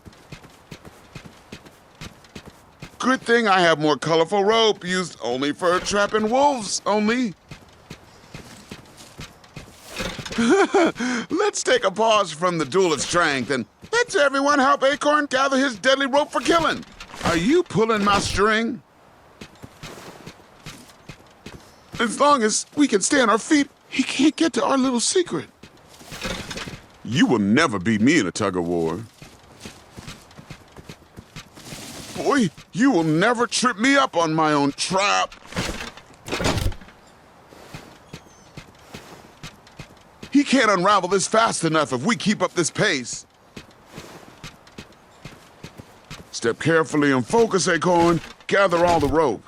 Good thing I have more colorful rope used only for trapping wolves, only. Let's take a pause from the duel of strength and let's everyone help Acorn gather his deadly rope for killing. Are you pulling my string? As long as we can stay on our feet, he can't get to our little secret. You will never beat me in a tug-of-war. Boy, you will never trip me up on my own trap. He can't unravel this fast enough if we keep up this pace. Step carefully and focus, Acorn. Gather all the rope.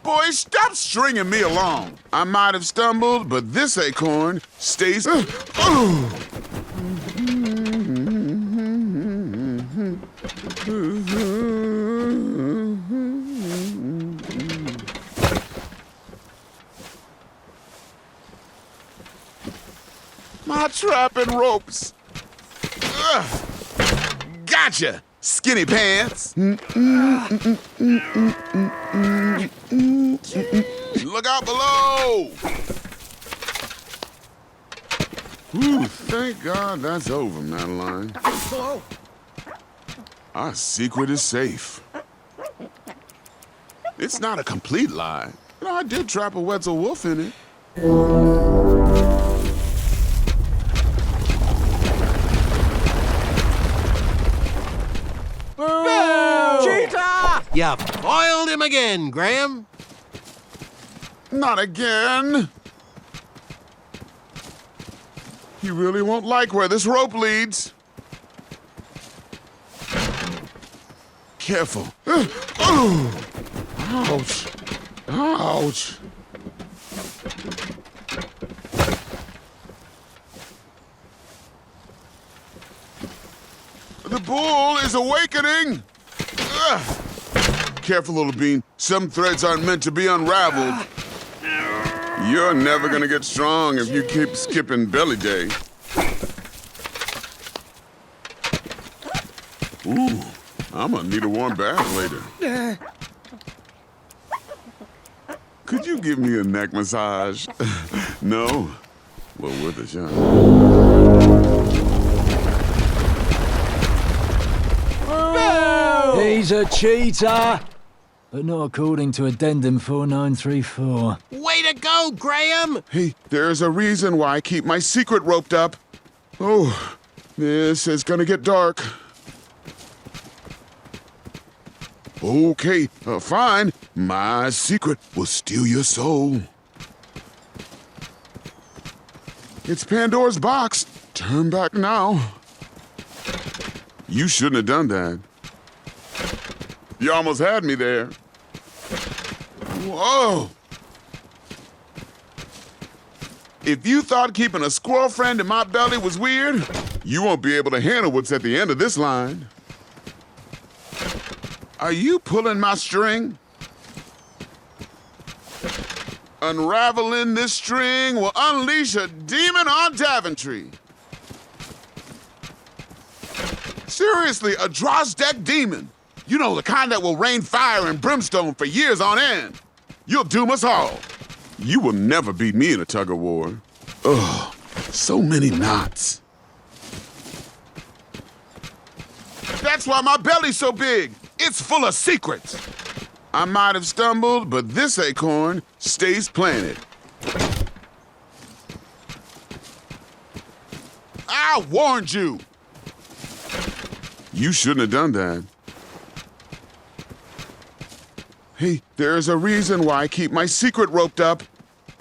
Boy, stop stringing me along. I might have stumbled, but this acorn stays... My trap and ropes. Gotcha, skinny pants. Look out below! Ooh, thank God that's over, Madeline. Our secret is safe. It's not a complete lie. You know, I did trap a Wetzel wolf in it. Cheetah! You foiled him again, Graham. Not again. You really won't like where this rope leads. Careful. Ouch. Ouch. The bull is awakening. Ugh. Careful, little bean. Some threads aren't meant to be unraveled. You're never gonna get strong if you keep skipping belly day. Ooh, I'm gonna need a warm bath later. Could you give me a neck massage? No? Well, worth a shot. He's a cheater, but not according to Addendum 4934. Way to go, Graham! Hey, there's a reason why I keep my secret roped up. Oh, this is gonna get dark. Okay, fine. My secret will steal your soul. It's Pandora's box. Turn back now. You shouldn't have done that. You almost had me there. Whoa! If you thought keeping a squirrel friend in my belly was weird, you won't be able to handle what's at the end of this line. Are you pulling my string? Unraveling this string will unleash a demon on Daventry. Seriously, a Drozdek demon. You know, the kind that will rain fire and brimstone for years on end. You'll doom us all. You will never beat me in a tug of war. Ugh, so many knots. That's why my belly's so big. It's full of secrets. I might have stumbled, but this acorn stays planted. I warned you. You shouldn't have done that. Hey, there's a reason why I keep my secret roped up.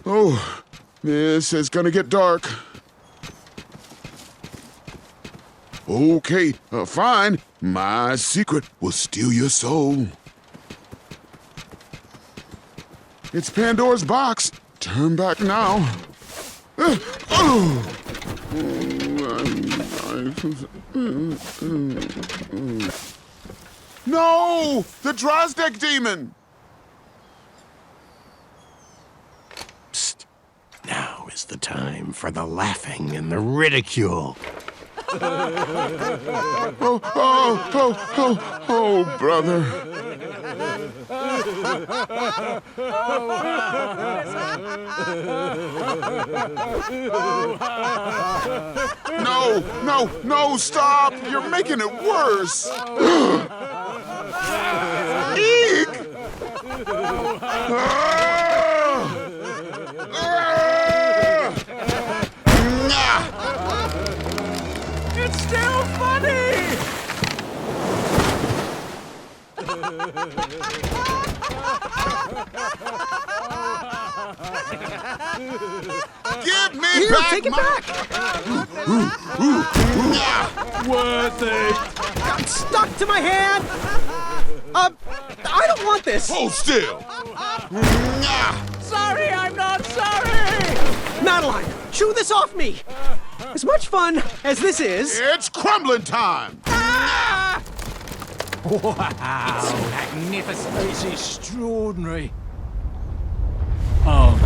Oh, this is gonna get dark. Okay, fine. My secret will steal your soul. It's Pandora's box. Turn back now. No! The Drozdek demon! Psst. Now is the time for the laughing and the ridicule. Oh, brother. No, stop! You're making it worse! Eek! It's still funny! Give me Here, back take it my... back! Worth it. Got stuck to my hand! I don't want this! Hold still! Sorry, I'm not sorry! Madeline, chew this off me! As much fun as this is... It's crumbling time! Wow. It's magnificent. It's extraordinary. Oh.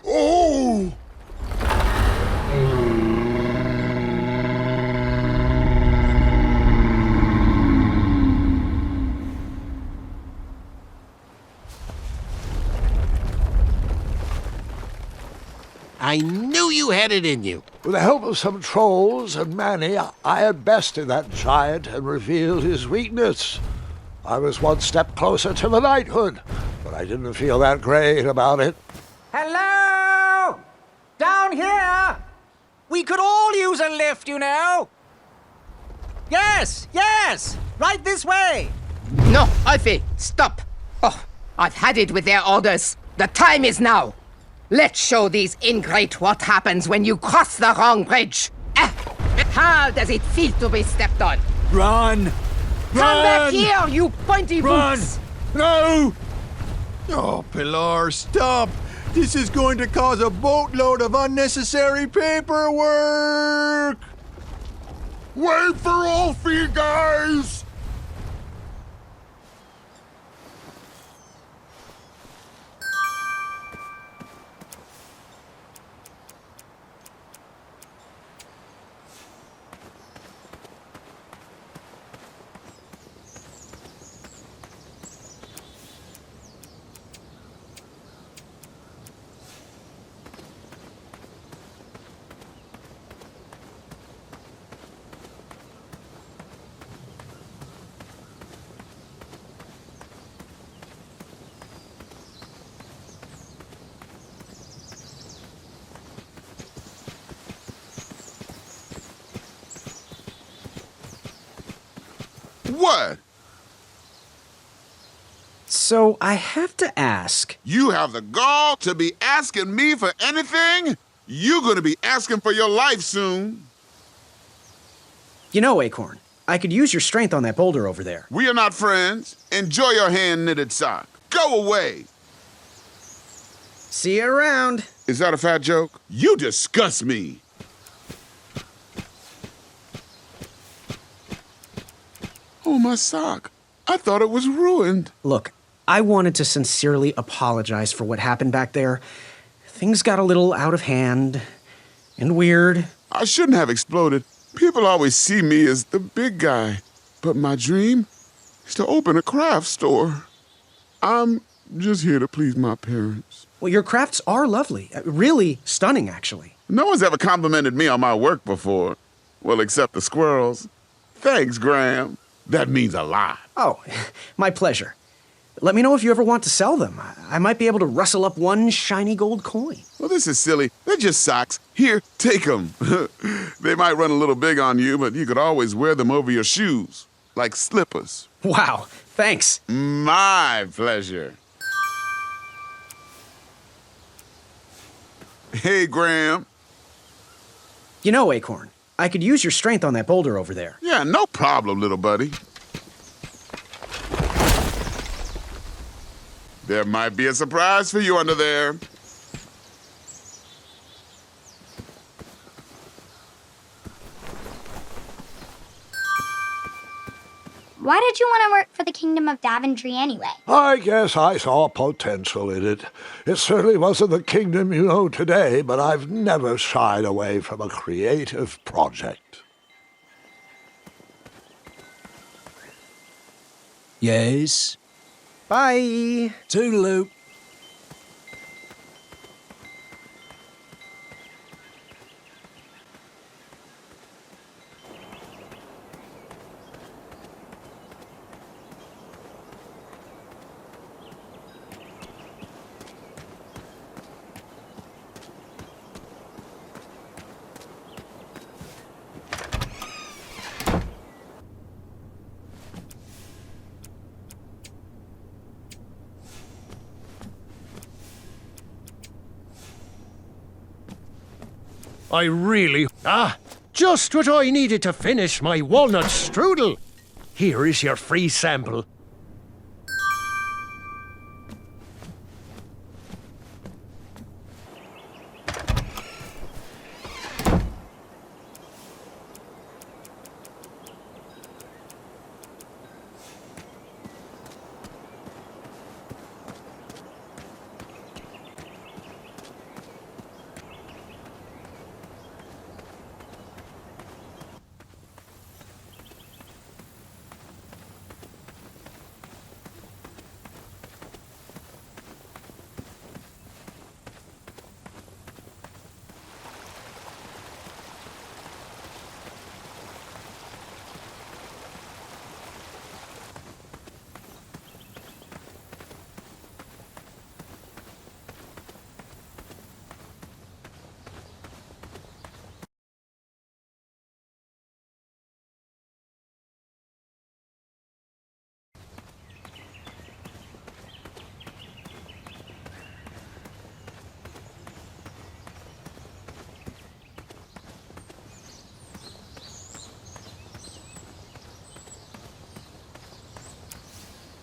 Oh! I knew knew you had it in you. With the help of some trolls and Manny, I had bested that giant and revealed his weakness. I was one step closer to the knighthood, but I didn't feel that great about it. Hello? Down here? We could all use a lift, you know. Yes, yes! Right this way! No, Alfie, stop! Oh, I've had it with their orders. The time is now. Let's show these ingrate what happens when you cross the wrong bridge. How does it feel to be stepped on? Run! Come back here, you pointy Run! boots! No! Oh, Pilar, stop! This is going to cause a boatload of unnecessary paperwork! Wait for Ulfie, guys! What? So I have to ask. You have the gall to be asking me for anything? You're gonna be asking for your life soon. You know, Acorn, I could use your strength on that boulder over there. We are not friends. Enjoy your hand-knitted sock. Go away. See you around. Is that a fat joke? You disgust me. Oh, my sock. I thought it was ruined. Look, I wanted to sincerely apologize for what happened back there. Things got a little out of hand and weird. I shouldn't have exploded. People always see me as the big guy. But my dream is to open a craft store. I'm just here to please my parents. Well, your crafts are lovely. Really stunning, actually. No one's ever complimented me on my work before. Well, except the squirrels. Thanks, Graham. That means a lot. Oh, my pleasure. Let me know if you ever want to sell them. I might be able to rustle up one shiny gold coin. Well, this is silly. They're just socks. Here, take them. They might run a little big on you, but you could always wear them over your shoes, like slippers. Wow, thanks. My pleasure. Hey, Graham. You know, Acorn, I could use your strength on that boulder over there. Yeah, no problem, little buddy. There might be a surprise for you under there. Why did you want to work for the Kingdom of Daventry anyway? I guess I saw potential in it. It certainly wasn't the kingdom you know today, but I've never shied away from a creative project. Yes? Bye. Toodaloo. I really... just what I needed to finish my walnut strudel. Here is your free sample.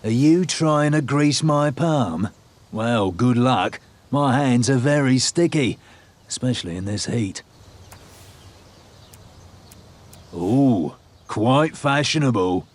Are you trying to grease my palm? Well, good luck. My hands are very sticky, especially in this heat. Ooh, quite fashionable.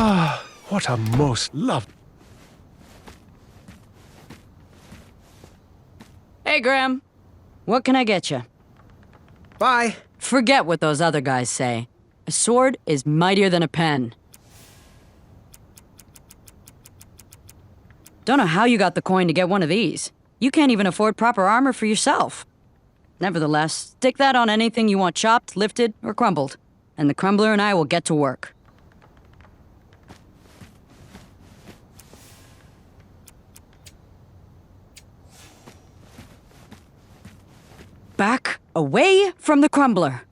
Ah, what a most lovely... Hey, Graham. What can I get you? Bye. Forget what those other guys say. A sword is mightier than a pen. Don't know how you got the coin to get one of these. You can't even afford proper armor for yourself. Nevertheless, stick that on anything you want chopped, lifted, or crumbled, and the crumbler and I will get to work. Back away from the crumbler.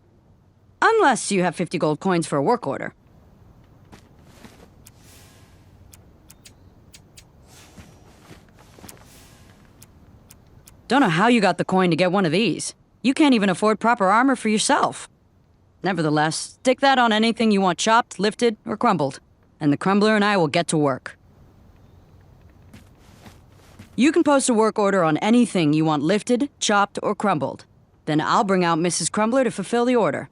Unless you have 50 gold coins for a work order. Don't know how you got the coin to get one of these. You can't even afford proper armor for yourself. Nevertheless, stick that on anything you want chopped, lifted, or crumbled, and the crumbler and I will get to work. You can post a work order on anything you want lifted, chopped, or crumbled. Then I'll bring out Mrs. Crumbler to fulfill the order.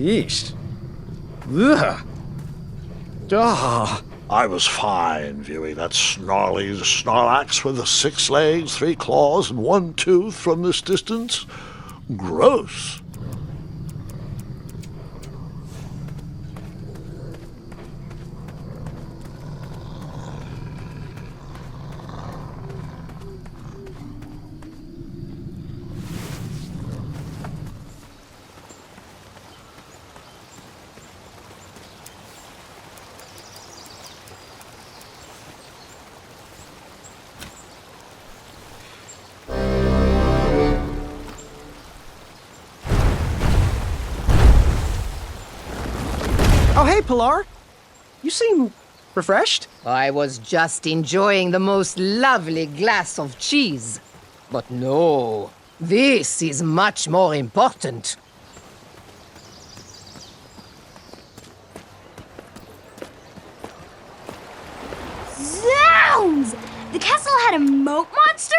Yeesh. Ugh. Ah, I was fine viewing that snarly Snorlax with the 6 legs, 3 claws, and 1 tooth from this distance. Gross. Oh, hey, Pilar. You seem refreshed. I was just enjoying the most lovely glass of cheese. But no, this is much more important. Zounds! The castle had a moat monster?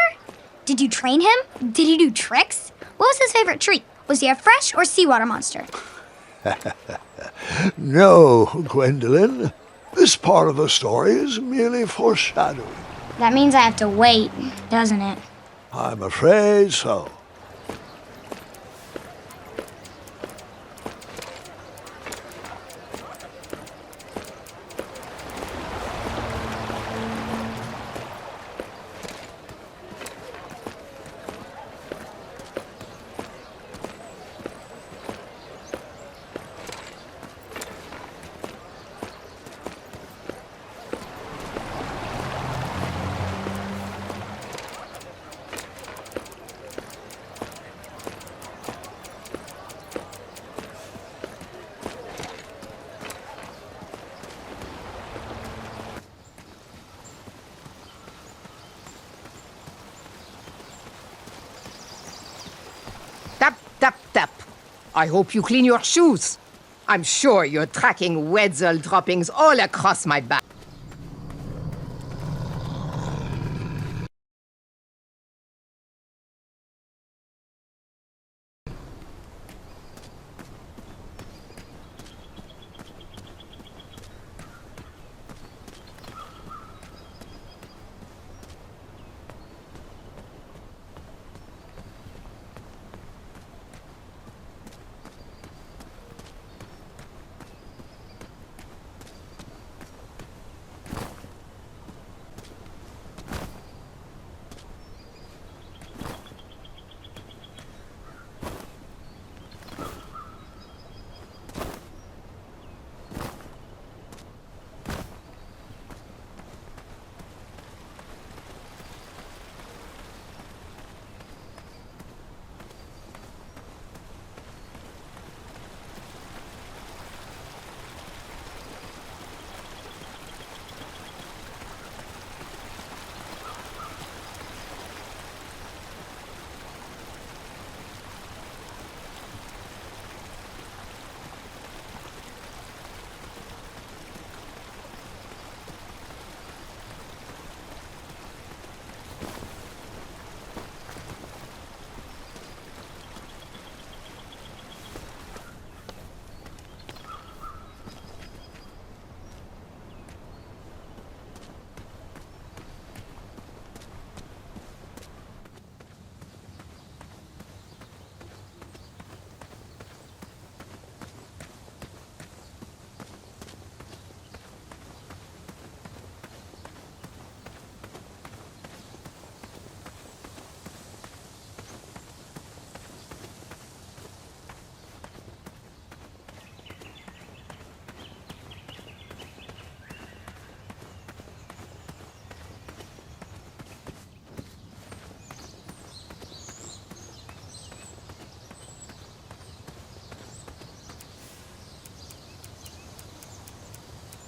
Did you train him? Did he do tricks? What was his favorite treat? Was he a fresh or seawater monster? No, Gwendolyn. This part of the story is merely foreshadowing. That means I have to wait, doesn't it? I'm afraid so. Tap, tap, tap. I hope you clean your shoes. I'm sure you're tracking Wetzel droppings all across my back.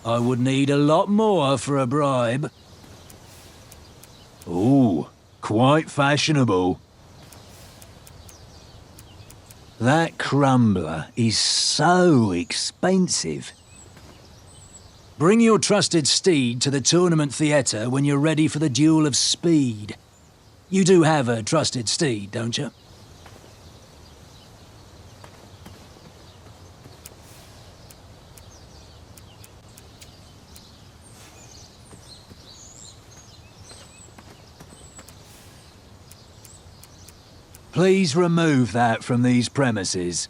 I would need a lot more for a bribe. Ooh, quite fashionable. That crumbler is so expensive. Bring your trusted steed to the tournament theatre when you're ready for the duel of speed. You do have a trusted steed, don't you? Please remove that from these premises.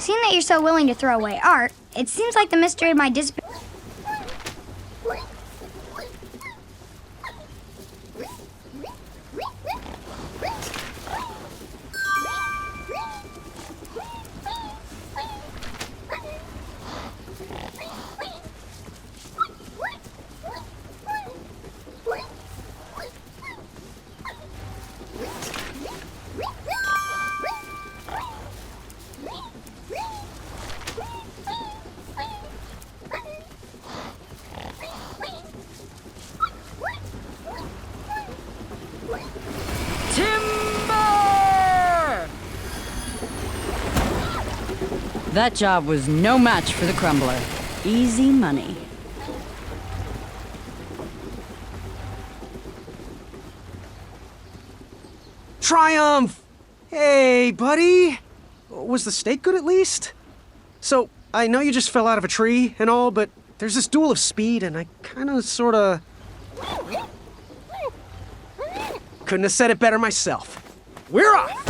Seeing that you're so willing to throw away art, it seems like the mystery of my disappearance. That job was no match for the Crumbler. Easy money. Triumph! Hey, buddy! Was the steak good at least? So, I know you just fell out of a tree and all, but there's this duel of speed, and I kinda sorta. Couldn't have said it better myself. We're off!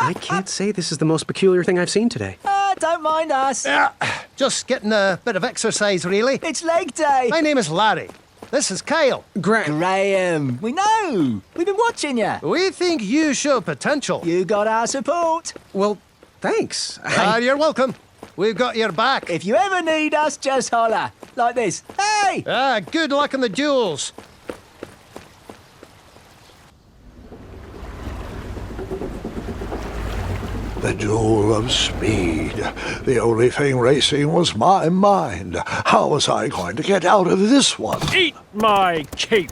I can't say this is the most peculiar thing I've seen today. Don't mind us. Yeah, just getting a bit of exercise, really. It's leg day. My name is Larry. This is Kyle. Graham. We know. We've been watching you. We think you show potential. You got our support. Well, thanks. You're welcome. We've got your back. If you ever need us, just holler. Like this. Hey! Good luck in the duels. The duel of speed. The only thing racing was my mind. How was I going to get out of this one? Eat my cape!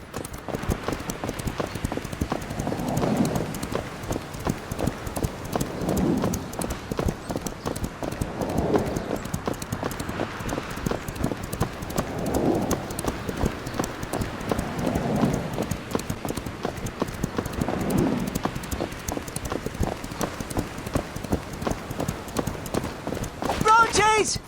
Branches!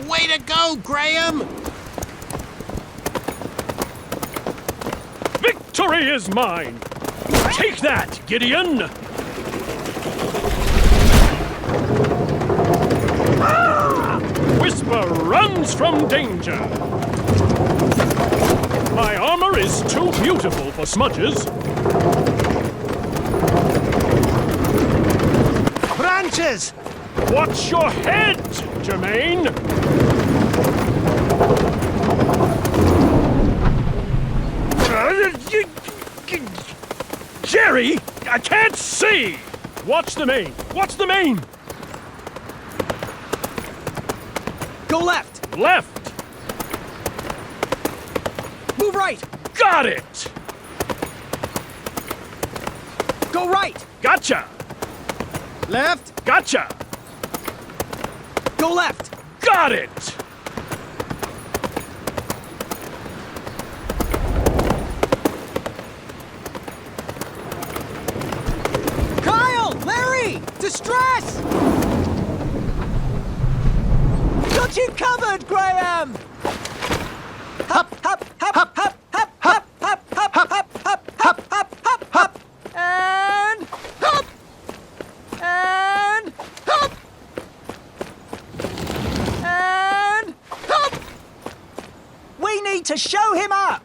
Way to go, Graham! Victory is mine! Take that, Gideon! Whisper runs from danger! My armor is too beautiful for smudges. Branches! Watch your head, Jermaine! Jerry, I can't see! Watch the main! Watch the main! Go left! Left! Move right! Got it! Go right! Gotcha! Left! Gotcha! Go left! Got it! Kyle! Larry! Distress! Got you covered, Graham! Hop, hop, hop, hop, hop, hop, hop, hop, hop, hop, hop, hop, hop, hop, hop, and hop! And hop! And hop! We need to show him up!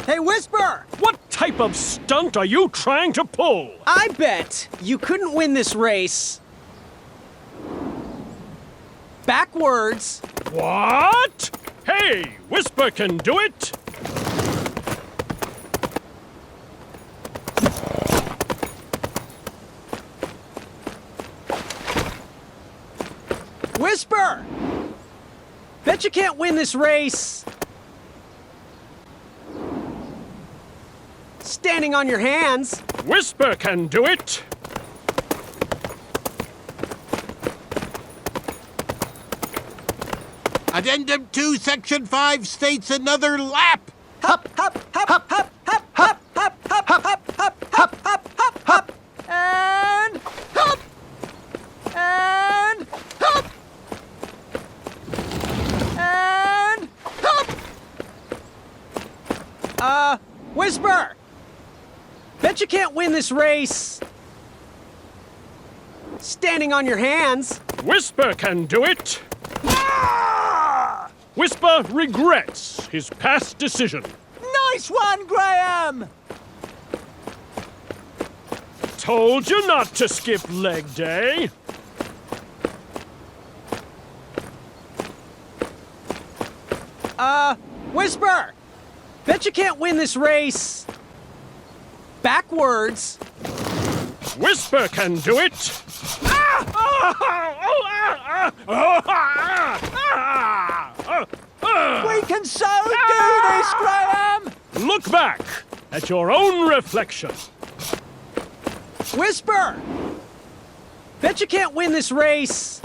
Hey, Whisper! What type of stunt are you trying to pull? I bet you couldn't win this race backwards. What? Hey, Whisper can do it! Whisper! Bet you can't win this race standing on your hands. Whisper can do it! Addendum 2, Section 5 states another lap. Hop, hop, hop, hop, hop, hop, hop, hop, hop, hop, hop, hop, hop, hop, hop, and hop, and hop, and hop. Whisper! Bet you can't win this race standing on your hands. Whisper can do it! Whisper regrets his past decision. Nice one, Graham! Told you not to skip leg day. Whisper! Bet you can't win this race backwards. Whisper can do it. We can so do this, Graham! Look back at your own reflection. Whisper! Bet you can't win this race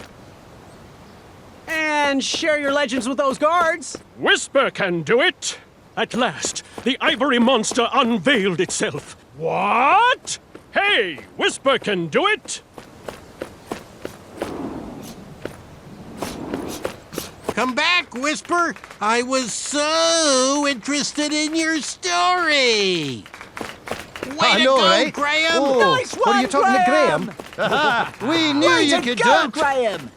and share your legends with those guards. Whisper can do it. At last, the ivory monster unveiled itself. What? Hey, Whisper can do it. Come back, Whisper. I was so interested in your story. Way I to know, go, right? Graham. Oh, Nice what are you one, talking to Graham? Graham? Aha, we knew Way you to could go, do it. Graham!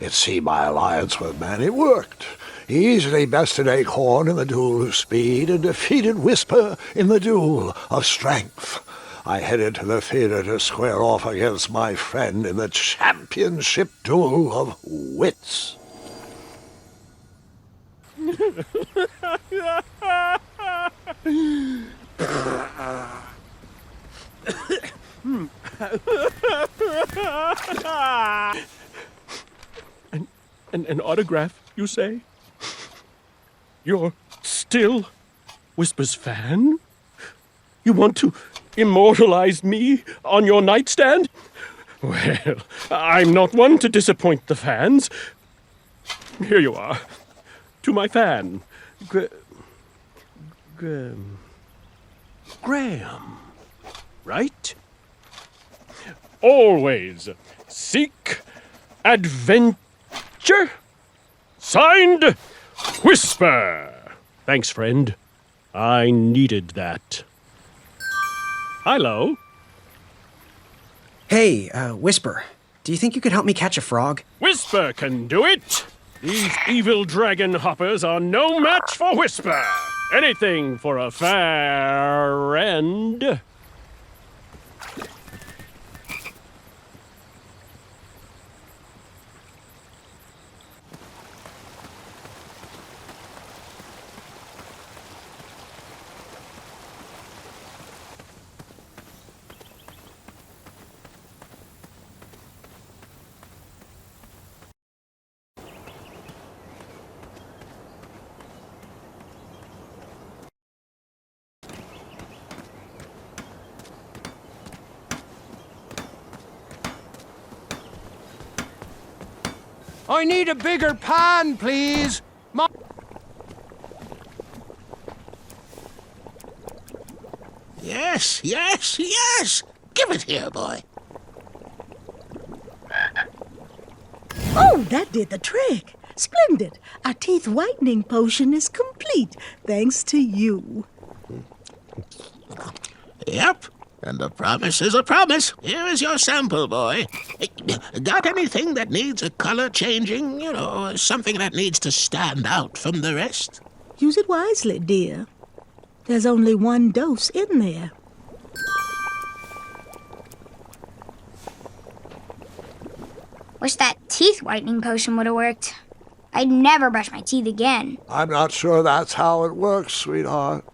It seemed my alliance with man, it worked. He easily bested Acorn in the duel of speed and defeated Whisper in the duel of strength. I headed to the theater to square off against my friend in the championship duel of wits. An autograph, you say? You're still Whisper's fan? You want to immortalize me on your nightstand? Well, I'm not one to disappoint the fans. Here you are. To my fan, Graham. Right? Always seek adventure. Signed, Whisper. Thanks, friend. I needed that. Hello. Hey, Whisper, do you think you could help me catch a frog? Whisper can do it. These evil dragon hoppers are no match for Whisper. Anything for a fair end. I need a bigger pan, please. Yes, yes, yes. Give it here, boy. Oh, that did the trick. Splendid. Our teeth whitening potion is complete, thanks to you. Yep. And a promise is a promise. Here is your sample, boy. Got anything that needs a color changing? You know, something that needs to stand out from the rest? Use it wisely, dear. There's only one dose in there. Wish that teeth whitening potion would have worked. I'd never brush my teeth again. I'm not sure that's how it works, sweetheart.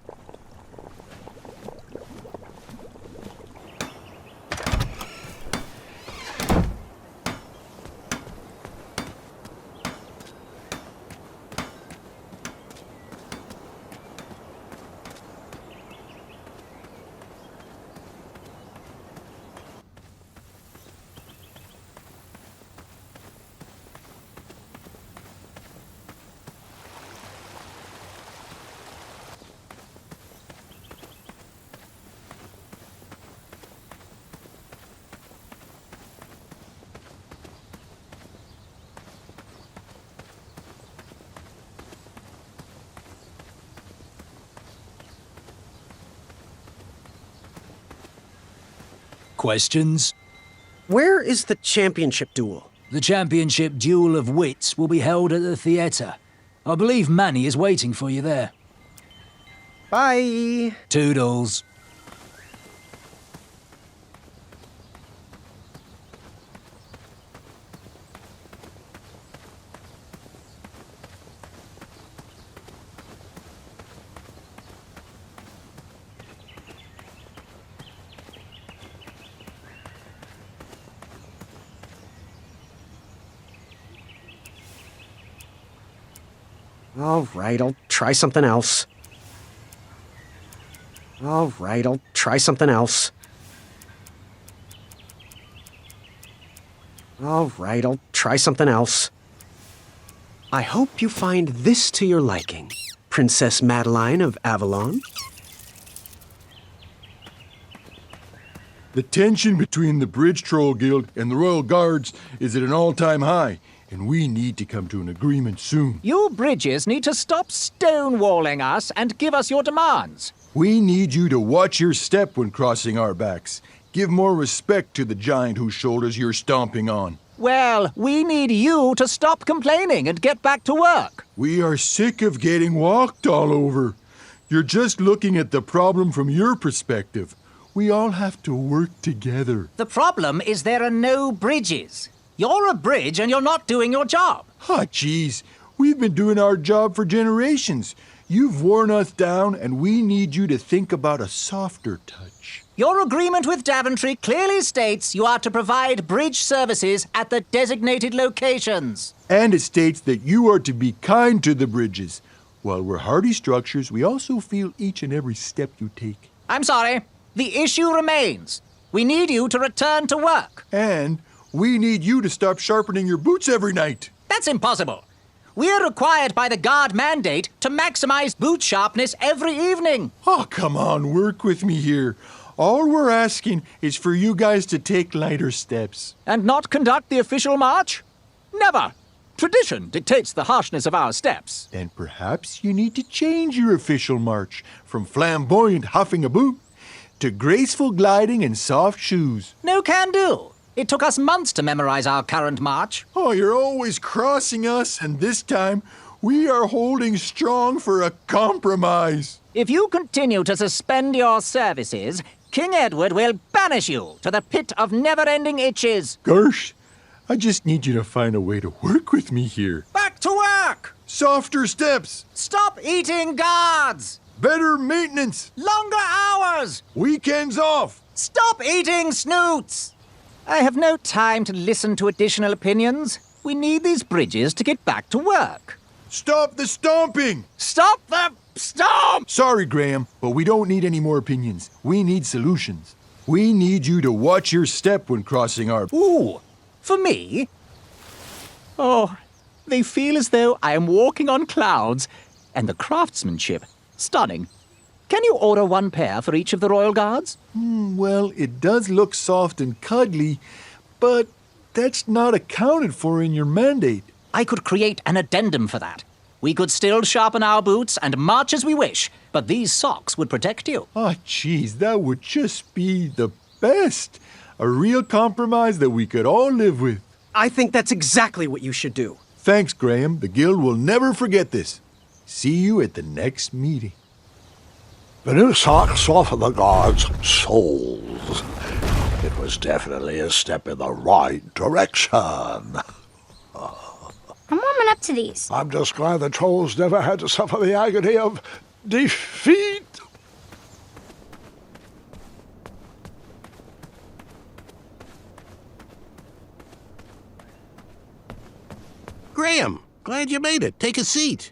Questions? Where is the championship duel? The championship duel of wits will be held at the theatre. I believe Manny is waiting for you there. Bye. Toodles. All right, I'll try something else. All right, I'll try something else. All right, I'll try something else. I hope you find this to your liking, Princess Madeline of Avalon. The tension between the Bridge Troll Guild and the Royal Guards is at an all-time high, and we need to come to an agreement soon. You bridges need to stop stonewalling us and give us your demands. We need you to watch your step when crossing our backs. Give more respect to the giant whose shoulders you're stomping on. Well, we need you to stop complaining and get back to work. We are sick of getting walked all over. You're just looking at the problem from your perspective. We all have to work together. The problem is there are no bridges. You're a bridge and you're not doing your job. Ah, geez. We've been doing our job for generations. You've worn us down, and we need you to think about a softer touch. Your agreement with Daventry clearly states you are to provide bridge services at the designated locations. And it states that you are to be kind to the bridges. While we're hardy structures, we also feel each and every step you take. I'm sorry. The issue remains. We need you to return to work. And we need you to stop sharpening your boots every night. That's impossible. We're required by the guard mandate to maximize boot sharpness every evening. Oh, come on, work with me here. All we're asking is for you guys to take lighter steps. And not conduct the official march? Never. Tradition dictates the harshness of our steps. Then perhaps you need to change your official march from flamboyant huffing a boot to graceful gliding and soft shoes. No can do. It took us months to memorize our current march. Oh, you're always crossing us, and this time we are holding strong for a compromise. If you continue to suspend your services, King Edward will banish you to the pit of never-ending itches. Gosh, I just need you to find a way to work with me here. Back to work! Softer steps! Stop eating guards! Better maintenance! Longer hours! Weekends off! Stop eating snoots! I have no time to listen to additional opinions. We need these bridges to get back to work. Stop the stomping! Stop the stomp! Sorry, Graham, but we don't need any more opinions. We need solutions. We need you to watch your step when crossing our... Ooh, for me? Oh, they feel as though I am walking on clouds. And the craftsmanship, stunning. Can you order one pair for each of the Royal Guards? Well, it does look soft and cuddly, but that's not accounted for in your mandate. I could create an addendum for that. We could still sharpen our boots and march as we wish, but these socks would protect you. Oh, geez, that would just be the best. A real compromise that we could all live with. I think that's exactly what you should do. Thanks, Graham. The Guild will never forget this. See you at the next meeting. The new socks softened the guards' souls. It was definitely a step in the right direction. I'm warming up to these. I'm just glad the trolls never had to suffer the agony of defeat. Graham, glad you made it. Take a seat.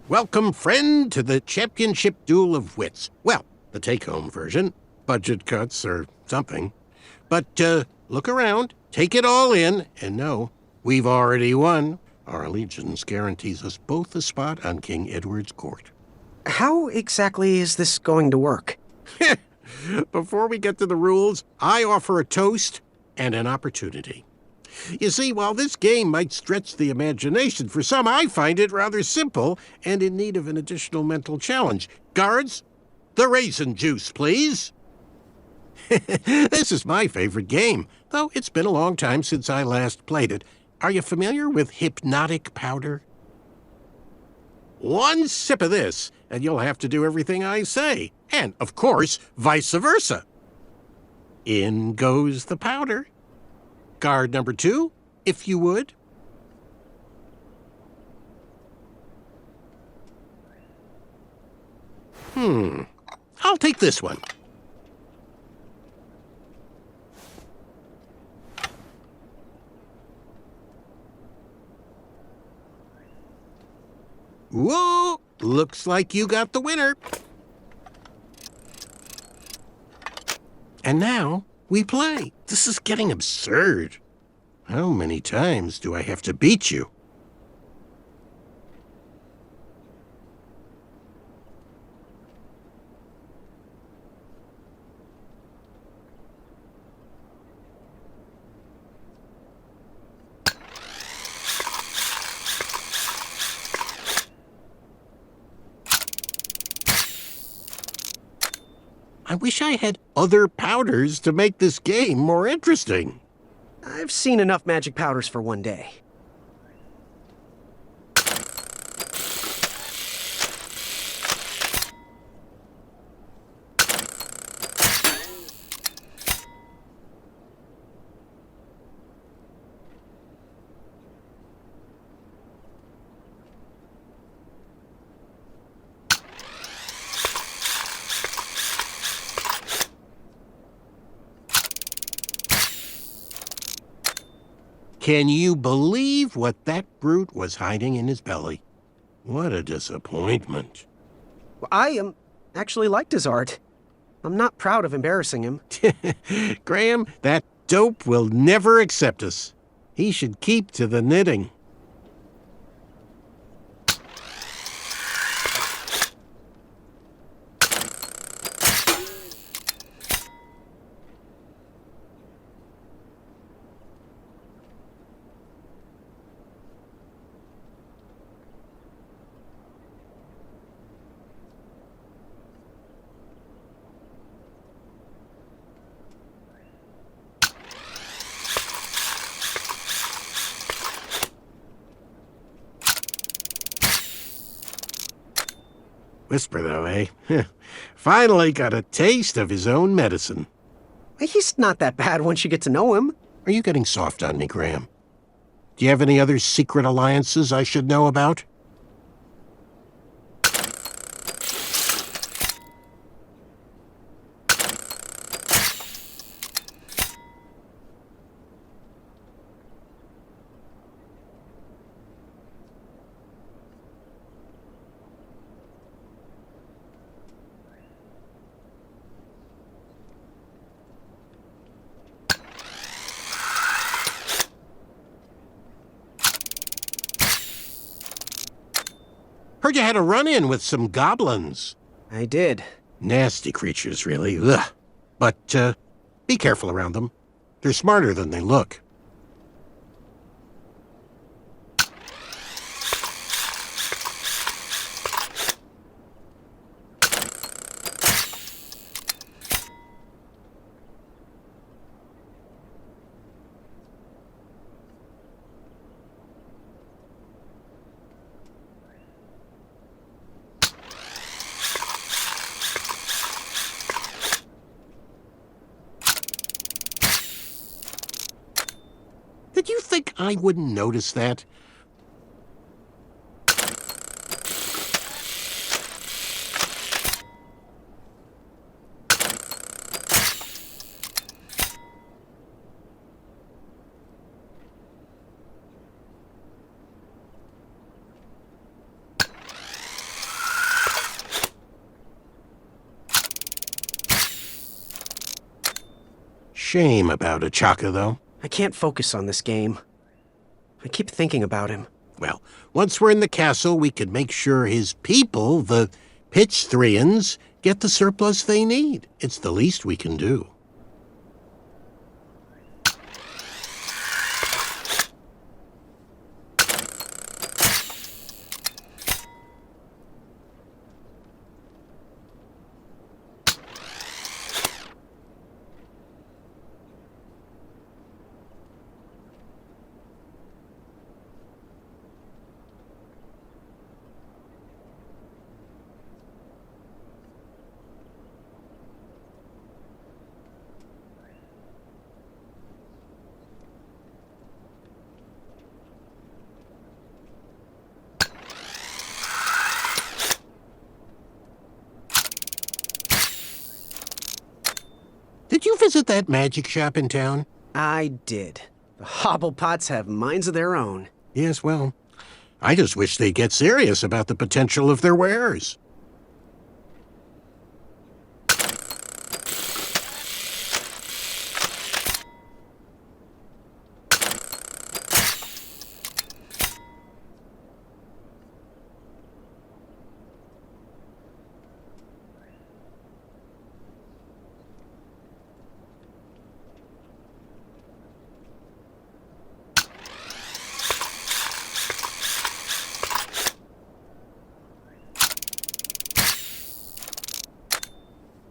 Welcome, friend, to the championship duel of wits. Well, the take-home version. Budget cuts or something. But look around, take it all in, and know we've already won. Our allegiance guarantees us both a spot on King Edward's court. How exactly is this going to work? Before we get to the rules, I offer a toast and an opportunity. You see, while this game might stretch the imagination for some, I find it rather simple and in need of an additional mental challenge. Guards, the raisin juice, please. This is my favorite game, though it's been a long time since I last played it. Are you familiar with hypnotic powder? One sip of this, and you'll have to do everything I say. And, of course, vice versa. In goes the powder. Guard number 2, if you would. I'll take this one. Whoa! Looks like you got the winner. And now we play. This is getting absurd. How many times do I have to beat you? I wish I had other powders to make this game more interesting. I've seen enough magic powders for one day. Can you believe what that brute was hiding in his belly? What a disappointment. I actually liked his art. I'm not proud of embarrassing him. Graham, that dope will never accept us. He should keep to the knitting. Whisper, though, eh? Finally got a taste of his own medicine. He's not that bad once you get to know him. Are you getting soft on me, Graham? Do you have any other secret alliances I should know about? Heard you had a run-in with some goblins. I did. Nasty creatures, really. Ugh. But, be careful around them. They're smarter than they look. Did you think I wouldn't notice that? Shame about Achaka, though. I can't focus on this game. I keep thinking about him. Well, once we're in the castle, we can make sure his people, the Pitchthrians, get the surplus they need. It's the least we can do. Did you visit that magic shop in town? I did. The Hobblepots have minds of their own. Yes, well, I just wish they'd get serious about the potential of their wares.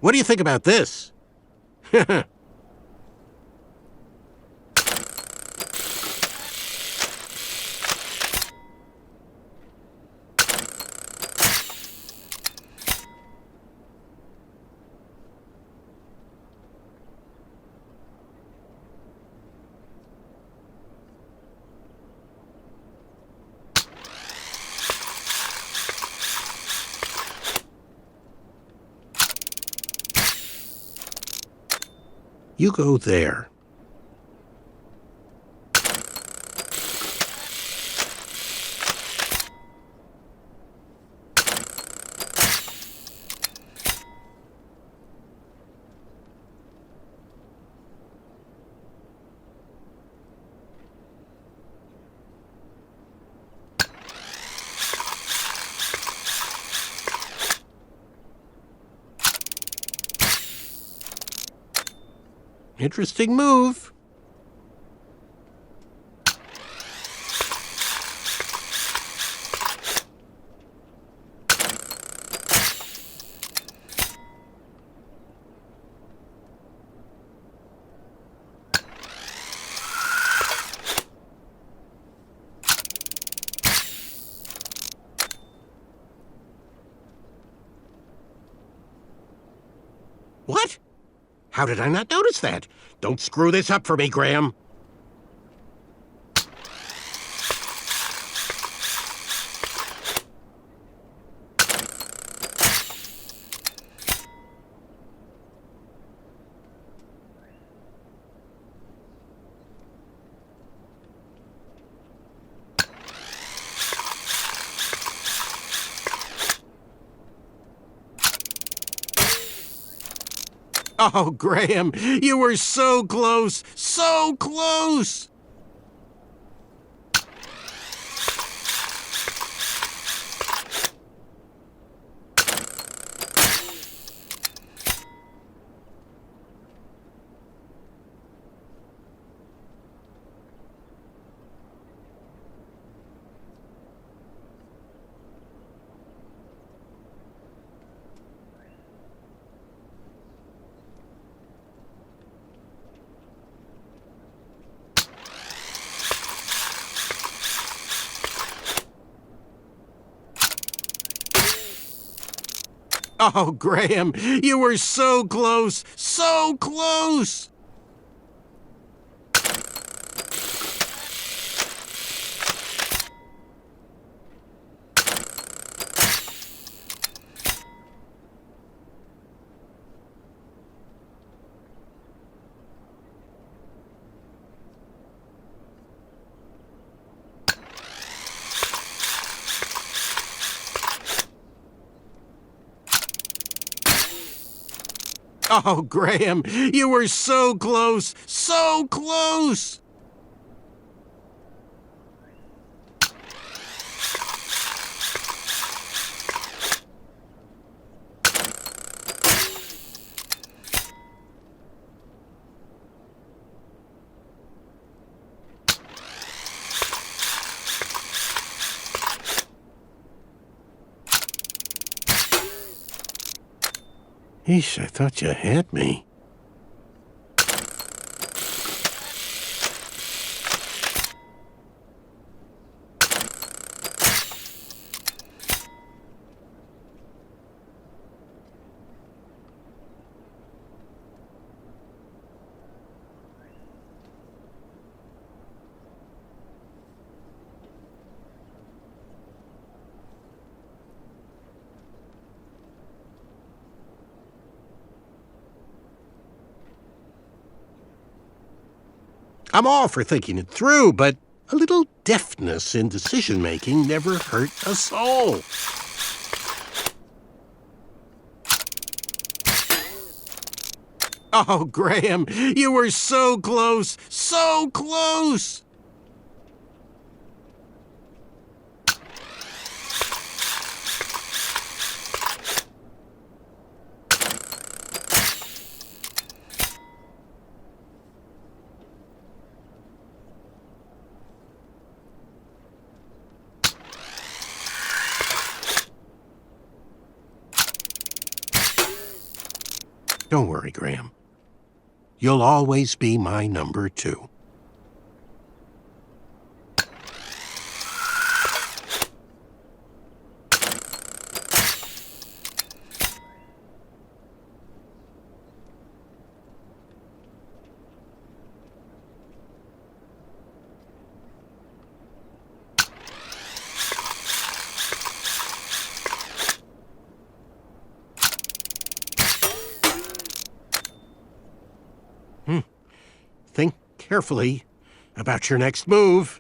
What do you think about this? You go there. Interesting move. What? How did I not notice that? Don't screw this up for me, Graham. Oh, Graham, you were so close, so close! Oh, Graham, you were so close, so close! Oh, Graham, you were so close, so close! Yeesh, I thought you had me. I'm all for thinking it through, but a little deftness in decision-making never hurt a soul. Oh, Graham, you were so close, so close! Don't worry, Graham. You'll always be my number 2. Think carefully about your next move.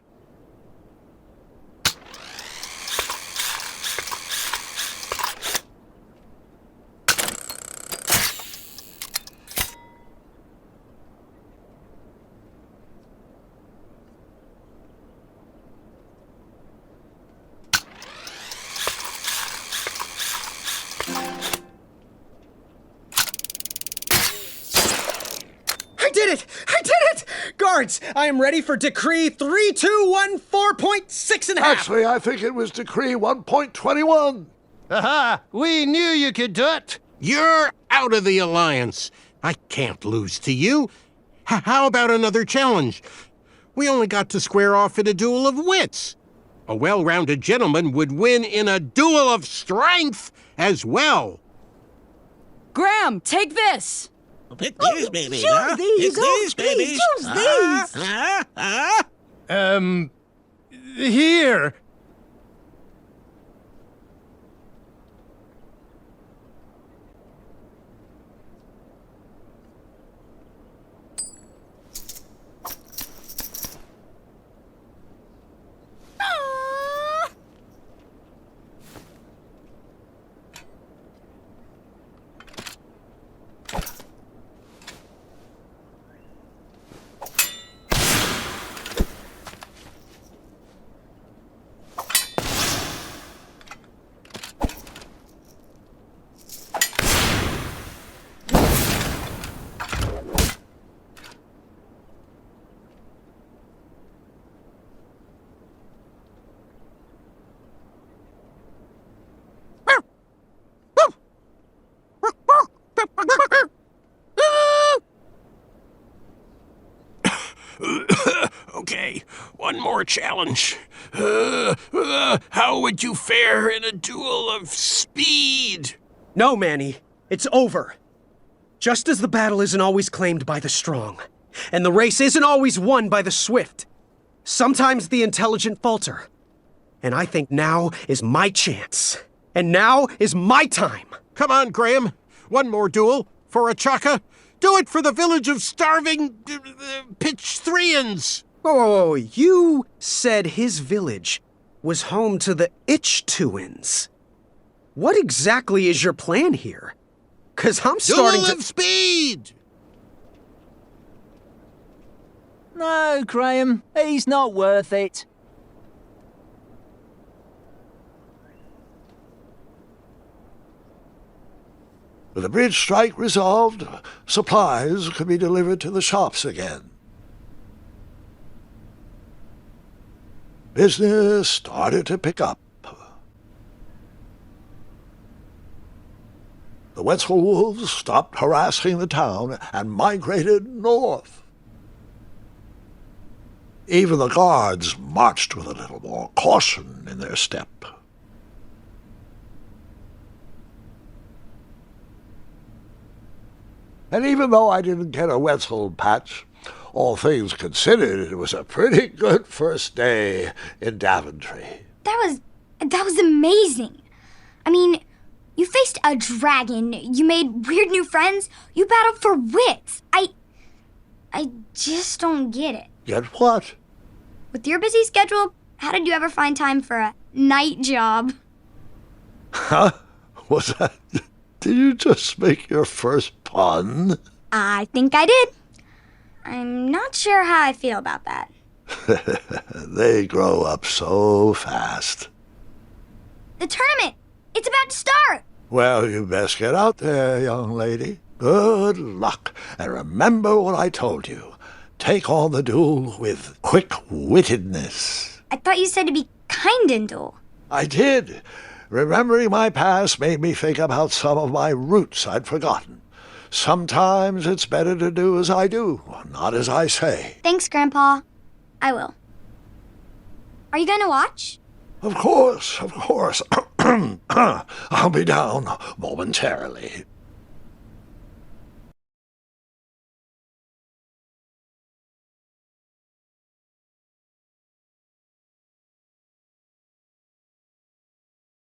Guards, I am ready for Decree 3214.6 1/2. Actually, I think it was Decree 1.21. Aha! We knew you could do it! You're out of the alliance. I can't lose to you. How about another challenge? We only got to square off in a duel of wits. A well-rounded gentleman would win in a duel of strength as well. Graham, take this! Pick these, baby. Choose these. Choose these. Here. Okay, one more challenge. How would you fare in a duel of speed? No, Manny. It's over. Just as the battle isn't always claimed by the strong, and the race isn't always won by the swift, sometimes the intelligent falter. And I think now is my chance. And now is my time. Come on, Graham. One more duel for a chaka. Do it for the village of starving Pitchthreans. Whoa. You said his village was home to the Itchtuins. What exactly is your plan here? 'Cause I'm starting Duel of speed! No, Graham, he's not worth it. With the bridge strike resolved, supplies could be delivered to the shops again. Business started to pick up. The Wetzel wolves stopped harassing the town and migrated north. Even the guards marched with a little more caution in their step. And even though I didn't get a Wetzel patch, all things considered, it was a pretty good first day in Daventry. That was amazing. I mean, you faced a dragon, you made weird new friends, you battled for wits. I just don't get it. Get what? With your busy schedule, how did you ever find time for a night job? Huh? Was that... Did you just make your first pun? I think I did. I'm not sure how I feel about that. They grow up so fast. The tournament! It's about to start! Well, you best get out there, young lady. Good luck. And remember what I told you. Take on the duel with quick-wittedness. I thought you said to be kind and dull. I did. Remembering my past made me think about some of my roots I'd forgotten. Sometimes it's better to do as I do, not as I say. Thanks, Grandpa. I will. Are you going to watch? Of course, of course. I'll be down momentarily.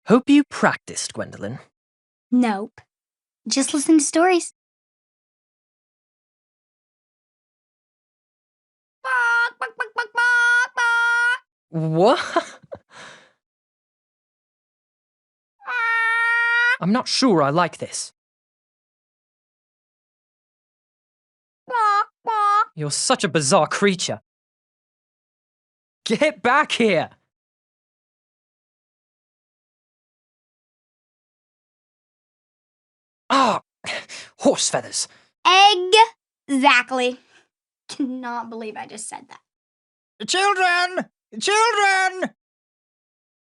Hope you practiced, Gwendolyn. Nope. Just listen to stories. What? I'm not sure I like this. You're such a bizarre creature. Get back here! Ah, horse feathers. Exactly. Cannot believe I just said that. Children! Children!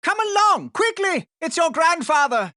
Come along, quickly! It's your grandfather!